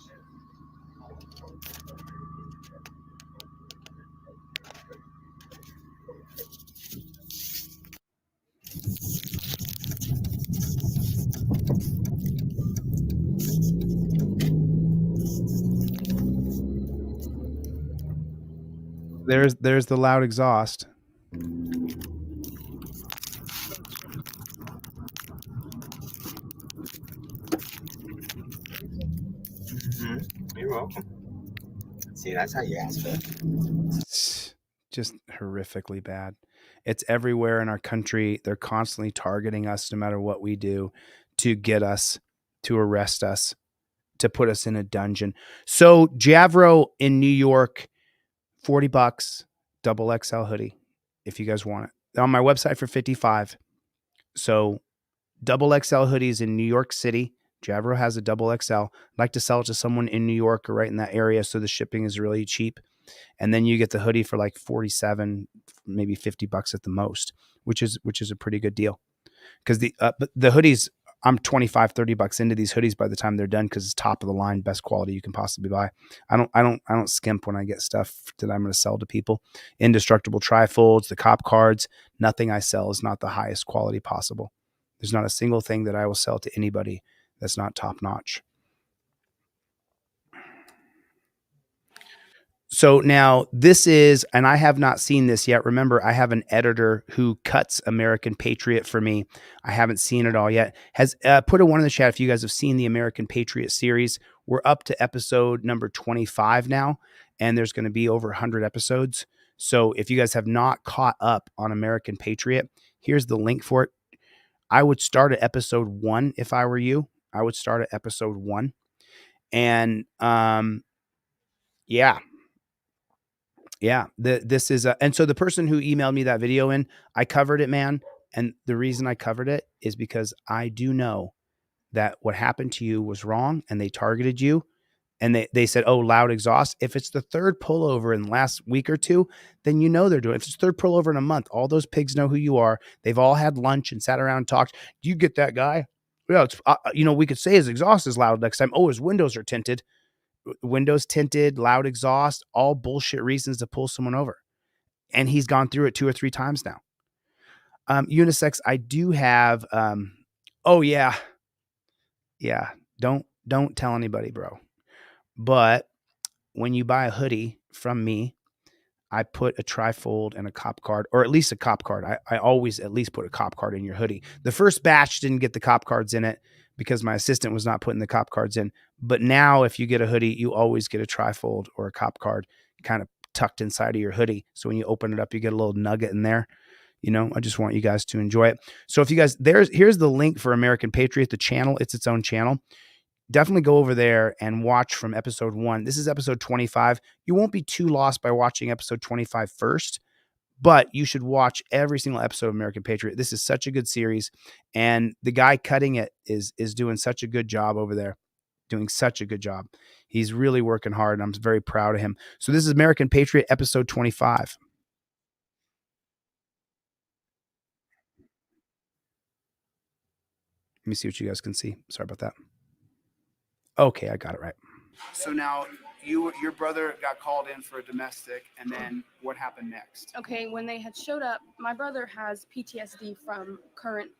There's the loud exhaust.
You're welcome. See, that's how you ask for it.
It's just horrifically bad. It's everywhere in our country. They're constantly targeting us no matter what we do to get us, to arrest us, to put us in a dungeon. So Javro in New York, $40, double XL hoodie, if you guys want it. They're on my website for $55. So double XL hoodies in New York City. Javro has a double XL. I'd like to sell it to someone in New York or right in that area, so the shipping is really cheap. And then you get the hoodie for like 47, maybe $50 at the most, which is a pretty good deal. Because the hoodies, I'm $25-$30 into these hoodies by the time they're done, because it's top of the line, best quality you can possibly buy. I don't skimp when I get stuff that I'm going to sell to people. Indestructible trifolds, the cop cards, nothing I sell is not the highest quality possible. There's not a single thing that I will sell to anybody that's not top notch. So now this is, and I have not seen this yet. Remember, I have an editor who cuts American Patriot for me. I haven't seen it all yet. Has put a one in the chat if you guys have seen the American Patriot series. We're up to episode number 25 now, and there's going to be over 100 episodes. So if you guys have not caught up on American Patriot, here's the link for it. I would start at episode 1 if I were you. I would start at episode 1. And yeah. This is and so the person who emailed me that video in, I covered it, man. And the reason I covered it is because I do know that what happened to you was wrong, and they targeted you, and they said, oh, loud exhaust. If it's the third pullover in the last week or two, then you know they're doing it. If it's the third pullover in a month, all those pigs know who you are. They've all had lunch and sat around and talked. Do you get that guy? Yeah, it's we could say his exhaust is loud next time. Oh, his windows are tinted. Windows tinted, loud exhaust, all bullshit reasons to pull someone over. And he's gone through it 2 or 3 times now. Unisex, I do have, oh yeah. Yeah. Don't tell anybody, bro. But when you buy a hoodie from me, I put a trifold and a cop card, or at least a cop card. I always at least put a cop card in your hoodie. The first batch didn't get the cop cards in it because my assistant was not putting the cop cards in. But now if you get a hoodie, you always get a trifold or a cop card kind of tucked inside of your hoodie. So when you open it up, you get a little nugget in there. I just want you guys to enjoy it. So if you guys, here's the link for American Patriot, the channel. It's its own channel. Definitely go over there and watch from episode 1. This is episode 25. You won't be too lost by watching episode 25 first, but you should watch every single episode of American Patriot. This is such a good series, and the guy cutting it is doing such a good job over there. Doing such a good job. He's really working hard, and I'm very proud of him. So this is American Patriot episode 25. Let me see what you guys can see. Sorry about that. Okay, I got it right. So now your brother got called in for a domestic, and then what happened next?
Okay, when they had showed up, my brother has PTSD from current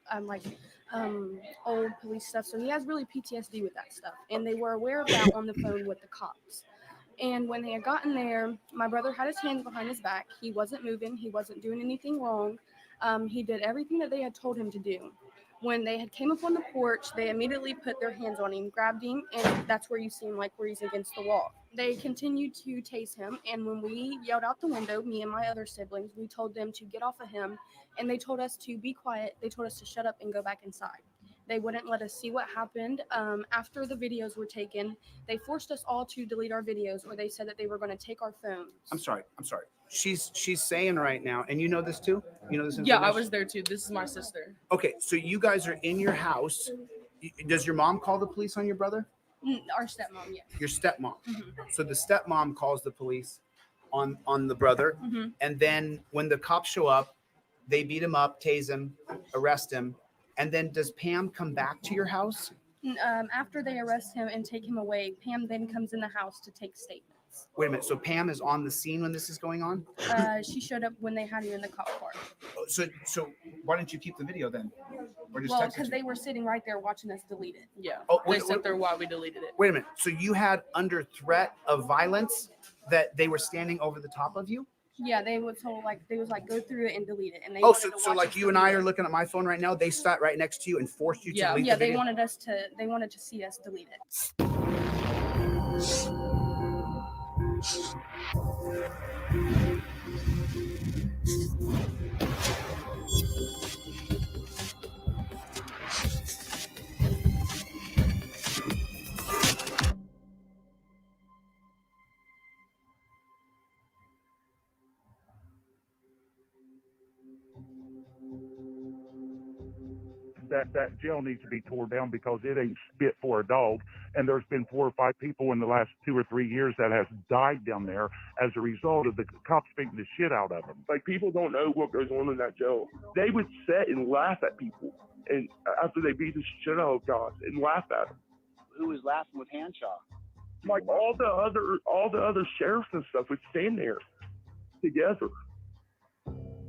old police stuff, so he has really PTSD with that stuff, and they were aware of that on the phone with the cops. And when they had gotten there, my brother had his hands behind his back. He wasn't moving. He wasn't doing anything wrong. He did everything that they had told him to do. When they had came up on the porch, they immediately put their hands on him, grabbed him, and that's where you see him, like where he's against the wall. They continued to tase him, and when we yelled out the window, me and my other siblings, we told them to get off of him, and they told us to be quiet. They told us to shut up and go back inside. They wouldn't let us see what happened. After the videos were taken, they forced us all to delete our videos, or they said that they were going to take our phones.
I'm sorry. She's saying right now, and you know this too? You know this
Yeah, I was there too. This is my sister.
Okay, so you guys are in your house. Does your mom call the police on your brother?
Our stepmom, yes.
Your stepmom.
Mm-hmm.
So the stepmom calls the police on the brother.
Mm-hmm.
And then when the cops show up, they beat him up, tase him, arrest him. And then does Pam come back to your house?
After they arrest him and take him away, Pam then comes in the house to take statements.
Wait a minute. So Pam is on the scene when this is going on?
She showed up when they had him in the cop car.
So why didn't you keep the video then? Or just
Well,
text it
because
to
they were sitting right there watching us delete it.
Yeah.
Oh,
They
wait,
sat there while we deleted it.
Wait a minute. So you had under threat of violence that they were standing over the top of you?
Yeah, they was told they was like go through it and delete it. And they
Oh,
wanted to
so
watch
like
us
you and
delete
I are
it.
looking at my phone right now. They sat right next to you and forced you to delete
Yeah,
the
they
video?
wanted to see us delete it.
That jail needs to be tore down because it ain't fit for a dog. And there's been 4 or 5 people in the last 2 or 3 years that has died down there as a result of the cops beating the shit out of them.
Like, people don't know what goes on in that jail. They would sit and laugh at people, and after they beat the shit out of guys and laugh at them.
Who was laughing with Hanshaw?
Like all the other sheriffs and stuff would stand there together.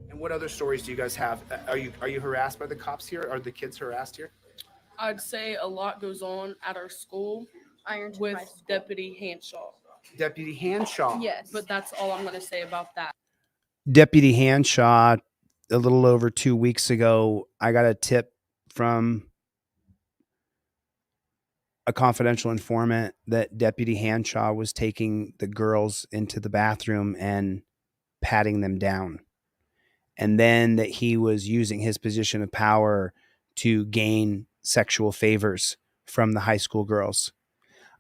And what other stories do you guys have? Are you harassed by the cops here? Are the kids harassed here?
I'd say a lot goes on at our school with Deputy Hanshaw.
Deputy Hanshaw.
Yes, but that's all I'm going to say about that.
Deputy Hanshaw, a little over 2 weeks ago, I got a tip from a confidential informant that Deputy Hanshaw was taking the girls into the bathroom and patting them down. And then that he was using his position of power to gain sexual favors from the high school girls.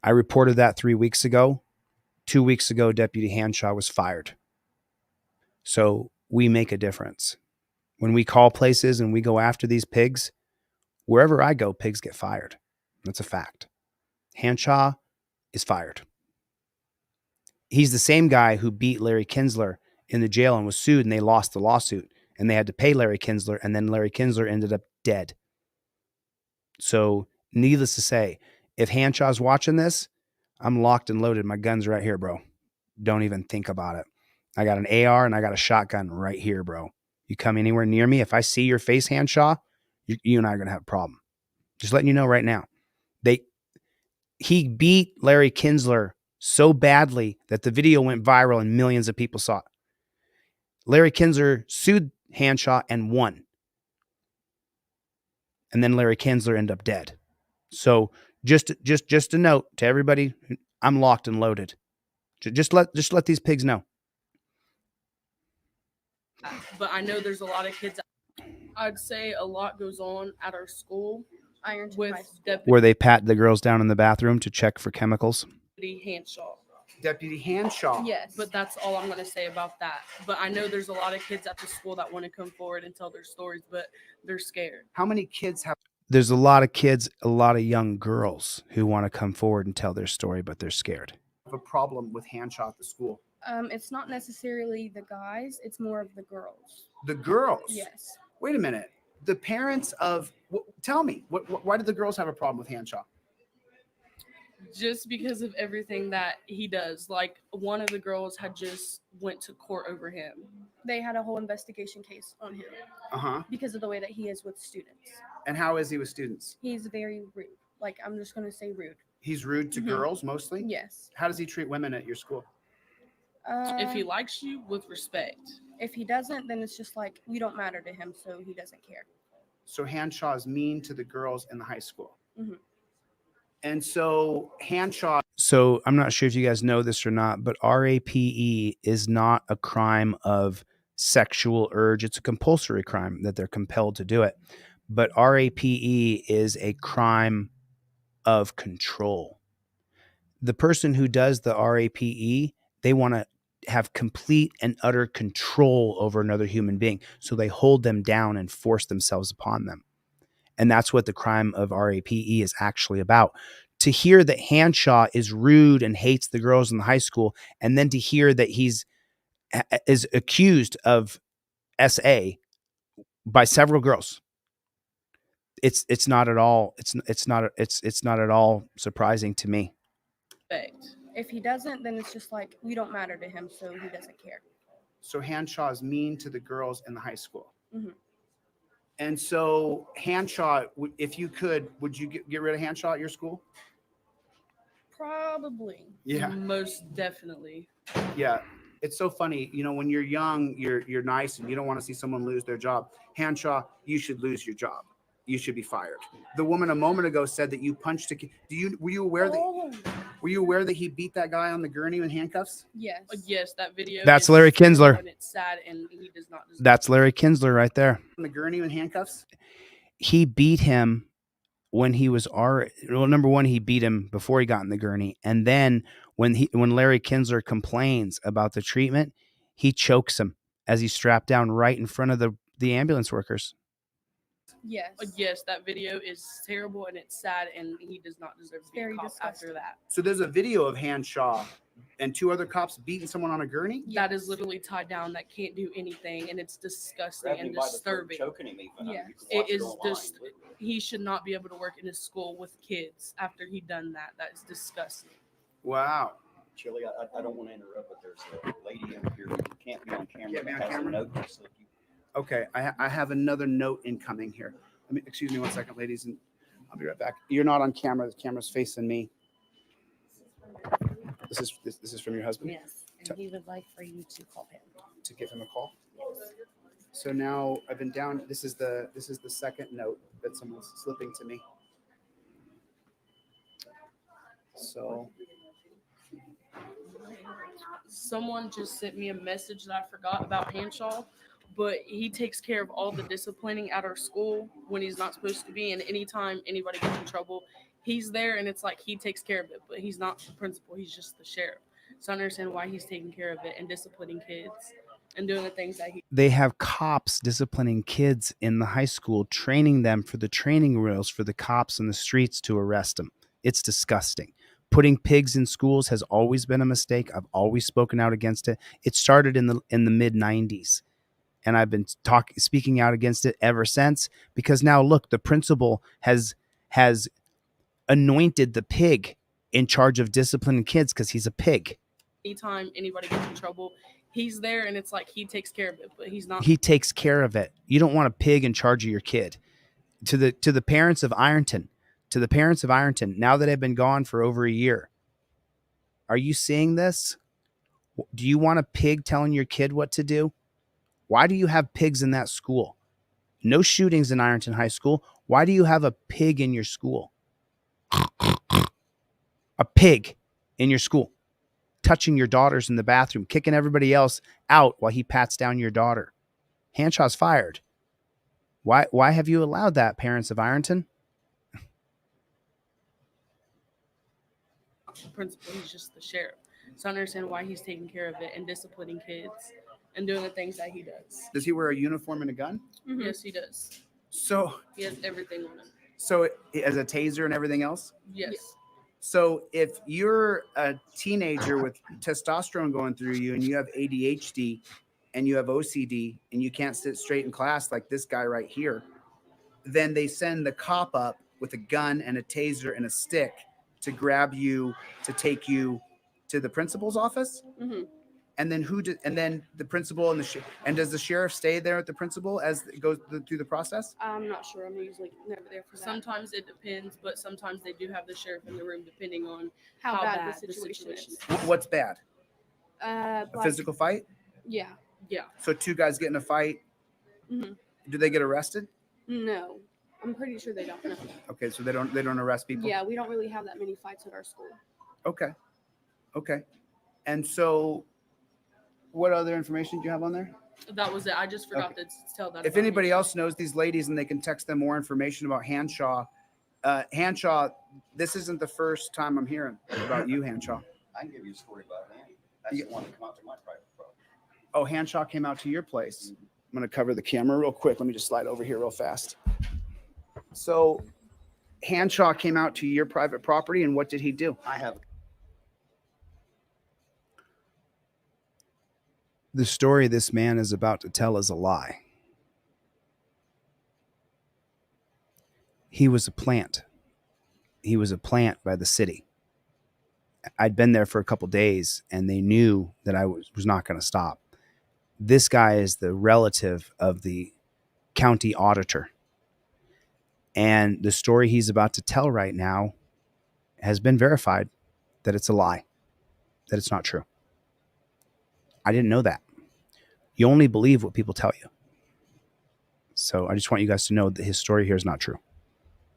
I reported that 3 weeks ago. 2 weeks ago, Deputy Hanshaw was fired. So we make a difference. When we call places and we go after these pigs, wherever I go, pigs get fired. That's a fact. Hanshaw is fired. He's the same guy who beat Larry Kinsler in the jail and was sued, and they lost the lawsuit and they had to pay Larry Kinsler, and then Larry Kinsler ended up dead. So needless to say, if Hanshaw's watching this, I'm locked and loaded. My gun's right here, bro. Don't even think about it. I got an AR and I got a shotgun right here, bro. You come anywhere near me, if I see your face, Hanshaw, you and I are going to have a problem. Just letting you know right now. He beat Larry Kinsler so badly that the video went viral and millions of people saw it. Larry Kinsler sued Hanshaw and won. And then Larry Kinsler ended up dead. So just a note to everybody, I'm locked and loaded. Just let these pigs know.
But I know there's a lot of kids. I'd say a lot goes on at our school with Deputy
Where they pat the girls down in the bathroom to check for chemicals.
Hanshaw.
Deputy Hanshaw.
Yes, but that's all I'm going to say about that. But I know there's a lot of kids at the school that want to come forward and tell their stories, but they're scared.
How many kids have? There's a lot of kids, a lot of young girls who want to come forward and tell their story, but they're scared. I have a problem with Hanshaw at the school.
It's not necessarily the guys; it's more of the girls.
The girls?
Yes.
Wait a minute. The parents of tell me why did the girls have a problem with Hanshaw?
Just because of everything that he does. Like, one of the girls had just went to court over him.
They had a whole investigation case on him. Because of the way that he is with students.
And how is he with students?
He's very rude. Like, I'm just going to say rude.
He's rude to girls mostly?
Yes.
How does he treat women at your school?
If he likes you, with respect.
If he doesn't, then it's just like you don't matter to him, so he doesn't care.
So Hanshaw is mean to the girls in the high school.
Mm-hmm.
And so Hanshaw. So I'm not sure if you guys know this or not, but RAPE is not a crime of sexual urge. It's a compulsory crime that they're compelled to do it. But RAPE is a crime of control. The person who does the RAPE, they want to have complete and utter control over another human being. So they hold them down and force themselves upon them. And that's what the crime of RAPE is actually about. To hear that Hanshaw is rude and hates the girls in the high school, and then to hear that is accused of SA by several girls, It's not at all it's not at all surprising to me.
If he doesn't, then it's just like we don't matter to him, so he doesn't care.
So Hanshaw is mean to the girls in the high school.
Mhm.
And so Hanshaw, if you could, would you get rid of Hanshaw at your school?
Probably.
Yeah.
Most definitely.
Yeah. It's so funny, when you're young, you're nice and you don't want to see someone lose their job. Hanshaw, you should lose your job. You should be fired. The woman a moment ago said that you punched a kid. Were you aware that he beat that guy on the gurney in handcuffs?
Yes. Yes, that video.
That's
is
Larry
terrible
Kinsler.
And it's sad, and he does not deserve
That's Larry Kinsler right there. On the gurney in handcuffs? He beat him when he was number one, he beat him before he got in the gurney. And then when Larry Kinsler complains about the treatment, he chokes him as he's strapped down right in front of the ambulance workers.
Yes. Yes, that video is terrible and it's sad, and he does not deserve to be a cop after that.
So there's a video of Hanshaw and two other cops beating someone on a gurney?
That is literally tied down, that can't do anything, and it's disgusting and disturbing. Yes. It is just, he should not be able to work in his school with kids after he done that. That is disgusting.
Wow.
Chille, I don't want to interrupt, but there's a lady in here who can't be on camera.
Can't be on
that has
camera?
a note to slip you. Okay,
I have another note incoming here. Excuse me 1 second, ladies, and I'll be right back. You're not on camera. The camera's facing me. This is from your husband?
Yes, and he would like for you to call him.
To give him a call? So now I've been down. This is the second note that someone's slipping to me. So
Someone just sent me a message that I forgot about Hanshaw, but he takes care of all the disciplining at our school when he's not supposed to be. And anytime anybody gets in trouble, he's there, and it's like he takes care of it, but he's not the principal. He's just the sheriff. So I understand why he's taking care of it and disciplining kids and doing the things that he.
they have cops disciplining kids in the high school, training them for the training wheels for the cops in the streets to arrest them. It's disgusting. Putting pigs in schools has always been a mistake. I've always spoken out against it. It started in the mid 90s. And I've been speaking out against it ever since, because now look, the principal has anointed the pig in charge of disciplining kids because he's a pig.
Anytime anybody gets in trouble, he's there, and it's like he takes care of it, but he's not.
He takes care of it. You don't want a pig in charge of your kid. To the parents of Ironton, now that I've been gone for over a year, are you seeing this? Do you want a pig telling your kid what to do? Why do you have pigs in that school? No shootings in Ironton High School. Why do you have a pig in your school? A pig in your school, touching your daughters in the bathroom, kicking everybody else out while he pats down your daughter. Hanshaw's fired. Why have you allowed that, parents of Ironton?
Principal, he's just the sheriff. So I understand why he's taking care of it and disciplining kids and doing the things that he does.
Does he wear a uniform and a gun?
Mm-hmm. Yes, he does.
So
He has everything on him.
So as a taser and everything else?
Yes.
So if you're a teenager with testosterone going through you and you have ADHD and you have OCD and you can't sit straight in class like this guy right here, then they send the cop up with a gun and a taser and a stick to grab you, to take you to the principal's office.
Mm-hmm.
And then and then the principal and does the sheriff stay there at the principal as it goes through the process?
I'm not sure. I'm usually never there for that. Sometimes it depends, but sometimes they do have the sheriff in the room depending on how bad the situation is.
What's bad?
A
Physical fight?
Yeah. Yeah.
So two guys get in a fight.
Mm-hmm.
Do they get arrested?
No, I'm pretty sure they don't. No.
Okay, so they don't arrest people.
Yeah, we don't really have that many fights at our school.
Okay. And so, what other information do you have on there?
That was it. I just forgot to tell that.
If anybody else knows these ladies and they can text them more information about Hanshaw, Hanshaw, this isn't the first time I'm hearing about you, Hanshaw.
I can give you a story about Annie. That's the one that came out to my private property.
Oh, Hanshaw came out to your place. I'm going to cover the camera real quick. Let me just slide over here real fast. So, Hanshaw came out to your private property, and what did he do?
I have.
The story this man is about to tell is a lie. He was a plant. He was a plant by the city. I'd been there for a couple days, and they knew that I was not going to stop. This guy is the relative of the county auditor. And the story he's about to tell right now has been verified that it's a lie, that it's not true. I didn't know that. You only believe what people tell you. So I just want you guys to know that his story here is not true.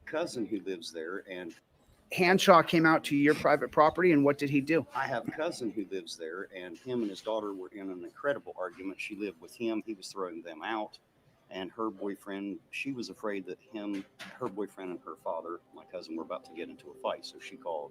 Cousin who lives there, and
Hanshaw came out to your private property, and what did he do?
I have a cousin who lives there, and him and his daughter were in an incredible argument. She lived with him. He was throwing them out. And her boyfriend, she was afraid that her boyfriend and her father, my cousin, were about to get into a fight. So she called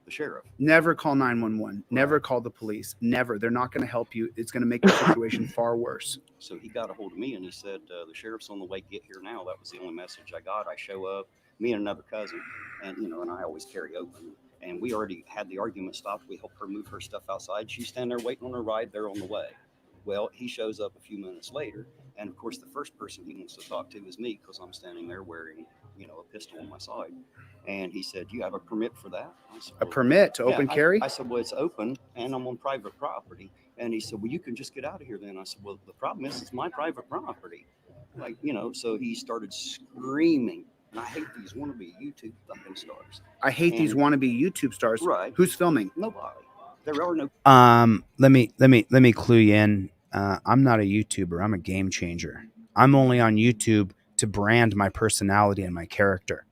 the sheriff.
Never call 911. Never call the police. Never. They're not going to help you. It's going to make the situation far worse.
So he got a hold of me and he said, the sheriff's on the way, get here now. That was the only message I got. I show up, me and another cousin, and and I always carry open. And we already had the argument stopped. We helped her move her stuff outside. She's standing there waiting on her ride. They're on the way. Well, he shows up a few minutes later. And of course, the first person he wants to talk to is me, because I'm standing there wearing, a pistol on my side. And he said, "Do you have a permit for that?" I said,
A permit to open carry?
I said, "Well, it's open and I'm on private property." And he said, "Well, you can just get out of here then." I said, "Well, the problem is it's my private property." So he started screaming. And I hate these wannabe YouTube fucking stars.
I hate these wannabe YouTube stars.
Right.
Who's filming?
Nobody. There are no.
Let me clue you in. I'm not a YouTuber. I'm a game changer. I'm only on YouTube to brand my personality and my character.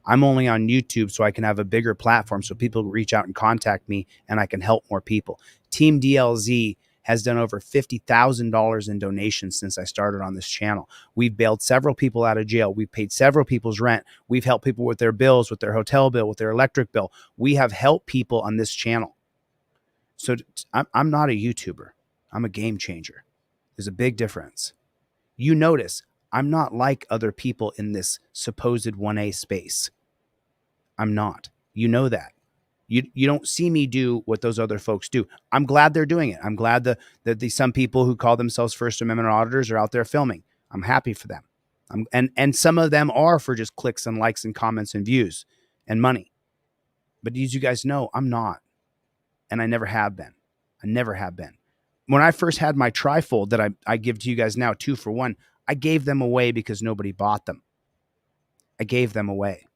I'm only on YouTube so I can have a bigger platform so people reach out and contact me and I can help more people. Team DLZ has done over $50,000 in donations since I started on this channel. We've bailed several people out of jail. We've paid several people's rent. We've helped people with their bills, with their hotel bill, with their electric bill. We have helped people on this channel. So I'm not a YouTuber. I'm a game changer. There's a big difference. You notice I'm not like other people in this supposed 1A space. I'm not. You know that. You don't see me do what those other folks do. I'm glad they're doing it. I'm glad that some people who call themselves First Amendment auditors are out there filming. I'm happy for them. And some of them are for just clicks and likes and comments and views and money. But as you guys know, I'm not. And I never have been. I never have been. When I first had my trifold that I give to you guys now, 2 for 1, I gave them away because nobody bought them. I gave them away.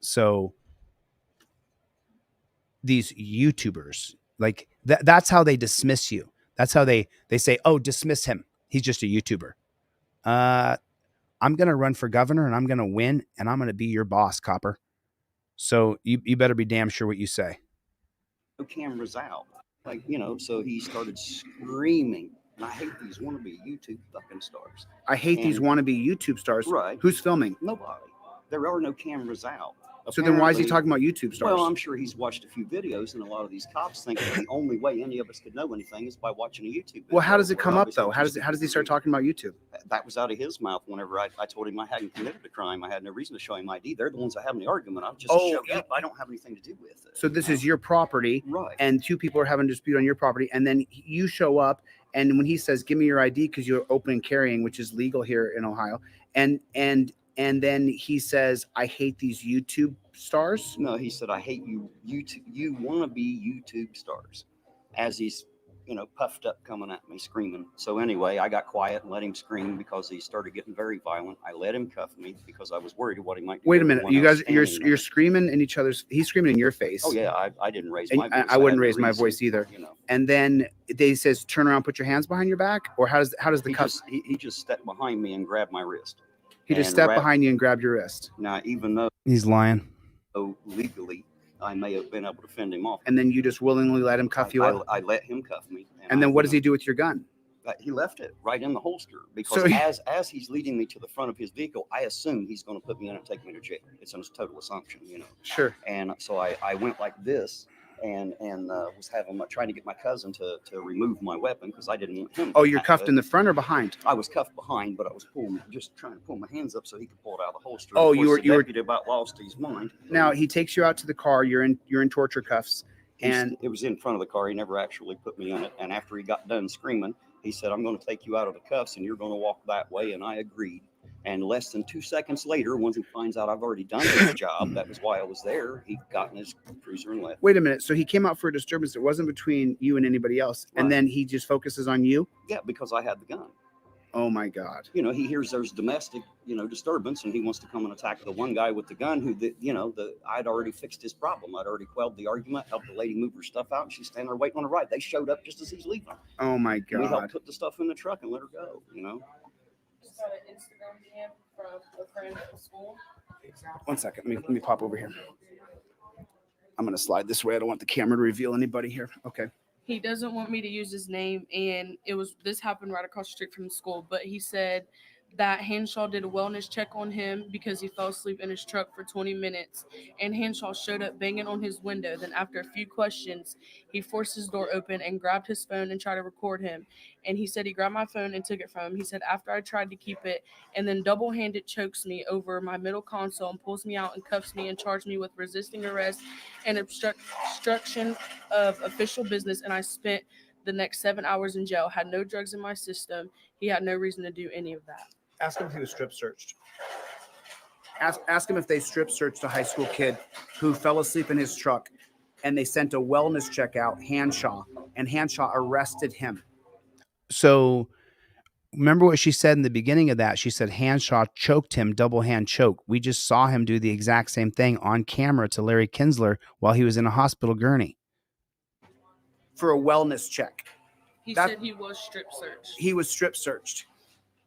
So these YouTubers, like that's how they dismiss you. That's how they say, "Oh, dismiss him. He's just a YouTuber." I'm going to run for governor and I'm going to win and I'm going to be your boss, copper. So you better be damn sure what you say.
No cameras out. So he started screaming. And I hate these wannabe YouTube fucking stars.
I hate these wannabe YouTube stars.
Right.
Who's filming?
Nobody. There are no cameras out.
So then why is he talking about YouTube stars?
Well, I'm sure he's watched a few videos, and a lot of these cops think that the only way any of us could know anything is by watching a YouTube video.
Well, how does it come up though? How does he start talking about YouTube?
That was out of his mouth whenever I told him I hadn't committed a crime. I had no reason to show him ID. They're the ones that have the argument. I'm just showing up. I don't have anything to do with it.
So this is your property,
right? And
2 people are having a dispute on your property, and then you show up, and when he says, "Give me your ID," because you're open and carrying, which is legal here in Ohio, and then he says, "I hate these YouTube stars."
No, he said, "I hate you want to be YouTube stars," as he's puffed up coming at me screaming. So anyway, I got quiet and let him scream because he started getting very violent. I let him cuff me because I was worried of what he might do.
Wait a minute, you guys, you're screaming in each other's. He's screaming in your face.
Oh yeah, I didn't raise my voice.
I wouldn't raise my voice either. And then they says, "Turn around, put your hands behind your back," or how does the cuff?
He just stepped behind me and grabbed my wrist.
He just stepped behind you and grabbed your wrist.
Now, even though
he's lying,
legally, I may have been able to fend him off.
And then you just willingly let him cuff you up.
I let him cuff me.
And then what does he do with your gun?
He left it right in the holster because as he's leading me to the front of his vehicle, I assume he's going to put me in and take me to jail. It's a total assumption,
Sure.
And so I went like this. And was trying to get my cousin to remove my weapon because I didn't want him.
Oh, you're cuffed in the front or behind?
I was cuffed behind, but I was just trying to pull my hands up so he could pull it out of the holster.
Oh,
you were about lost his mind.
Now he takes you out to the car. You're in torture cuffs, and
it was in front of the car. He never actually put me in it. And after he got done screaming, he said, "I'm going to take you out of the cuffs, and you're going to walk that way." And I agreed. And less than 2 seconds later, once he finds out I've already done his job, that was why I was there, he got in his cruiser and left.
Wait a minute. So he came out for a disturbance that wasn't between you and anybody else.
Right.
And then he just focuses on you?
Yeah, because I had the gun.
Oh my God.
You know, he hears there's domestic, disturbance, and he wants to come and attack the one guy with the gun who, I'd already fixed his problem. I'd already quelled the argument, helped the lady move her stuff out, and she's standing there waiting on a ride. They showed up just as he's leaving.
Oh my
We helped
God.
put the stuff in the truck and let her go,
Just got an Instagram DM from a friend at school.
1 second. Let me pop over here. I'm going to slide this way. I don't want the camera to reveal anybody here. Okay.
He doesn't want me to use his name, and this happened right across the street from the school, but he said that Hanshaw did a wellness check on him because he fell asleep in his truck for 20 minutes, and Hanshaw showed up banging on his window. Then after a few questions, he forced his door open and grabbed his phone and tried to record him. And he said he grabbed my phone and took it from him. He said after I tried to keep it, and then double-handed chokes me over my middle console and pulls me out and cuffs me and charged me with resisting arrest and obstruction of official business, and I spent the next 7 hours in jail. Had no drugs in my system. He had no reason to do any of that.
Ask him if he was strip searched. Ask him if they strip searched a high school kid who fell asleep in his truck, and they sent a wellness check out, Hanshaw, and Hanshaw arrested him. So remember what she said in the beginning of that? She said Hanshaw choked him, double hand choke. We just saw him do the exact same thing on camera to Larry Kinsler while he was in a hospital gurney for a wellness check.
He said he was strip searched.
He was strip searched.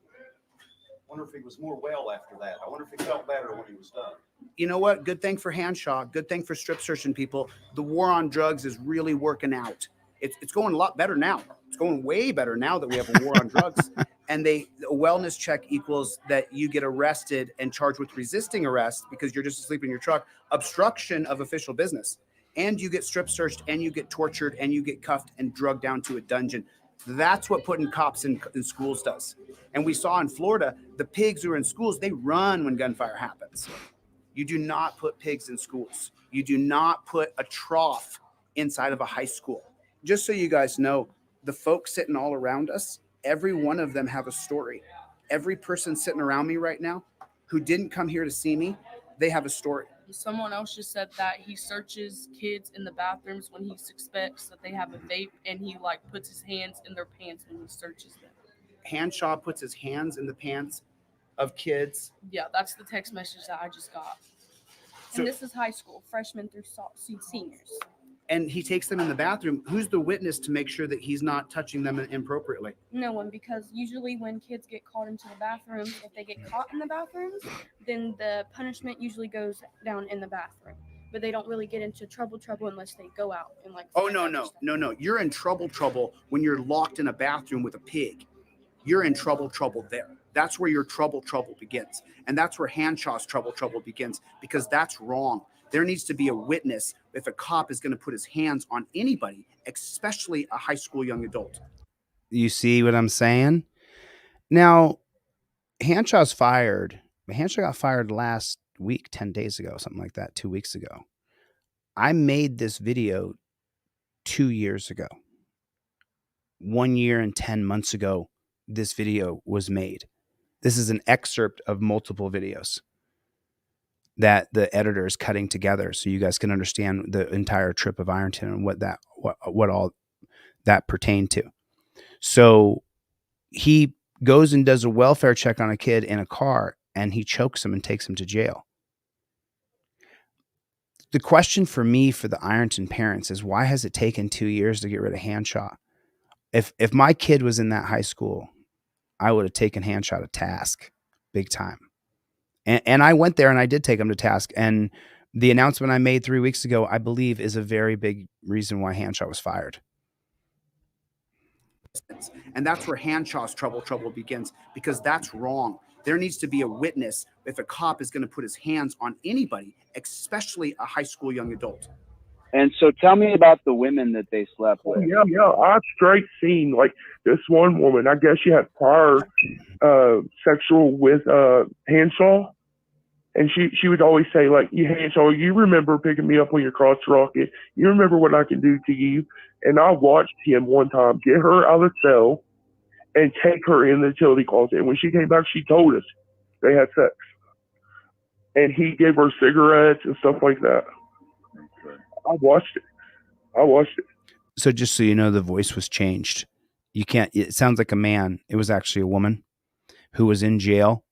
I wonder if he was more well after that. I wonder if he felt better when he was done.
You know what? Good thing for Hanshaw. Good thing for strip searching people. The war on drugs is really working out. It's going a lot better now. It's going way better now that we have a war on drugs. And a wellness check equals that you get arrested and charged with resisting arrest because you're just asleep in your truck, obstruction of official business. And you get strip searched and you get tortured and you get cuffed and drugged down to a dungeon. That's what putting cops in schools does. And we saw in Florida, the pigs who are in schools, they run when gunfire happens. You do not put pigs in schools. You do not put a trough inside of a high school. Just so you guys know, the folks sitting all around us, every one of them have a story. Every person sitting around me right now who didn't come here to see me, they have a story.
Someone else just said that he searches kids in the bathrooms when he suspects that they have a vape, and he puts his hands in their pants when he searches them.
Hanshaw puts his hands in the pants of kids.
Yeah, that's the text message that I just got. And this is high school, freshmen through seniors.
And he takes them in the bathroom. Who's the witness to make sure that he's not touching them inappropriately?
No one, because usually when kids get caught into the bathrooms, if they get caught in the bathrooms, then the punishment usually goes down in the bathroom. But they don't really get into trouble unless they go out and
Oh, no. You're in trouble when you're locked in a bathroom with a pig. You're in trouble there. That's where your trouble begins. And that's where Hanshaw's trouble begins, because that's wrong. There needs to be a witness if a cop is going to put his hands on anybody, especially a high school young adult. You see what I'm saying? Now, Hanshaw's fired. Hanshaw got fired last week, 10 days ago, something like that, 2 weeks ago. I made this video 2 years ago. 1 year and 10 months ago, this video was made. This is an excerpt of multiple videos that the editor is cutting together so you guys can understand the entire trip of Ironton and what all that pertained to. So he goes and does a welfare check on a kid in a car, and he chokes him and takes him to jail. The question for me, for the Ironton parents, is why has it taken 2 years to get rid of Hanshaw? If my kid was in that high school, I would have taken Hanshaw to task big time. And I went there and I did take him to task. And the announcement I made 3 weeks ago, I believe, is a very big reason why Hanshaw was fired. And that's where Hanshaw's trouble begins, because that's wrong. There needs to be a witness if a cop is going to put his hands on anybody, especially a high school young adult.
And so tell me about the women that they slept with.
Yeah. I've straight seen this one woman. I guess she had prior sexual with Hanshaw, and she would always say Hanshaw, you remember picking me up on your cross rocket? You remember what I can do to you? And I watched him one time get her out of the cell and take her in the utility closet. And when she came back, she told us They had sex. And he gave her cigarettes and stuff like that. I watched it.
So just so you know, the voice was changed. You can't, it sounds like a man. It was actually a woman who was in jail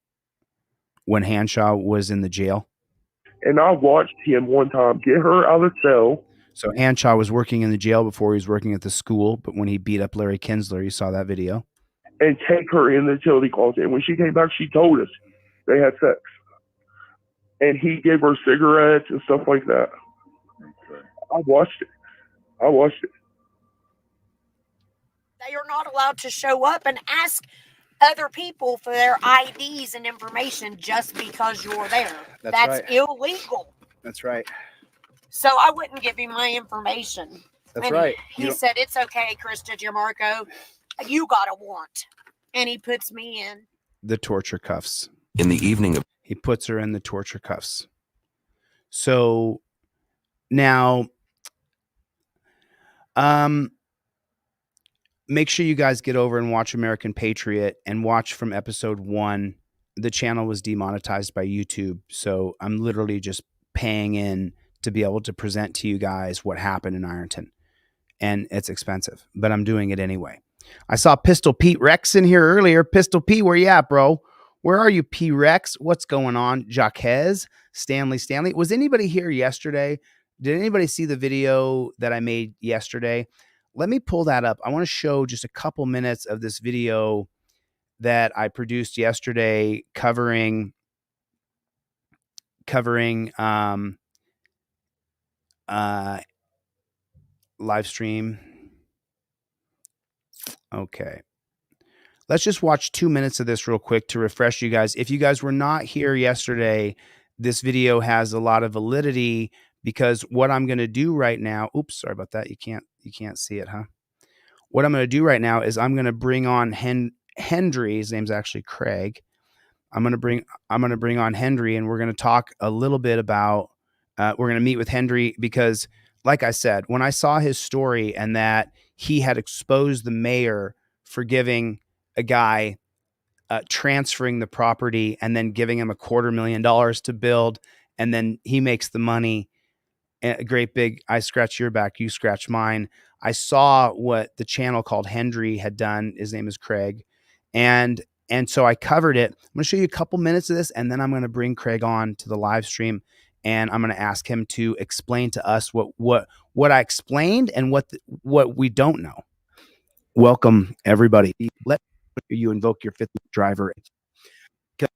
when Hanshaw was in the jail.
And I watched him one time get her out of the cell.
So Hanshaw was working in the jail before he was working at the school, but when he beat up Larry Kinsler, you saw that video.
And take her in the utility closet. And when she came back, she told us they had sex. And he gave her cigarettes and stuff like that. I watched it.
They are not allowed to show up and ask other people for their IDs and information just because you're there. That's
right.
illegal.
That's right.
So I wouldn't give him my information.
That's
and
right.
He said, it's okay, Krista Gianmarco. You got a warrant. And he puts me in
The torture cuffs.
In the evening of
He puts her in the torture cuffs. So now, make sure you guys get over and watch American Patriot and watch from episode 1. The channel was demonetized by YouTube. So I'm literally just paying in to be able to present to you guys what happened in Ironton. And it's expensive, but I'm doing it anyway. I saw Pistol Pete Rex in here earlier. Pistol P, where you at, bro? Where are you, P Rex? What's going on? Jaquez, Stanley. Was anybody here yesterday? Did anybody see the video that I made yesterday? Let me pull that up. I want to show just a couple minutes of this video that I produced yesterday covering live stream. Okay. Let's just watch 2 minutes of this real quick to refresh you guys. If you guys were not here yesterday, this video has a lot of validity because what I'm going to do right now, oops, sorry about that. You can't see it, huh? What I'm going to do right now is I'm going to bring on Hendry. His name's actually Craig. I'm going to bring on Hendry, and we're going to talk a little bit about, we're going to meet with Hendry because, like I said, when I saw his story and that he had exposed the mayor for giving a guy transferring the property and then giving him $250,000 to build, and then he makes the money, a great big, I scratch your back, you scratch mine. I saw what the channel called Hendry had done. His name is Craig. And so I covered it. I'm going to show you a couple minutes of this, and then I'm going to bring Craig on to the live stream, and I'm going to ask him to explain to us what I explained and what we don't know. Welcome, everybody. Let you invoke your fifth driver. Craig.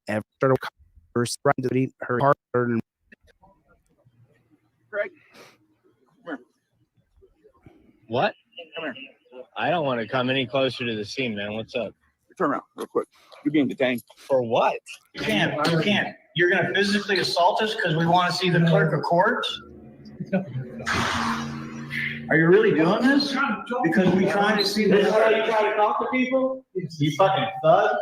What? Come here. I don't want to come any closer to the scene, man. What's up?
Turn around real quick. You're being detained.
For what?
You can't. You're going to physically assault us because we want to see the clerk of court? Are you really doing this? Because we trying to see this. Is how you try to talk to people? You fucking thug.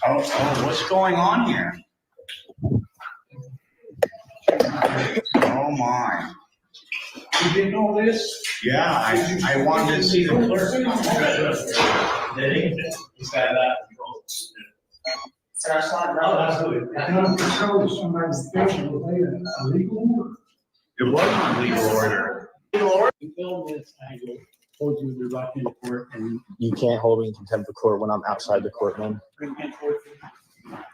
Oh, what's going on here? Oh my. You didn't know this? Yeah, I wanted to see the clerk. Did he? He's got that. That's not absolutely. I don't control somebody's facial with a legal order. It wasn't a legal order.
You film this, I will hold you to back into court, and
You can't hold me in contempt of court when I'm outside the courtroom.
bring him forth.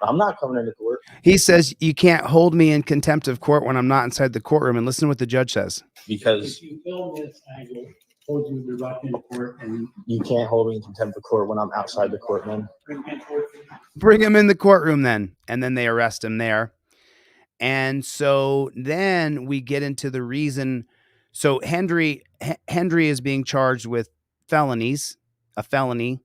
I'm not coming into court.
He says you can't hold me in contempt of court when I'm not inside the courtroom. And listen to what the judge says.
Because
If you film this, I will hold you to back into court, and
you can't hold me in contempt of court when I'm outside the courtroom.
bring him forth.
Bring him in the courtroom then. And then they arrest him there. And so then we get into the reason. So Hendry is being charged with a felony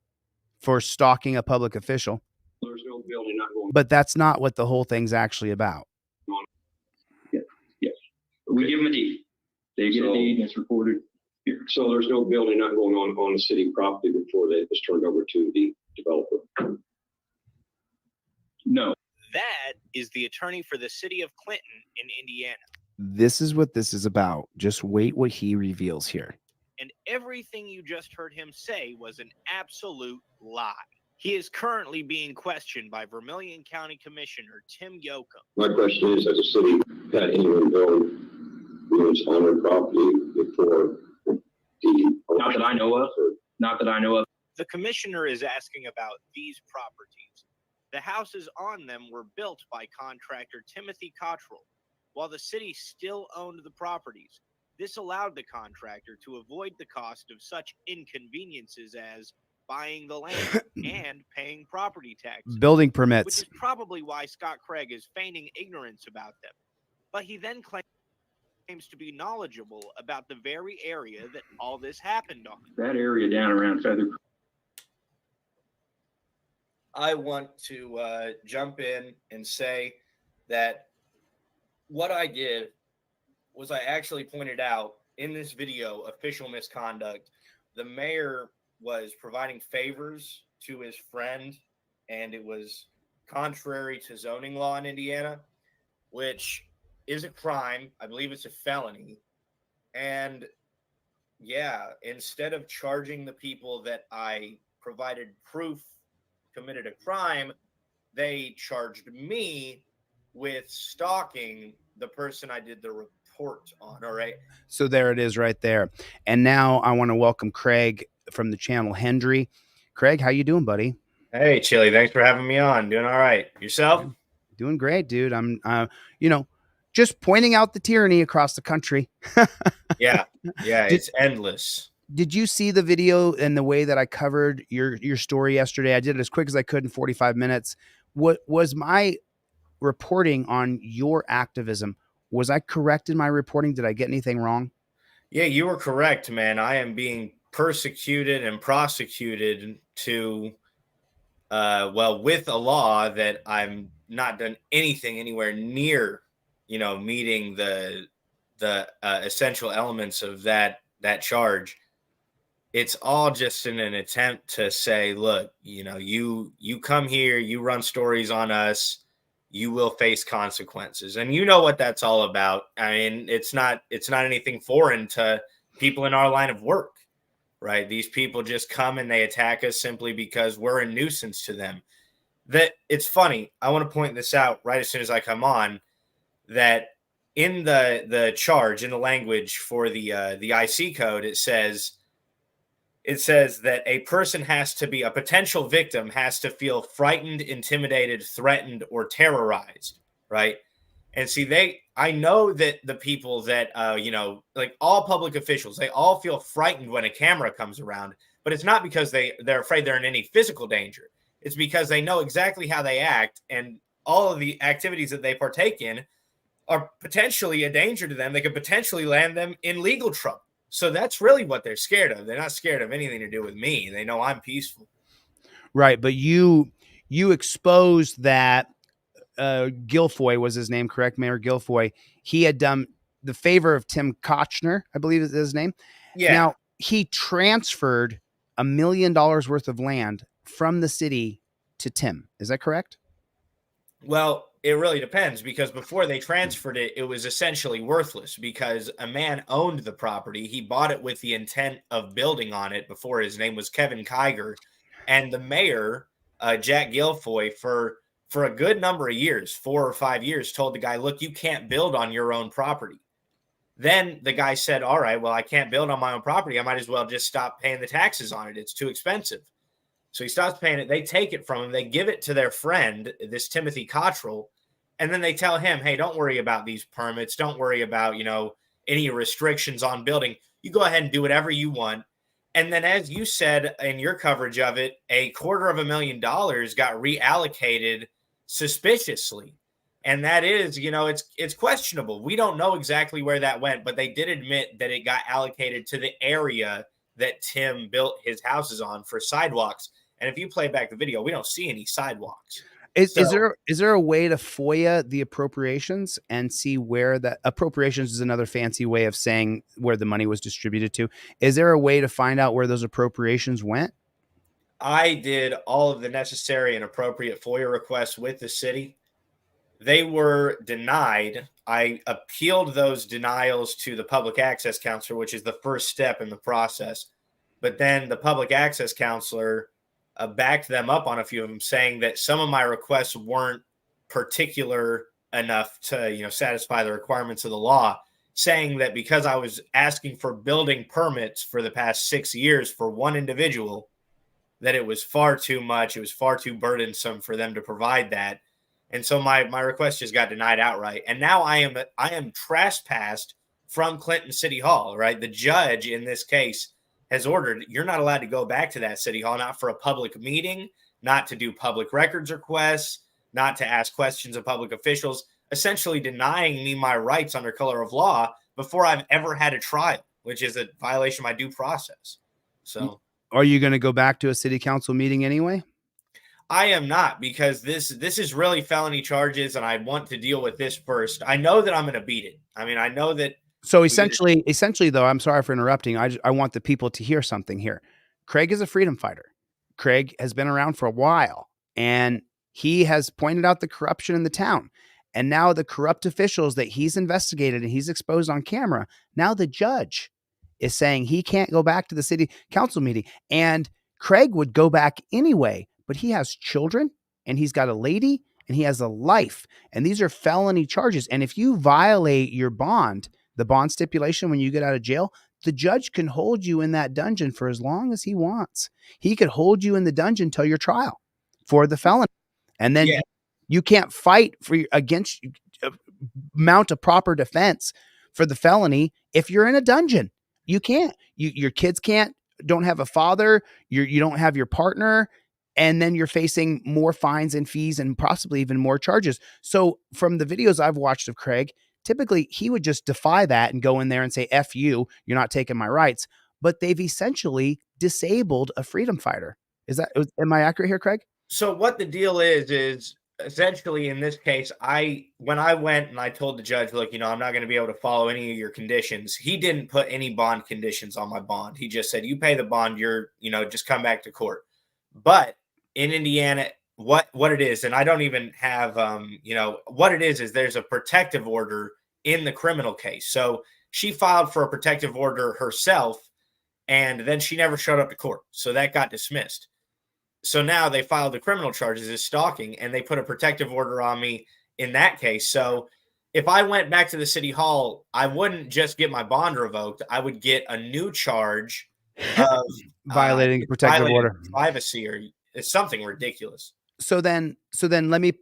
for stalking a public official.
There's no building not going.
But that's not what the whole thing's actually about.
Yes. We give them a deed. They get a deed and it's recorded here. So there's no building not going on the city property before it was turned over to the developer. No.
That is the attorney for the city of Clinton in Indiana.
This is what this is about. Just wait what he reveals here.
And everything you just heard him say was an absolute lie. He is currently being questioned by Vermilion County Commissioner Tim Yoakum.
My question is, has the city had anyone build units on their property before the? Not that I know of. Not that I know of.
The commissioner is asking about these properties. The houses on them were built by contractor Timothy Cottrell, while the city still owned the properties. This allowed the contractor to avoid the cost of such inconveniences as buying the land and paying property taxes.
Building permits.
Which is probably why Scott Craig is feigning ignorance about them. But he then claims to be knowledgeable about the very area that all this happened on.
That area down around Feather.
I want to jump in and say that what I did was I actually pointed out in this video official misconduct. The mayor was providing favors to his friend, and it was contrary to zoning law in Indiana, which is a crime. I believe it's a felony. And yeah, instead of charging the people that I provided proof committed a crime, they charged me with stalking the person I did the report on. All right.
So there it is right there. And now I want to welcome Craig from the channel Hendry. Craig, how you doing, buddy?
Hey, Chille. Thanks for having me on. Doing all right. Yourself?
Doing great, dude. I'm, just pointing out the tyranny across the country.
Yeah. It's endless.
Did you see the video and the way that I covered your story yesterday? I did it as quick as I could in 45 minutes. What was my reporting on your activism? Was I correct in my reporting? Did I get anything wrong?
Yeah, you were correct, man. I am being persecuted and prosecuted to, with a law that I'm not done anything anywhere near, meeting the essential elements of that charge. It's all just in an attempt to say, look, you come here, you run stories on us, you will face consequences. And you know what that's all about. I mean, it's not anything foreign to people in our line of work, right? These people just come and they attack us simply because we're a nuisance to them. That it's funny. I want to point this out right as soon as I come on, that in the charge, in the language for the IC code, it says that a person a potential victim has to feel frightened, intimidated, threatened, or terrorized, right? And see, I know that the people that, like all public officials, they all feel frightened when a camera comes around, but it's not because they're afraid they're in any physical danger. It's because they know exactly how they act, and all of the activities that they partake in are potentially a danger to them. They could potentially land them in legal trouble. So that's really what they're scared of. They're not scared of anything to do with me. They know I'm peaceful.
Right. But you exposed that Guilfoyle was his name, correct? Mayor Guilfoyle. He had done the favor of Tim Kochner, I believe is his name.
Yeah.
Now, he transferred $1 million worth of land from the city to Tim. Is that correct?
Well, it really depends, because before they transferred it, it was essentially worthless because a man owned the property. He bought it with the intent of building on it before. His name was Kevin Kiger. And the mayor, Jack Guilfoyle, for a good number of years, 4 or 5 years, told the guy, look, you can't build on your own property. Then the guy said, all right, well, I can't build on my own property. I might as well just stop paying the taxes on it. It's too expensive. So he stops paying it. They take it from him. They give it to their friend, this Timothy Cottrell, and then they tell him, hey, don't worry about these permits. Don't worry about, any restrictions on building. You go ahead and do whatever you want. And then, as you said in your coverage of it, $250,000 got reallocated suspiciously. And that is, it's questionable. We don't know exactly where that went, but they did admit that it got allocated to the area that Tim built his houses on for sidewalks. And if you play back the video, we don't see any sidewalks.
Is there a way to FOIA the appropriations and see where that appropriations is another fancy way of saying where the money was distributed to? Is there a way to find out where those appropriations went?
I did all of the necessary and appropriate FOIA requests with the city. They were denied. I appealed those denials to the public access counselor, which is the first step in the process. But then the public access counselor backed them up on a few of them, saying that some of my requests weren't particular enough to, satisfy the requirements of the law, saying that because I was asking for building permits for the past 6 years for one individual, that it was far too much. It was far too burdensome for them to provide that. And so my request just got denied outright. And now I am trespassed from Clinton City Hall, right? The judge in this case has ordered you're not allowed to go back to that city hall, not for a public meeting, not to do public records requests, not to ask questions of public officials, essentially denying me my rights under color of law before I've ever had a trial, which is a violation of my due process. So
are you going to go back to a city council meeting anyway?
I am not, because this is really felony charges, and I want to deal with this first. I know that I'm going to beat it. I mean, I know that.
So essentially though, I'm sorry for interrupting. I want the people to hear something here. Craig is a freedom fighter. Craig has been around for a while, and he has pointed out the corruption in the town. And now the corrupt officials that he's investigated and he's exposed on camera, now the judge is saying he can't go back to the city council meeting. And Craig would go back anyway, but he has children and he's got a lady and he has a life. And these are felony charges. And if you violate your bond, the bond stipulation when you get out of jail, the judge can hold you in that dungeon for as long as he wants. He could hold you in the dungeon till your trial for the felony. And then you can't fight mount a proper defense for the felony if you're in a dungeon. You can't. Your kids don't have a father. You don't have your partner. And then you're facing more fines and fees and possibly even more charges. So from the videos I've watched of Craig, typically he would just defy that and go in there and say, F you, you're not taking my rights. But they've essentially disabled a freedom fighter. Am I accurate here, Craig?
So what the deal is essentially in this case, when I went and I told the judge, look, I'm not going to be able to follow any of your conditions. He didn't put any bond conditions on my bond. He just said, you pay the bond, just come back to court. But in Indiana, what it is, and I don't even have, what it is there's a protective order in the criminal case. So she filed for a protective order herself, and then she never showed up to court. So that got dismissed. So now they filed the criminal charges as stalking, and they put a protective order on me in that case. So if I went back to the city hall, I wouldn't just get my bond revoked. I would get a new charge of
violating protective order,
privacy, or it's something ridiculous.
So then let me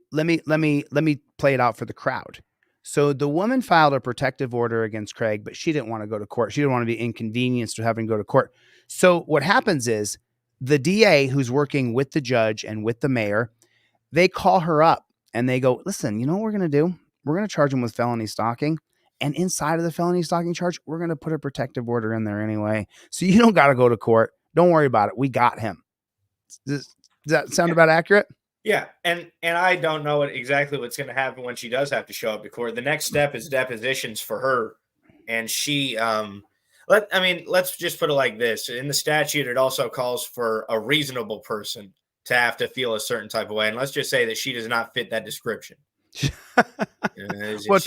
play it out for the crowd. So the woman filed a protective order against Craig, but she didn't want to go to court. She didn't want to be inconvenienced to having to go to court. So what happens is the DA, who's working with the judge and with the mayor, they call her up and they go, listen, you know what we're going to do? We're going to charge him with felony stalking. And inside of the felony stalking charge, we're going to put a protective order in there anyway. So you don't got to go to court. Don't worry about it. We got him. Does that sound about accurate?
Yeah. And I don't know exactly what's going to happen when she does have to show up to court. The next step is depositions for her. And she, let's just put it like this. In the statute, it also calls for a reasonable person to have to feel a certain type of way. And let's just say that she does not fit that description.
Well,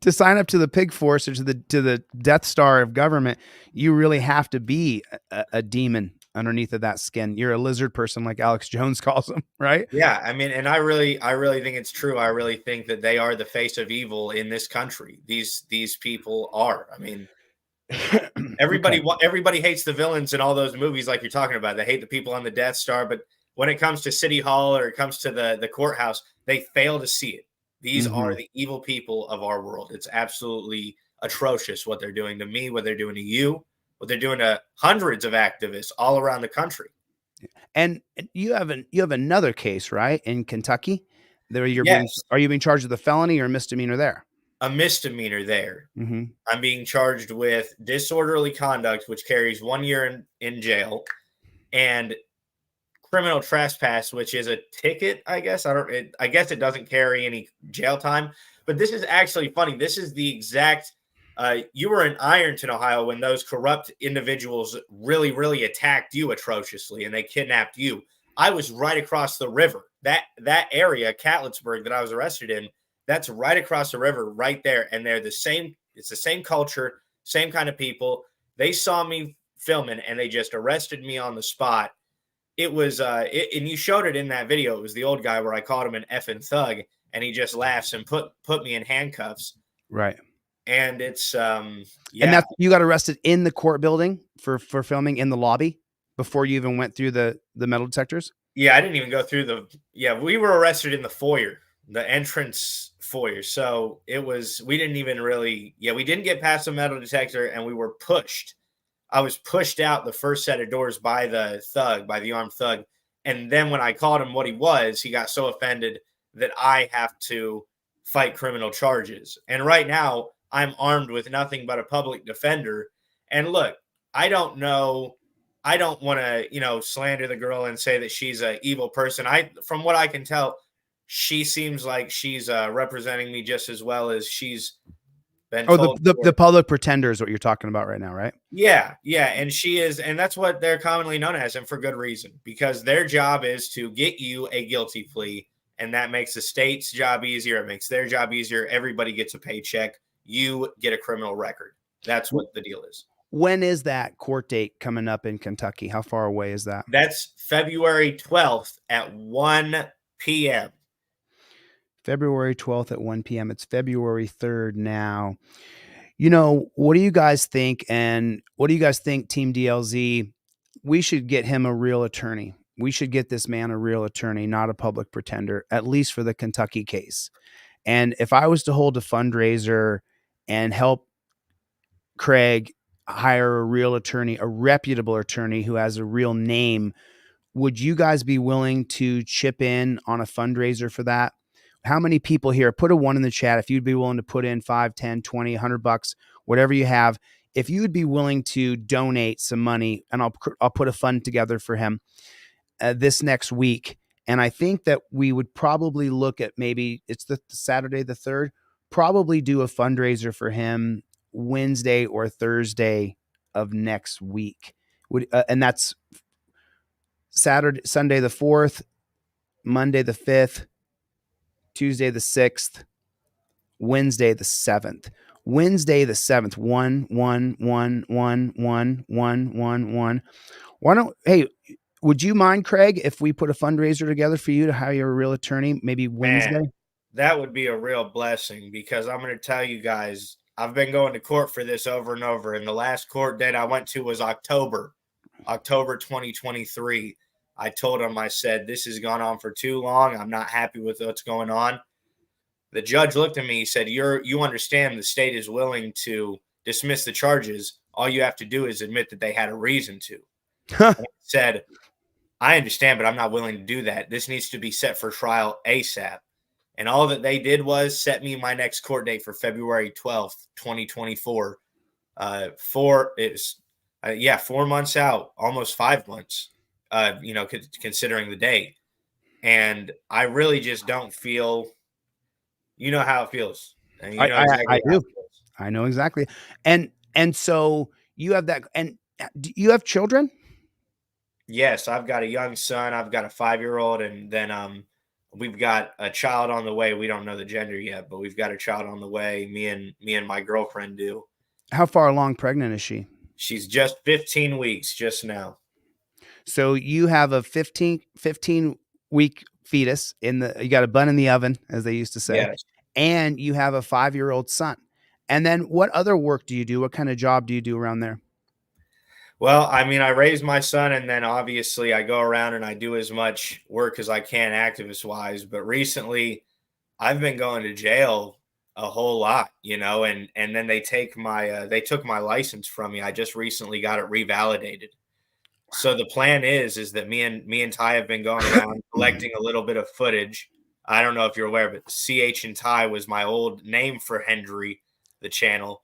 to sign up to the pig force or to the Death Star of government, you really have to be a demon underneath of that skin. You're a lizard person, like Alex Jones calls them, right?
Yeah. I mean, and I really think it's true. I really think that they are the face of evil in this country. These people are. I mean, everybody hates the villains in all those movies like you're talking about. They hate the people on the Death Star, but when it comes to City Hall or it comes to the courthouse, they fail to see it. These are the evil people of our world. It's absolutely atrocious what they're doing to me, what they're doing to you, what they're doing to hundreds of activists all around the country.
And you have another case, right, in Kentucky? Are you being charged with a felony or a misdemeanor there?
A misdemeanor there.
Mm-hmm.
I'm being charged with disorderly conduct, which carries 1 year in jail, and criminal trespass, which is a ticket, I guess. I guess it doesn't carry any jail time. But this is actually funny. This is the exact you were in Ironton, Ohio, when those corrupt individuals really, really attacked you atrociously and they kidnapped you. I was right across the river. That area, Catlettsburg, that I was arrested in, that's right across the river right there. And they're the same. It's the same culture, same kind of people. They saw me filming and they just arrested me on the spot. it was and you showed it in that video. It was the old guy where I called him an effing thug, and he just laughs and put me in handcuffs.
Right.
And it's
And that's, you got arrested in the court building for filming in the lobby before you even went through the metal detectors?
Yeah, I didn't even go through we were arrested in the foyer, the entrance foyer. So we didn't even really, we didn't get past the metal detector, and we were pushed. I was pushed out the first set of doors by the armed thug. And then when I called him what he was, he got so offended that I have to fight criminal charges. And right now I'm armed with nothing but a public defender. And look, I don't know. I don't want to, slander the girl and say that she's an evil person. From what I can tell, she seems like she's representing me just as well as she's been told.
The public pretender is what you're talking about right now, right?
Yeah. And she is, and that's what they're commonly known as, and for good reason, because their job is to get you a guilty plea, and that makes the state's job easier. It makes their job easier. Everybody gets a paycheck. You get a criminal record. That's what the deal is.
When is that court date coming up in Kentucky? How far away is that?
That's February 12th at 1 p.m.
February 12th at 1 p.m. It's February 3rd now. What do you guys think? And what do you guys think, Team DLZ? We should get him a real attorney. We should get this man a real attorney, not a public pretender, at least for the Kentucky case. And if I was to hold a fundraiser and help Craig hire a real attorney, a reputable attorney who has a real name, would you guys be willing to chip in on a fundraiser for that? How many people here? Put a 1 in the chat if you'd be willing to put in 5, 10, 20, $100, whatever you have. If you would be willing to donate some money, and I'll put a fund together for him this next week. And I think that we would probably look at, maybe it's the Saturday the 3rd, probably do a fundraiser for him Wednesday or Thursday of next week. And that's Sunday the 4th, Monday the 5th, Tuesday the 6th, Wednesday the 7th. Wednesday the 7th, 1, 1, 1, 1, 1, 1, 1, 1. Would you mind, Craig, if we put a fundraiser together for you to hire a real attorney, maybe Wednesday?
Man, that would be a real blessing, because I'm going to tell you guys, I've been going to court for this over and over. And the last court date I went to was October 2023. I told him, I said, this has gone on for too long. I'm not happy with what's going on. The judge looked at me, he said, you understand the state is willing to dismiss the charges. All you have to do is admit that they had a reason to. I said, I understand, but I'm not willing to do that. This needs to be set for trial ASAP. And all that they did was set me my next court date for February 12th, 2024. 4 months out, almost 5 months, considering the date. And I really just don't feel, you know how it feels. And you know
I do. I know exactly. And so you have that. And do you have children?
Yes, I've got a young son. I've got a 5-year-old, and then we've got a child on the way. We don't know the gender yet, but we've got a child on the way. Me and my girlfriend do. How
far along pregnant is she?
She's just 15 weeks just now.
So you have a 15-week fetus you got a bun in the oven, as they used to say.
Yes.
And you have a 5-year-old son. And then what other work do you do? What kind of job do you do around there?
Well, I mean, I raise my son, and then obviously I go around and I do as much work as I can activist-wise. But recently, I've been going to jail a whole lot, and then they took my license from me. I just recently got it revalidated. So the plan is that me and Ty have been going around collecting a little bit of footage. I don't know if you're aware, but CH and Ty was my old name for Hendry, the channel.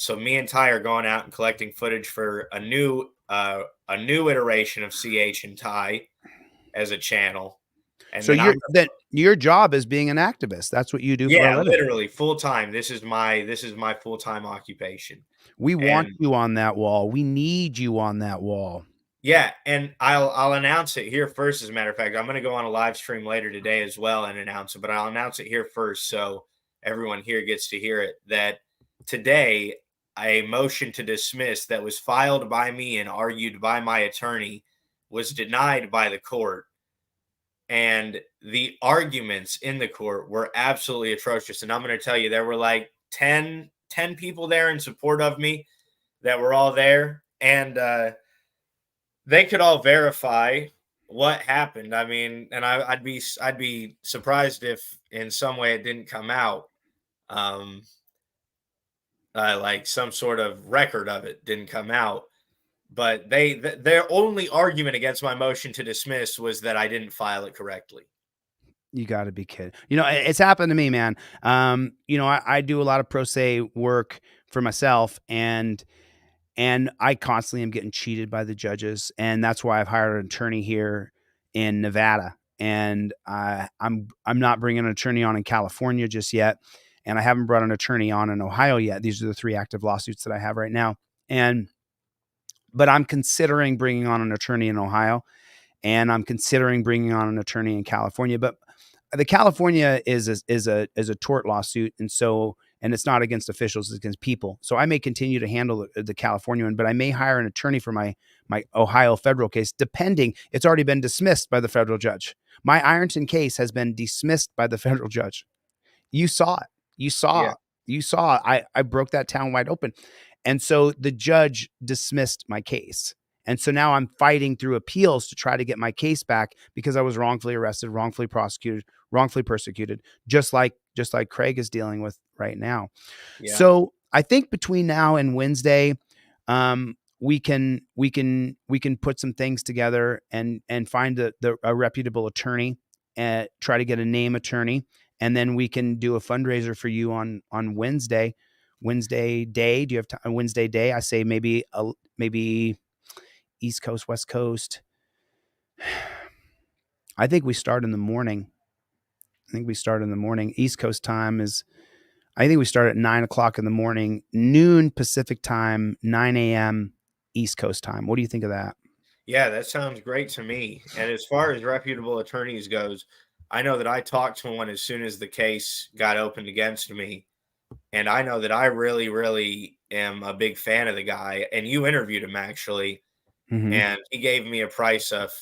So me and Ty are going out and collecting footage for a new iteration of CH and Ty as a channel. And
so your job is being an activist. That's what you do.
Yeah,
for a living.
Literally full time. This is my full-time occupation.
We want you on that wall. We need you on that wall.
Yeah, and I'll announce it here first. As a matter of fact, I'm going to go on a live stream later today as well and announce it. But I'll announce it here first, so everyone here gets to hear it. That today, a motion to dismiss that was filed by me and argued by my attorney was denied by the court. And the arguments in the court were absolutely atrocious. And I'm going to tell you, there were like 10 people there in support of me that were all there. And they could all verify what happened. I mean, and I'd be surprised if in some way it didn't come out. Like some sort of record of it didn't come out. But their only argument against my motion to dismiss was that I didn't file it correctly.
You got to be kidding. It's happened to me, man. I do a lot of pro se work for myself, and I constantly am getting cheated by the judges. And that's why I've hired an attorney here in Nevada. And I'm not bringing an attorney on in California just yet. And I haven't brought an attorney on in Ohio yet. These are the 3 active lawsuits that I have right now. But I'm considering bringing on an attorney in Ohio, and I'm considering bringing on an attorney in California. But the California is a tort lawsuit, and it's not against officials; it's against people. So I may continue to handle the California one, but I may hire an attorney for my Ohio federal case. Depending, it's already been dismissed by the federal judge. My Ironton case has been dismissed by the federal judge. You saw it. You saw it. I broke that town wide open. And so the judge dismissed my case. And so now I'm fighting through appeals to try to get my case back because I was wrongfully arrested, wrongfully prosecuted, wrongfully persecuted, just like Craig is dealing with right now. Yeah. So I think between now and Wednesday, we can put some things together and find a reputable attorney and try to get a name attorney. And then we can do a fundraiser for you on Wednesday day. Do you have time? Wednesday day? I say maybe East Coast, West Coast. I think we start in the morning. East Coast time I think we start at 9:00 in the morning, noon Pacific time, 9 a.m. East Coast time. What do you think of that?
Yeah, that sounds great to me. And as far as reputable attorneys goes, I know that I talked to one as soon as the case got opened against me. And I know that I really, really am a big fan of the guy. And you interviewed him, actually. Mm-hmm. And he gave me a price of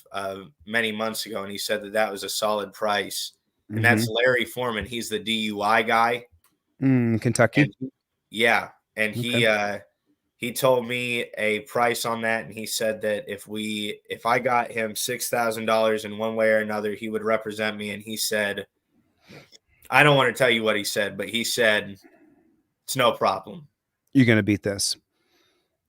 many months ago. And he said that was a solid price. And that's Larry Foreman. He's the DUI guy.
Kentucky.
And he told me a price on that. And he said that if I got him $6,000 in one way or another, he would represent me. And he said, I don't want to tell you what he said, but he said, it's no problem.
You're going to beat this.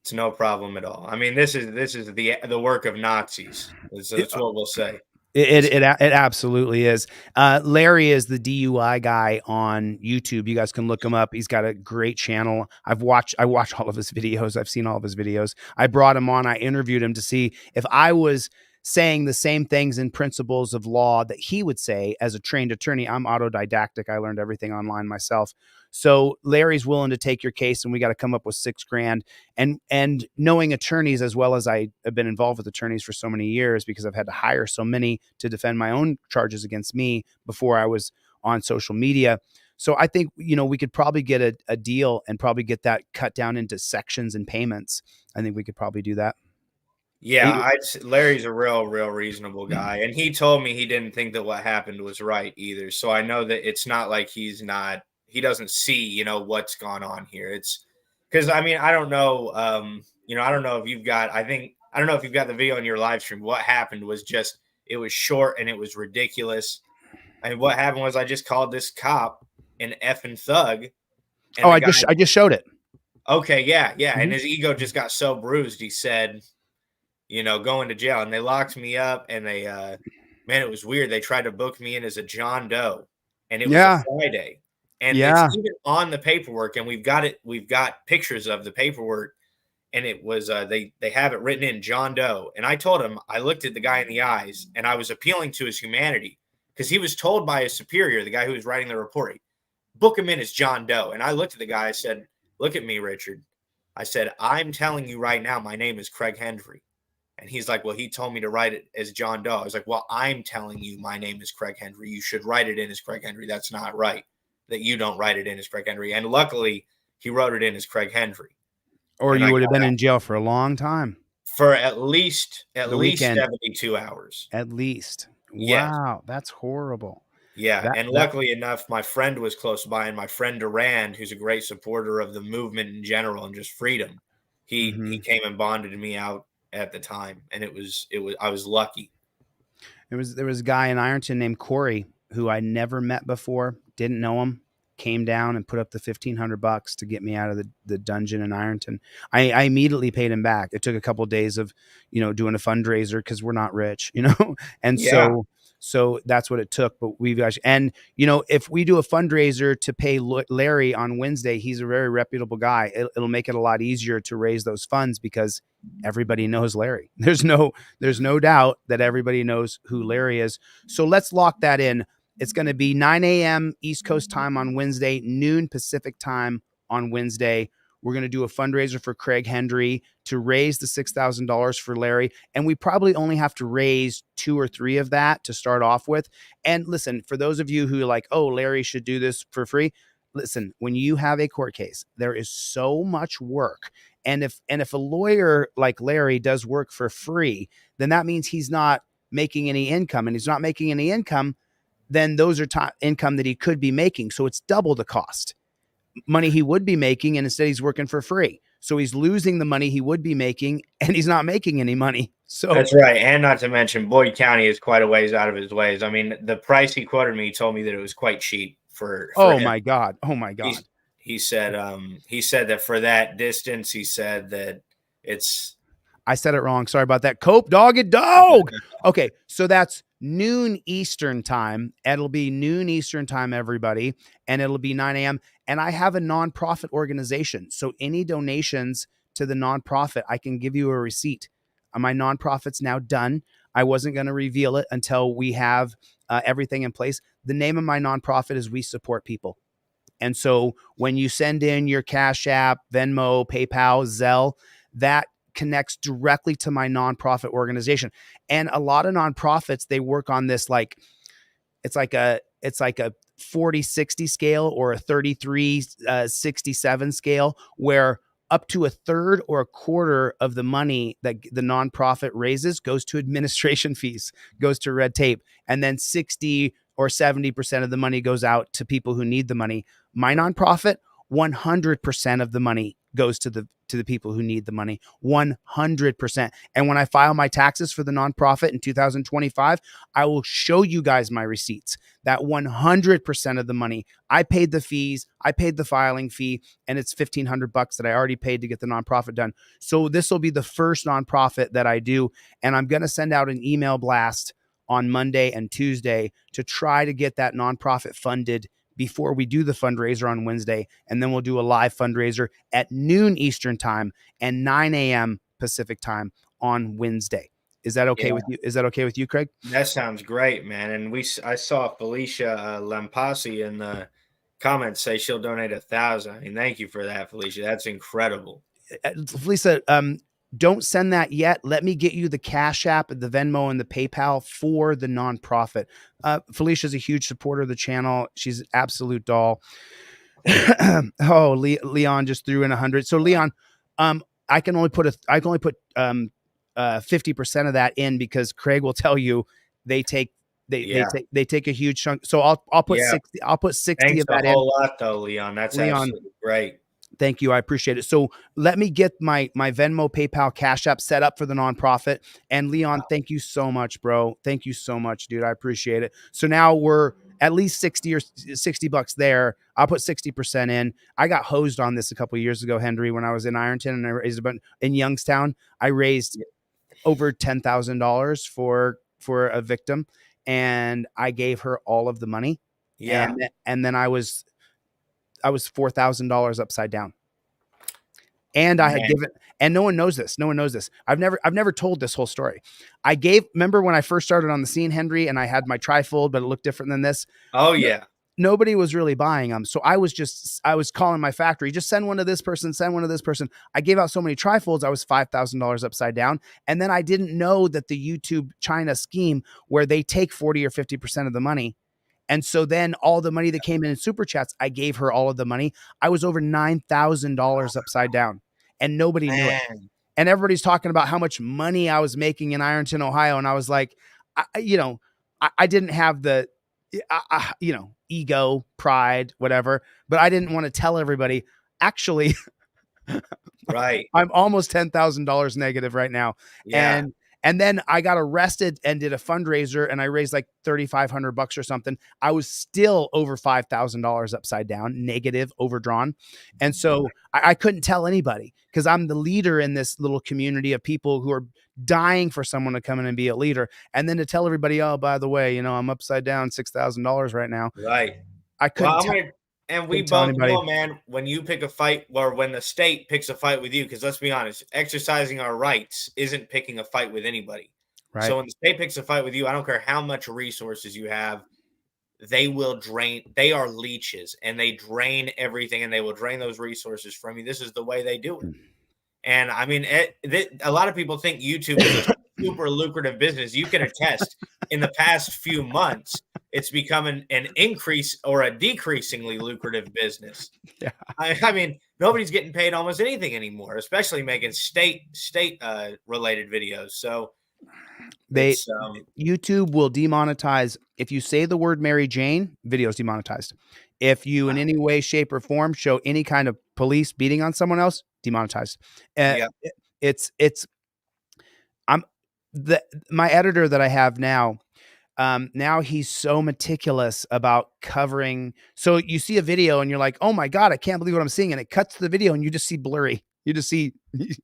It's no problem at all. I mean, this is the work of Nazis. That's what we'll say.
It absolutely is. Larry is the DUI guy on YouTube. You guys can look him up. He's got a great channel. I watch all of his videos. I've seen all of his videos. I brought him on. I interviewed him to see if I was saying the same things and principles of law that he would say as a trained attorney. I'm autodidactic. I learned everything online myself. So Larry's willing to take your case, and we got to come up with $6,000. And knowing attorneys, as well as I have been involved with attorneys for so many years because I've had to hire so many to defend my own charges against me before I was on social media. So I think, we could probably get a deal and probably get that cut down into sections and payments. I think we could probably do that.
Yeah, Larry's a real reasonable guy. And he told me he didn't think that what happened was right either. So I know that it's not like he doesn't see, what's gone on here. It's because, I mean, I don't know. I don't know if you've got, I don't know if you've got the video on your live stream. What happened was it was short and it was ridiculous. I mean, what happened was I just called this cop an effing thug.
I just showed it.
Okay. Yeah. Mm-hmm. And his ego just got so bruised. He said, going to jail, and they locked me up, and they, man, it was weird. They tried to book me in as a John Doe, and it was a Friday, and it's even on the paperwork, and we've got pictures of the paperwork, and it was, they have it written in John Doe. And I told him, I looked at the guy in the eyes, and I was appealing to his humanity because he was told by his superior, the guy who was writing the report, book him in as John Doe. And I looked at the guy, I said, look at me, Richard. I said, I'm telling you right now, my name is Craig Henry. And he's like, well, he told me to write it as John Doe. I was like, well, I'm telling you my name is Craig Henry. You should write it in as Craig Henry. That's not right that you don't write it in as Craig Henry. And luckily, he wrote it in as Craig Henry.
Or you would have been in jail for a long time.
for at least
The weekend.
72 hours.
At least.
Yes.
Wow, that's horrible.
Yeah, and luckily enough, my friend was close by, and my friend Durand, who's a great supporter of the movement in general and just freedom, he came and bonded me out at the time, and it was I was lucky.
There was a guy in Ironton named Corey who I never met before, didn't know him, came down and put up the $1,500 to get me out of the dungeon in Ironton. I immediately paid him back. It took a couple of days of, doing a fundraiser because we're not rich, and so that's what it took. But we've actually, and if we do a fundraiser to pay Larry on Wednesday, he's a very reputable guy. It'll make it a lot easier to raise those funds because everybody knows Larry. There's no doubt that everybody knows who Larry is. So let's lock that in. It's going to be 9 a.m. East Coast time on Wednesday, noon Pacific time on Wednesday. We're going to do a fundraiser for Craig Hendry to raise the $6,000 for Larry. And we probably only have to raise 2 or 3 of that to start off with. And listen, for those of you who are like, oh, Larry should do this for free. Listen, when you have a court case, there is so much work. And if a lawyer like Larry does work for free, then that means he's not making any income. And he's not making any income, then those are income that he could be making. So it's double the cost. Money he would be making, and instead he's working for free. So he's losing the money he would be making, and he's not making any money. So
that's right. And not to mention, Boyd County is quite a ways out of his ways. I mean, the price he quoted me, he told me that it was quite cheap for
oh
him.
my God.
He said that for that distance, he said that it's.
I said it wrong. Sorry about that. Cope dog. Okay. So that's noon Eastern time. It'll be noon Eastern time, everybody. And it'll be 9 a.m. And I have a nonprofit organization. So any donations to the nonprofit, I can give you a receipt. My nonprofit's now done. I wasn't going to reveal it until we have everything in place. The name of my nonprofit is We Support People. And so when you send in your Cash App, Venmo, PayPal, Zelle, that connects directly to my nonprofit organization. And a lot of nonprofits, they work on this it's like a 40-60 scale or a 33-67 scale, where up to a third or a quarter of the money that the nonprofit raises goes to administration fees, goes to red tape, and then 60 or 70% of the money goes out to people who need the money. My nonprofit, 100% of the money goes to the people who need the money, 100%. And when I file my taxes for the nonprofit in 2025, I will show you guys my receipts. That 100% of the money, I paid the fees, I paid the filing fee, and it's $1,500 that I already paid to get the nonprofit done. So this will be the first nonprofit that I do, and I'm going to send out an email blast on Monday and Tuesday to try to get that nonprofit funded before we do the fundraiser on Wednesday. And then we'll do a live fundraiser at noon Eastern time and 9 a.m. Pacific time on Wednesday. Is that okay with you? Is that okay with you, Craig?
That sounds great, man. And I saw Felicia Lampasi in the comments say she'll donate 1,000. I mean, thank you for that, Felicia. That's incredible.
Felicia, don't send that yet. Let me get you the Cash App, the Venmo, and the PayPal for the nonprofit. Felicia's a huge supporter of the channel. She's an absolute doll. Oh, Leon just threw in 100. So Leon, I can only put 50% of that in because Craig will tell you they take a huge chunk. So I'll put 60. I'll put 60
Thanks
of that in.
a whole lot, though, Leon. That's absolutely great.
Thank you. I appreciate it. So let me get my Venmo, PayPal, Cash App set up for the nonprofit. And Leon, thank you so much, bro. Thank you so much, dude. I appreciate it. So now we're at least $60 there. I'll put 60% in. I got hosed on this a couple of years ago, Henry, when I was in Ironton and I raised in Youngstown. I raised over $10,000 for a victim, and I gave her all of the money.
Yeah.
And then I was $4,000 upside down. And I had given, and no one knows this. No one knows this. I've never told this whole story. Remember when I first started on the scene, Henry, and I had my trifold, but it looked different than this.
Oh yeah.
Nobody was really buying them. So I was calling my factory, just send one to this person, send one to this person. I gave out so many trifolds. I was $5,000 upside down. And then I didn't know that the YouTube China scheme where they take 40 or 50% of the money. And so then all the money that came in super chats, I gave her all of the money. I was over $9,000 upside down, and nobody knew it. and everybody's talking about how much money I was making in Ironton, Ohio. And I was like, I didn't have the, ego, pride, whatever, but I didn't want to tell everybody, actually,
right.
I'm almost $10,000 negative right now.
Yeah.
And then I got arrested and did a fundraiser and I raised like $3,500 or something. I was still over $5,000 upside down, negative, overdrawn. And so I couldn't tell anybody because I'm the leader in this little community of people who are dying for someone to come in and be a leader. And then to tell everybody, oh, by the way, I'm upside down $6,000 right now.
Right.
I couldn't
and we
couldn't tell
both
anybody.
know, man, when you pick a fight or when the state picks a fight with you, because let's be honest, exercising our rights isn't picking a fight with anybody.
Right.
So when the state picks a fight with you, I don't care how much resources you have, they will drain. They are leeches and they drain everything and they will drain those resources from you. This is the way they do it. And I mean, a lot of people think YouTube is a super lucrative business. You can attest in the past few months, it's become an increase or a decreasingly lucrative business.
Yeah.
I mean, nobody's getting paid almost anything anymore, especially making state related videos. So
YouTube will demonetize if you say the word Mary Jane, video's demonetized. If you in any way, shape, or form show any kind of police beating on someone else, demonetized. My editor that I have now. Now he's so meticulous about covering. So you see a video and you're like, oh my God, I can't believe what I'm seeing. And it cuts to the video and you just see blurry. You just see,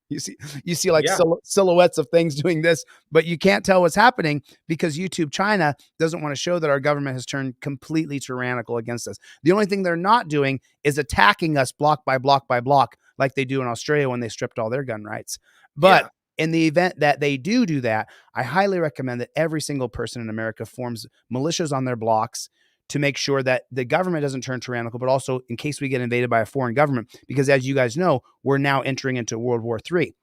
you see like silhouettes of things doing this, but you can't tell what's happening because YouTube China doesn't want to show that our government has turned completely tyrannical against us. The only thing they're not doing is attacking us block by block by block, like they do in Australia when they stripped all their gun rights. But in the event that they do that, I highly recommend that every single person in America forms militias on their blocks to make sure that the government doesn't turn tyrannical, but also in case we get invaded by a foreign government, because as you guys know, we're now entering into World War III.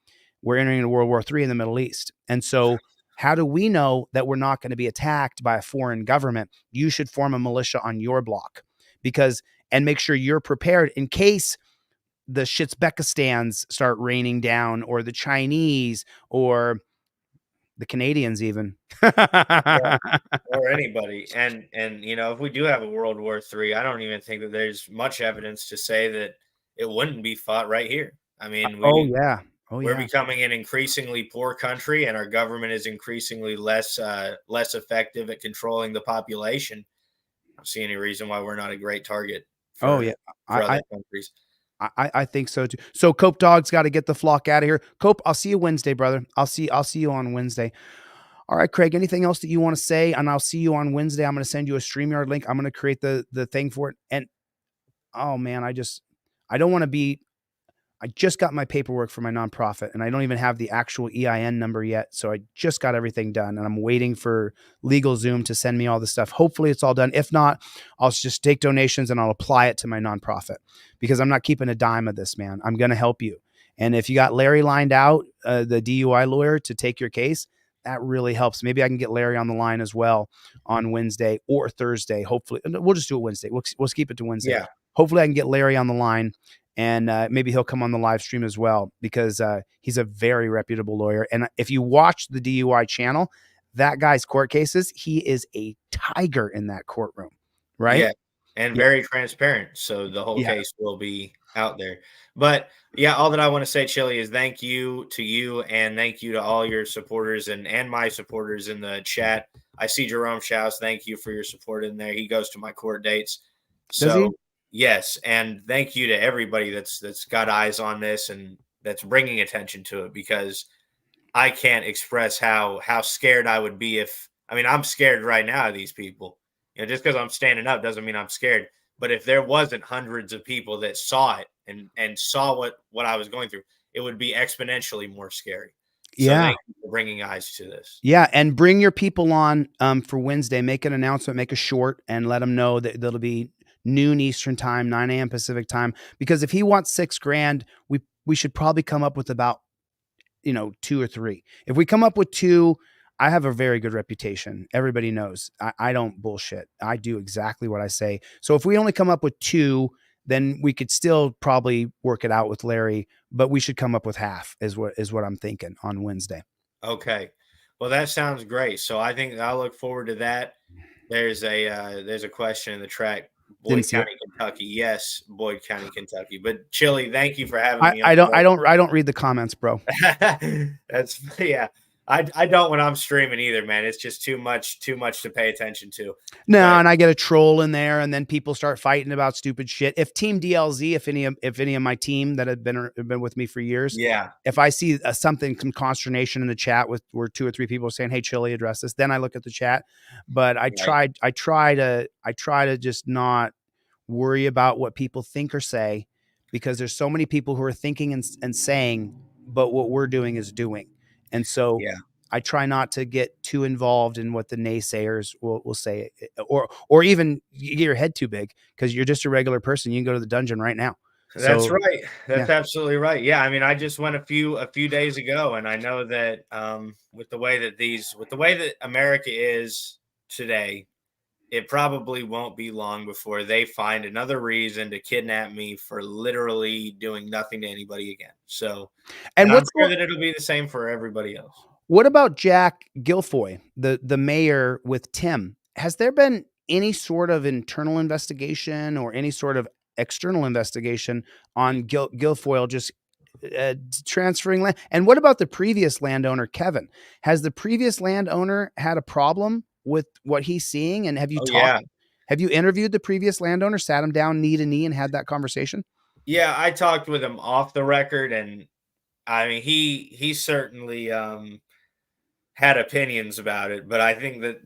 We're entering into World War III in the Middle East. And so how do we know that we're not going to be attacked by a foreign government? You should form a militia on your block and make sure you're prepared in case the Shitsbekistans start raining down, or the Chinese, or the Canadians even.
or anybody. And if we do have a World War III, I don't even think that there's much evidence to say that it wouldn't be fought right here. I mean, we're becoming an increasingly poor country, and our government is increasingly less effective at controlling the population. I don't see any reason why we're not a great target for other countries.
I think so too. So Cope Dog's got to get the flock out of here. Cope, I'll see you Wednesday, brother. I'll see you on Wednesday. All right, Craig, anything else that you want to say? And I'll see you on Wednesday. I'm going to send you a StreamYard link. I'm going to create the thing for it. And oh man, I just got my paperwork for my nonprofit and I don't even have the actual EIN number yet. So I just got everything done and I'm waiting for LegalZoom to send me all the stuff. Hopefully it's all done. If not, I'll just take donations and I'll apply it to my nonprofit because I'm not keeping a dime of this, man. I'm going to help you. And if you got Larry lined out, the DUI lawyer, to take your case, that really helps. Maybe I can get Larry on the line as well on Wednesday or Thursday. Hopefully we'll just do it Wednesday. We'll keep it to Wednesday.
Yeah.
Hopefully I can get Larry on the line. And maybe he'll come on the live stream as well because he's a very reputable lawyer. And if you watch the DUI channel, that guy's court cases, he is a tiger in that courtroom, right?
Yeah, and very transparent. So the whole case will be out there. But yeah, all that I want to say, Chille, is thank you to you and thank you to all your supporters and my supporters in the chat. I see Jerome Shouse. Thank you for your support in there. He goes to my court dates. So yes, and thank you to everybody that's got eyes on this and that's bringing attention to it, because I can't express how scared I would be I'm scared right now of these people. Just because I'm standing up doesn't mean I'm scared. But if there wasn't hundreds of people that saw it and saw what I was going through, it would be exponentially more scary. So thank you for bringing eyes to this.
Yeah, and bring your people on for Wednesday. Make an announcement, make a short, and let them know that that'll be noon Eastern time, 9 a.m. Pacific time. Because if he wants $6,000, we should probably come up with about 2 or 3. If we come up with 2, I have a very good reputation. Everybody knows I don't bullshit. I do exactly what I say. So if we only come up with 2, then we could still probably work it out with Larry, but we should come up with half is what I'm thinking on Wednesday.
Okay. Well, that sounds great. So I think I'll look forward to that. There's a question in the track. Boyd County, Kentucky. Yes, Boyd County, Kentucky. But Chille, thank you for having me.
I don't read the comments, bro.
That's yeah. I don't when I'm streaming either, man. It's just too much to pay attention to.
No, and I get a troll in there, and then people start fighting about stupid shit. If Team DLZ, if any of my team that have been with me for years,
yeah,
if I see some consternation in the chat where 2 or 3 people are saying, "Hey, Chille, address this," then I look at the chat. But I try to just not worry about what people think or say, because there's so many people who are thinking and saying, but what we're doing is doing. And so I try not to get too involved in what the naysayers will say, or even you get your head too big, because you're just a regular person. You can go to the dungeon right now.
That's right. That's absolutely right. Yeah. I mean, I just went a few days ago, and I know that with the way that America is today, it probably won't be long before they find another reason to kidnap me for literally doing nothing to anybody again. So, and I'm sure that it'll be the same for everybody else.
What about Jack Guilfoyle, the mayor with Tim? Has there been any sort of internal investigation or any sort of external investigation on Guilfoyle just transferring land? And what about the previous landowner, Kevin? Has the previous landowner had a problem with what he's seeing? And have you have you interviewed the previous landowner, sat him down knee to knee and had that conversation?
Yeah, I talked with him off the record, and I mean, he certainly had opinions about it, but I think that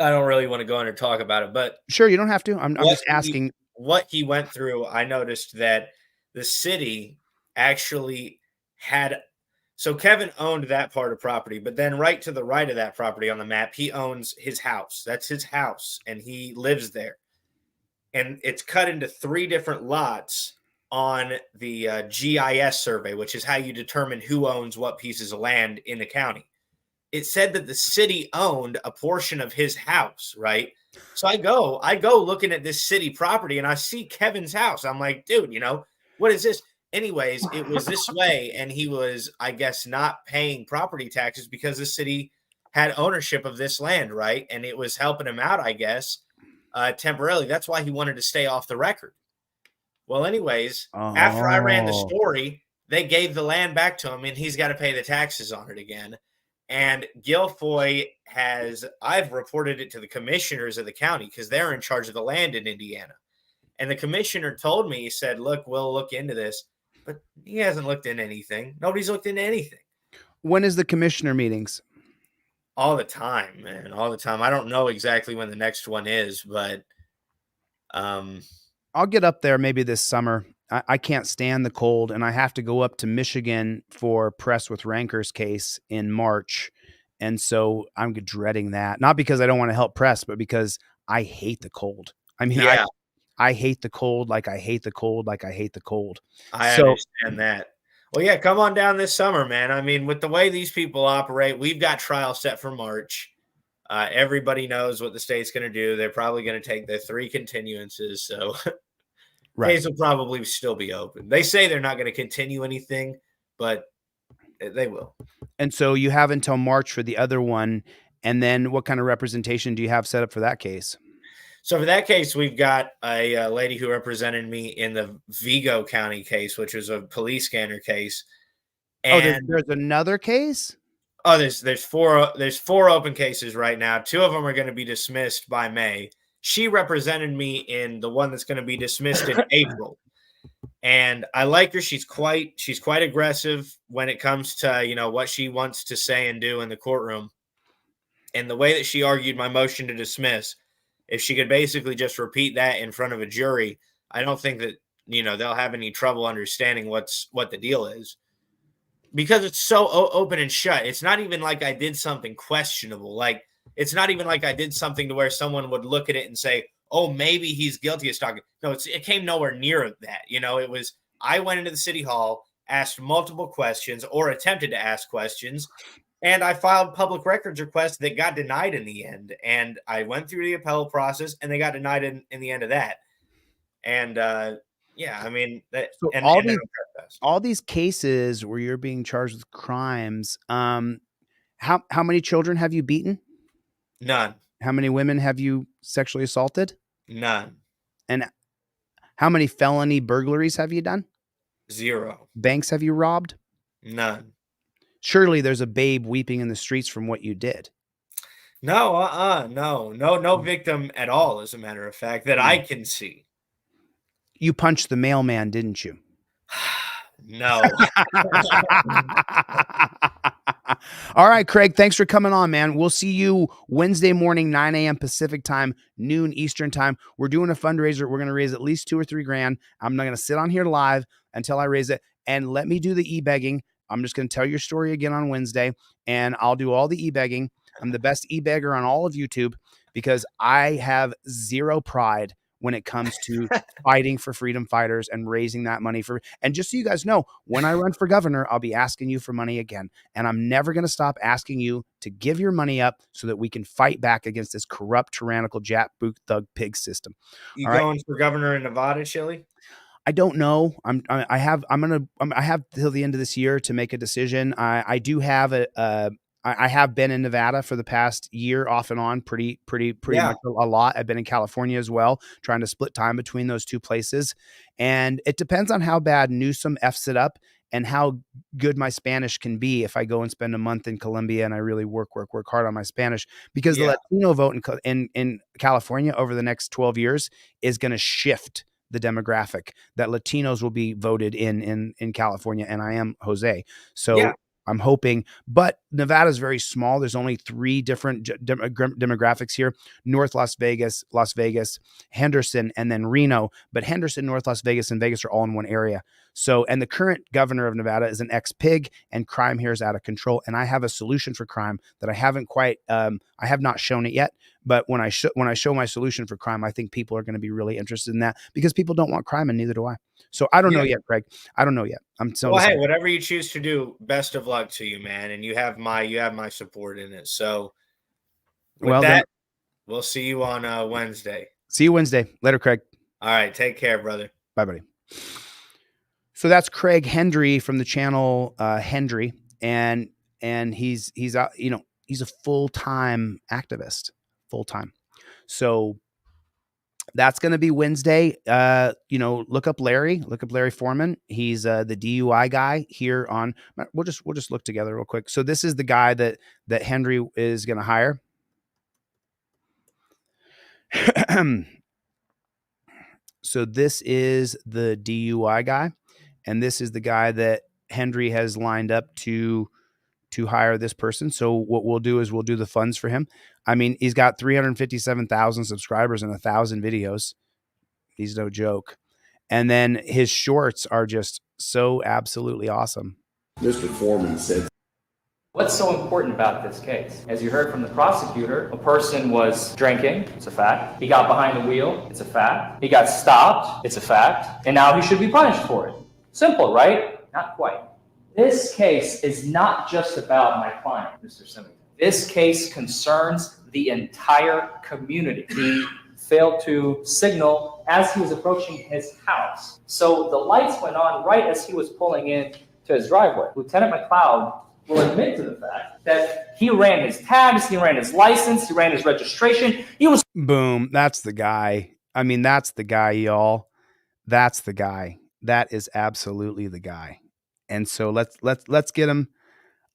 I don't really want to go in and talk about it. But
sure, you don't have to. I'm just asking
what he went through. I noticed that the city actually had. So Kevin owned that part of property, but then right to the right of that property on the map, he owns his house. That's his house, and he lives there. And it's cut into 3 different lots on the GIS survey, which is how you determine who owns what pieces of land in the county. It said that the city owned a portion of his house, right? So I go looking at this city property, and I see Kevin's house. I'm like, dude, what is this? Anyways, it was this way, and he was, I guess, not paying property taxes because the city had ownership of this land, right? And it was helping him out, I guess, temporarily. That's why he wanted to stay off the record. Well, anyways, after I ran the story, they gave the land back to him, and he's got to pay the taxes on it again. And Guilfoyle I've reported it to the commissioners of the county because they're in charge of the land in Indiana. And the commissioner told me, he said, look, we'll look into this. But he hasn't looked into anything. Nobody's looked into anything.
When is the commissioner meetings?
All the time, man. All the time. I don't know exactly when the next one is, but
I'll get up there maybe this summer. I can't stand the cold, and I have to go up to Michigan for Press with Ranker's case in March. And so I'm dreading that. Not because I don't want to help Press, but because I hate the cold. I mean, I hate the cold like I hate the cold like I hate the cold.
I understand that. Well, yeah, come on down this summer, man. I mean, with the way these people operate, we've got trial set for March. Everybody knows what the state's going to do. They're probably going to take their 3 continuances. So case will probably still be open. They say they're not going to continue anything, but they will.
And so you have until March for the other one. And then what kind of representation do you have set up for that case?
So for that case, we've got a lady who represented me in the Vigo County case, which was a police scanner case. And
there's another case?
Oh, there's 4 open cases right now. 2 of them are going to be dismissed by May. She represented me in the one that's going to be dismissed in April. And I like her. She's quite aggressive when it comes to, what she wants to say and do in the courtroom. And the way that she argued my motion to dismiss, if she could basically just repeat that in front of a jury, I don't think that, they'll have any trouble understanding what the deal is. Because it's so open and shut. It's not even like I did something questionable. Like, it's not even like I did something to where someone would look at it and say, oh, maybe he's guilty of stalking. No, it came nowhere near that. It was, I went into the city hall, asked multiple questions or attempted to ask questions, and I filed public records requests that got denied in the end. And I went through the appellate process, and they got denied in the end of that. And Yeah, I mean that.
So
And,
all
and
these all these cases where you're being charged with crimes, how many children have you beaten?
none,
How many women have you sexually assaulted?
none,
And how many felony burglaries have you done?
0,
Banks have you robbed?
none.
Surely there's a babe weeping in the streets from what you did.
No, no victim at all. As a matter of fact, that I can see.
You punched the mailman, didn't you?
No.
All right, Craig, thanks for coming on, man. We'll see you Wednesday morning, 9 a.m. Pacific time, noon Eastern time. We're doing a fundraiser. We're going to raise at least $2 or $3 grand. I'm not going to sit on here live until I raise it. And let me do the e-begging. I'm just going to tell your story again on Wednesday, and I'll do all the e-begging. I'm the best e-begger on all of YouTube because I have zero pride when it comes to fighting for freedom fighters and raising that money for. And just so you guys know, when I run for governor, I'll be asking you for money again. And I'm never going to stop asking you to give your money up so that we can fight back against this corrupt, tyrannical, jackboot, thug, pig system.
You
All right?
going for governor in Nevada, Chille?
I don't know. I have till the end of this year to make a decision. I do have I have been in Nevada for the past year off and on pretty much a lot. I've been in California as well, trying to split time between those two places. And it depends on how bad Newsom F's it up and how good my Spanish can be if I go and spend a month in Colombia and I really work hard on my Spanish, because the Latino vote in California over the next 12 years is going to shift the demographic that Latinos will be voted in California. And I am Jose. So I'm hoping, but Nevada is very small. There's only 3 different demographics here: North Las Vegas, Henderson, and then Reno. But Henderson, North Las Vegas, and Vegas are all in one area. So, and the current governor of Nevada is an ex-pig, and crime here is out of control. And I have a solution for crime that I haven't quite, I have not shown it yet. But when I show my solution for crime, I think people are going to be really interested in that, because people don't want crime, and neither do I. So I don't know yet, Craig. I don't know yet. I'm so
well. Hey, whatever you choose to do, best of luck to you, man. And you have my support in it. So with that, we'll see you on Wednesday.
See you Wednesday. Later, Craig.
All right, take care, brother.
Bye, buddy. So that's Craig Hendry from the channel Hendry, and he's he's a full-time activist, full-time. So that's going to be Wednesday. Look up Larry Foreman. He's the DUI guy here on. We'll just look together real quick. So this is the guy that Henry is going to hire. So this is the DUI guy, and this is the guy that Henry has lined up to hire this person. So what we'll do is we'll do the funds for him. I mean, he's got 357,000 subscribers and 1,000 videos. He's no joke. And then his shorts are just so absolutely awesome.
Mr. Foreman said,
what's so important about this case? As you heard from the prosecutor, a person was drinking, it's a fact. He got behind the wheel, it's a fact. He got stopped, it's a fact. And now he should be punished for it. Simple, right? Not quite. This case is not just about my client, Mr. Simmons. This case concerns the entire community. He failed to signal as he was approaching his house. So the lights went on right as he was pulling in to his driveway. Lieutenant McLeod will admit to the fact that he ran his tags, he ran his license, he ran his registration. He was
boom. That's the guy. I mean, that's the guy, y'all. That's the guy. That is absolutely the guy. And so let's get him.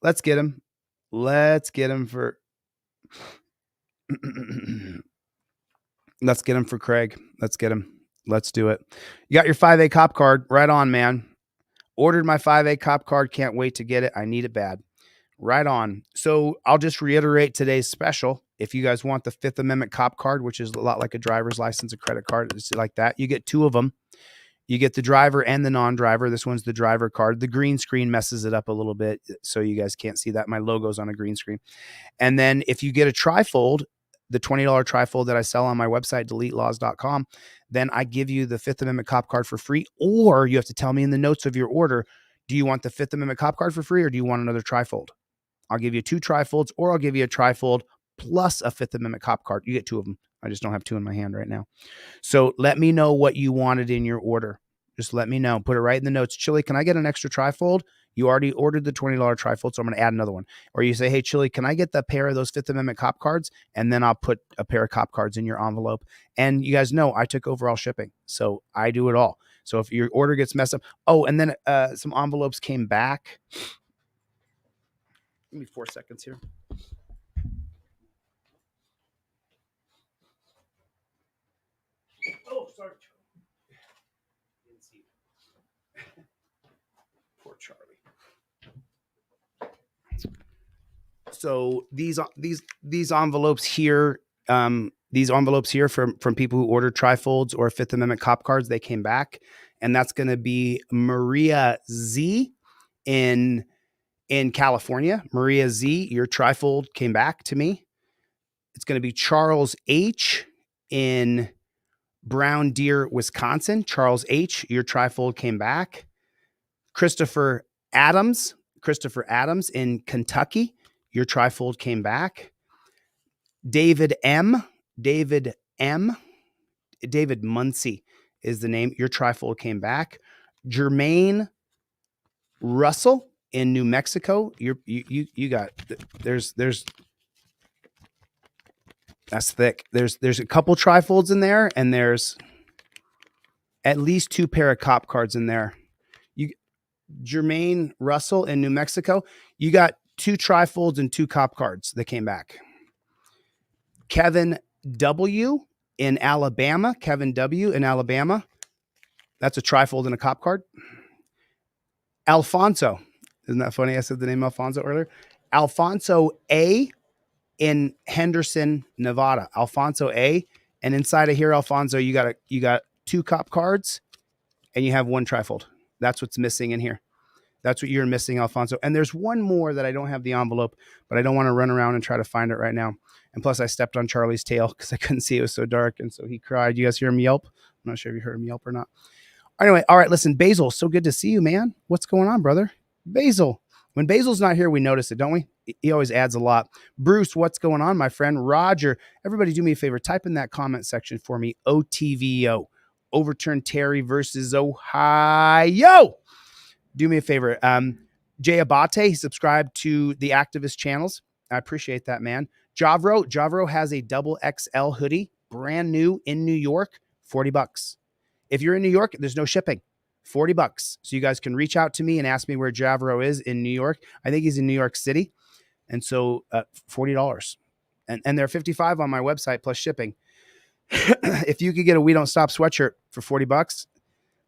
Let's get him. Let's get him for. Let's get him for Craig. Let's get him. Let's do it. You got your 5A cop card. Right on, man. Ordered my 5A cop card. Can't wait to get it. I need it bad. Right on. So I'll just reiterate today's special. If you guys want the 5th Amendment cop card, which is a lot like a driver's license, a credit card, it's like that. You get 2 of them. You get the driver and the non-driver. This one's the driver card. The green screen messes it up a little bit, so you guys can't see that. My logo's on a green screen. And then if you get a trifold, the $20 trifold that I sell on my website, deletelaws.com, then I give you the 5th Amendment cop card for free. Or you have to tell me in the notes of your order, do you want the 5th Amendment cop card for free, or do you want another trifold? I'll give you 2 trifolds, or I'll give you a trifold plus a 5th Amendment cop card. You get 2 of them. I just don't have 2 in my hand right now. So let me know what you wanted in your order. Just let me know. Put it right in the notes. Chille, can I get an extra trifold? You already ordered the $20 trifold, so I'm going to add another one. Or you say, hey, Chille, can I get the pair of those Fifth Amendment cop cards? And then I'll put a pair of cop cards in your envelope. And you guys know I took overall shipping, so I do it all. So if your order gets messed up. Oh, and then some envelopes came back. Give me 4 seconds here. Oh, sorry. Didn't see it. Poor Charlie. So these envelopes here, from people who ordered trifolds or Fifth Amendment cop cards, they came back, and that's going to be Maria Z in California. Maria Z, your trifold came back to me. It's going to be Charles H in Brown Deer, Wisconsin. Charles H, your trifold came back. Christopher Adams in Kentucky. Your trifold came back. David Muncie is the name. Your trifold came back. Jermaine Russell in New Mexico. You got, there's that's thick. There's a couple trifolds in there, and there's at least 2 pair of cop cards in there. Jermaine Russell in New Mexico. You got 2 trifolds and 2 cop cards that came back. Kevin W in Alabama. That's a trifold and a cop card. Alfonso. Isn't that funny? I said the name Alfonso earlier. Alfonso A in Henderson, Nevada. Alfonso A. And inside of here, Alfonso, you got 2 cop cards and you have 1 trifold. That's what's missing in here. That's what you're missing, Alfonso. And there's one more that I don't have the envelope, but I don't want to run around and try to find it right now. And plus, I stepped on Charlie's tail because I couldn't see. It was so dark. And so he cried. You guys hear him yelp? I'm not sure if you heard him yelp or not. Anyway, all right, listen, Basil, so good to see you, man. What's going on, brother? Basil. When Basil's not here, we notice it, don't we? He always adds a lot. Bruce, what's going on, my friend? Roger, everybody do me a favor. Type in that comment section for me. OTVO. Overturn Terry versus Ohio. Do me a favor. Jay Abate, he subscribed to the activist channels. I appreciate that, man. Javro has a double XL hoodie, brand new in New York, $40. If you're in New York, there's no shipping, $40. So you guys can reach out to me and ask me where Javro is in New York. I think he's in New York City. And so $40. And they're $55 on my website plus shipping. If you could get a We Don't Stop sweatshirt for $40,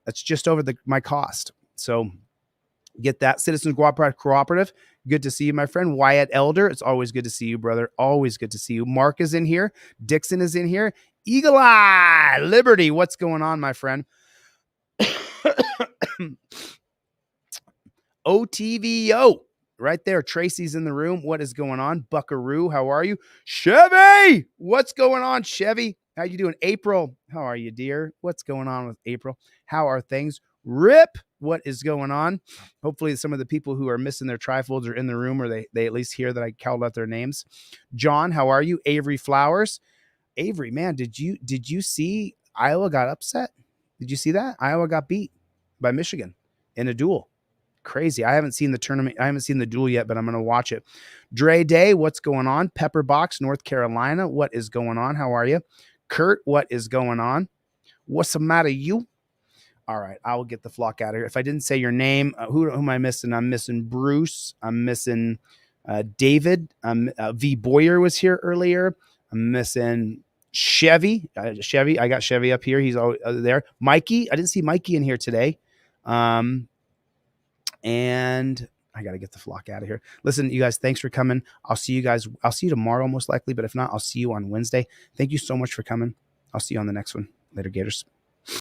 that's just over my cost. So get that. Citizens Cooperative. Good to see you, my friend. Wyatt Elder. It's always good to see you, brother. Always good to see you. Mark is in here. Dixon is in here. Eagle Eye Liberty. What's going on, my friend? OTVO. Right there. Tracy's in the room. What is going on? Buckaroo. How are you? Chevy. What's going on, Chevy? How you doing? April. How are you, dear? What's going on with April? How are things? Rip. What is going on? Hopefully some of the people who are missing their trifolds are in the room, or they at least hear that I called out their names. John, how are you? Avery Flowers. Avery, man, did you see Iowa got upset? Did you see that? Iowa got beat by Michigan in a duel. Crazy. I haven't seen the tournament. I haven't seen the duel yet, but I'm going to watch it. Dre Day, what's going on? Pepperbox, North Carolina. What is going on? How are you? Kurt, what is going on? What's the matter, you? All right, I will get the flock out of here. If I didn't say your name, who am I missing? I'm missing Bruce. I'm missing David. V. Boyer was here earlier. I'm missing Chevy. I got Chevy up here. He's always there. Mikey. I didn't see Mikey in here today. And I got to get the flock out of here. Listen, you guys, thanks for coming. I'll see you guys. I'll see you tomorrow, most likely. But if not, I'll see you on Wednesday. Thank you so much for coming. I'll see you on the next one. Later, Gators.